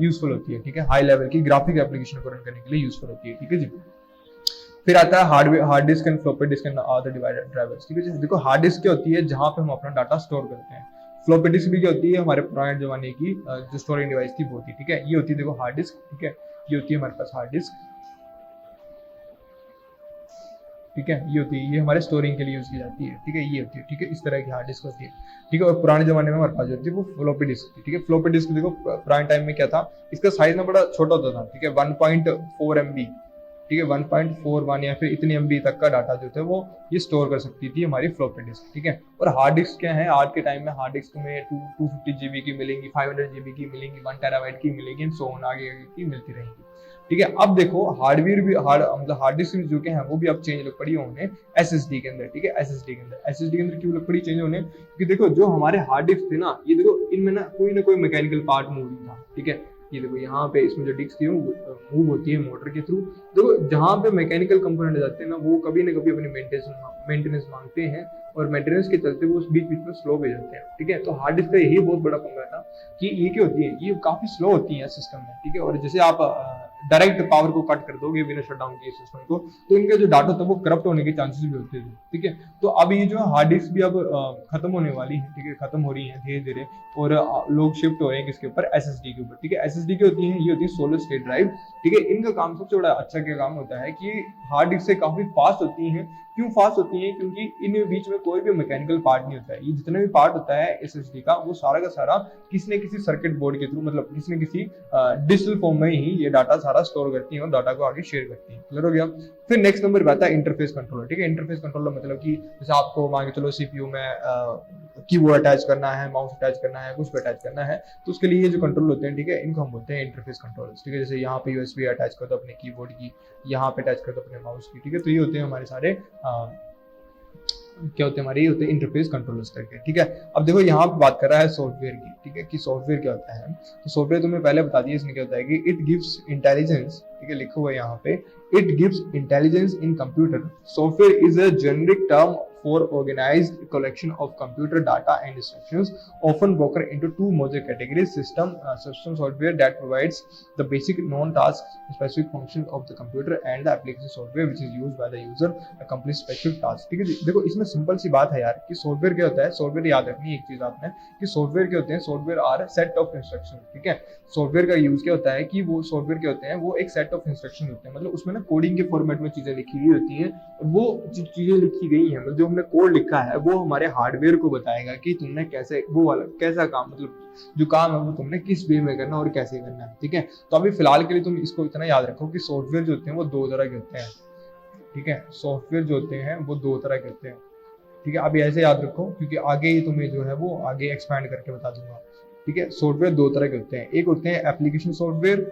यूजफुल होती है, ठीक है। हाई लेवल की ग्राफिक एप्लीकेशन को रन करने के लिए यूजफुल होती है, ठीक है जी। फिर आता है hardware, hard disk and floppy disk and other divided drivers, ठीक है जी। देखो हार्ड डिस्क क्या होती है, जहां पे हम अपना डाटा स्टोर करते हैं। फ्लॉपी डिस्क भी क्या होती है, हमारे पुराने जमाने की जो स्टोरेज डिवाइस थी वो थी, ठीक है। ये होती है देखो हार्ड डिस्क, ठीक है, ये होती है हमारे पास हार्ड डिस्क, ठीक है। ये होती है, ये हमारे स्टोरिंग के लिए यूज की जाती है, ठीक है। ये होती है, ठीक है, इस तरह की हार्ड डिस्क होती है, ठीक है। और पुराने जमाने में हमारे पास जो होती है वो फ्लॉपी डिस्क थी, ठीक है। फ्लॉपी डिस्क देखो पुराने टाइम में क्या था, इसका साइज ना बड़ा छोटा होता था, ठीक है, 1.4 MB, ठीक है, 1.41 या फिर इतने MB तक का डाटा जो था वो ये स्टोर कर सकती थी हमारी फ्लॉपी डिस्क, ठीक है। और हार्ड डिस्क क्या है, आज के टाइम में हार्ड डिस्क तुम्हें 250 GB की मिलेंगी, 500 GB की मिलेंगी, 1 TB की मिलेंगी, सो ऑन आगे की मिलती रहेंगी, ठीक है। अब देखो हार्डवेयर भी मतलब हार्ड डिस्क जो के हैं वो भी अब चेंज लग पड़ी होने SSD के अंदर, ठीक है। SSD के अंदर क्यों लग पड़ी चेंज होने, क्योंकि देखो जो हमारे हार्ड डिस्क थे ना, ये देखो इनमें ना कोई मैकेनिकल पार्ट मूविंग था, ठीक है। ये देखो यहाँ पे इसमें जो डिस्क थी वो मूव होती है मोटर के थ्रू। देखो जहाँ पे मैकेनिकल कंपोनेंट जाते हैं ना, वो कभी ना कभी अपनी मेंटेनेंस मांगते हैं, और मेंटेनेंस के चलते वो बीच बीच में स्लो हो जाते हैं, ठीक है। तो हार्ड डिस्क का यही बहुत बड़ा पंगा था कि ये क्या होती है, ये काफी स्लो होती है सिस्टम में, ठीक है। और जैसे आप डायरेक्ट पावर को कट कर दोगे बिना शटडाउन किए सिस्टम को, तो इनका जो डाटा था वो करप्ट होने के चांसेस भी होते थे, ठीक है। तो अब ये जो हार्ड डिस्क भी अब खत्म होने वाली है, ठीक है, खत्म हो रही है धीरे धीरे, और लोग शिफ्ट हो रहे हैं किसके ऊपर, SSD के ऊपर, ठीक है। SSD क्या होती है, ये होती है सोलिड स्टेट ड्राइव, ठीक है। इनका काम सबसे बड़ा अच्छा क्या काम होता है कि हार्ड डिस्क से काफी फास्ट होती है। क्यों फास्ट होती है, क्योंकि इन बीच में कोई भी मैकेनिकल पार्ट नहीं होता है। ये जितना भी पार्ट होता है SSD का, वो सारा का सारा किसी न किसी सर्किट बोर्ड के थ्रू, मतलब किसी न किसी डिजिटल फॉर्म में ही ये डाटा सारा स्टोर करती है और डाटा को आगे शेयर करती है। क्लियर हो गया। फिर नेक्स्ट नंबर पे आता है इंटरफेस कंट्रोलर, ठीक है। इंटरफेस कंट्रोलर मतलब कि जैसे आपको मान के चलो CPU में कीबोर्ड अटैच करना है, माउस अटैच करना है, कुछ भी अटैच करना है, तो उसके लिए ये जो कंट्रोल होते हैं, ठीक है, इनको हम बोलते हैं इंटरफेस कंट्रोलर्स, ठीक है। जैसे यहाँ पे USB अटैच कर दो अपने कीबोर्ड की, यहाँ पे अटैच कर दो अपने माउस की, ठीक है। तो ये होते हैं हमारे सारे क्या होते हैं, हमारे ये होते हैं इंटरफेस कंट्रोलर्स करके, ठीक है। अब देखो यहाँ पे बात कर रहा है सॉफ्टवेयर की, ठीक है, कि सॉफ्टवेयर क्या होता है। तो सॉफ्टवेयर तुम्हें पहले बता दिया, इसमें क्या होता है कि इट गिव्स इंटेलिजेंस, ठीक है, लिखा हुआ है यहाँ पे, it gives intelligence in computer. Software is a generic term for organized collection of computer data and instructions, often broken into two major categories: system software that provides the basic known tasks, specific functions of the computer, and the application software which is used by the user to accomplish specific tasks, ठीक है। देखो इसमें simple सी बात है यार कि software क्या होता है। सॉफ्टवेयर याद रखनी है एक चीज आपने, कि सॉफ्टवेयर क्या होते हैं, software are set of instruction, ठीक है। सॉफ्टवेयर का यूज क्या होता है कि वो सॉफ्टवेयर क्या होते हैं, वो एक सेट ऑफ इंस्ट्रक्शन होते हैं, मतलब उसमें ना कोडिंग के फॉर्मेट में चीजें लिखी हुई होती हैं, और वो जो चीजें लिखी गई हैं, मतलब जो हमने कोड लिखा है, वो हमारे हार्डवेयर को बताएगा कि तुमने कैसे वो वाला कैसा काम, मतलब जो काम है वो तुमने किस वे में करना और कैसे करना है, ठीक है। तो अभी फिलहाल के लिए तुम इसको इतना याद रखो कि सॉफ्टवेयर जो होते हैं वो दो तरह के होते हैं, ठीक है। सॉफ्टवेयर जो होते हैं वो दो तरह के होते हैं, ठीक है। अभी ऐसे याद रखो, क्योंकि आगे ही तुम्हें जो है वो आगे एक्सपैंड करके बता दूंगा, ठीक है। सॉफ्टवेयर दो तरह के होते हैं, एक होते हैं एप्लीकेशन सॉफ्टवेयर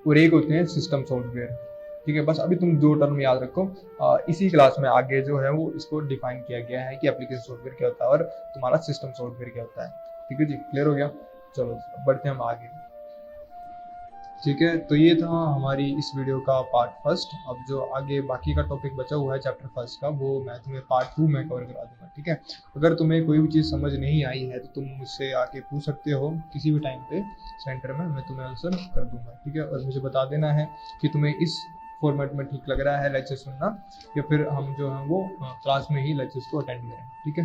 और एक होते हैं सिस्टम सॉफ्टवेयर, ठीक है। बस अभी तुम दो टर्म याद रखो, इसी क्लास में आगे जो है वो इसको डिफाइन किया गया है कि एप्लीकेशन सॉफ्टवेयर क्या होता है और तुम्हारा सिस्टम सॉफ्टवेयर क्या होता है, ठीक है जी। क्लियर हो गया। चलो बढ़ते हैं हम आगे, ठीक है। तो ये था हमारी इस वीडियो का पार्ट फर्स्ट। अब जो आगे बाकी का टॉपिक बचा हुआ है चैप्टर फर्स्ट का, वो मैं तुम्हें पार्ट 2 में कवर करा दूंगा, ठीक है। अगर तुम्हें कोई भी चीज़ समझ नहीं आई है तो तुम मुझसे आके पूछ सकते हो किसी भी टाइम पे सेंटर में, मैं तुम्हें आंसर कर दूंगा, ठीक है। और मुझे बता देना है कि तुम्हें इस फॉर्मेट में ठीक लग रहा है लेक्चर सुनना, या फिर हम जो है वो क्लास में ही लेक्चर्स को अटेंड करें, ठीक है।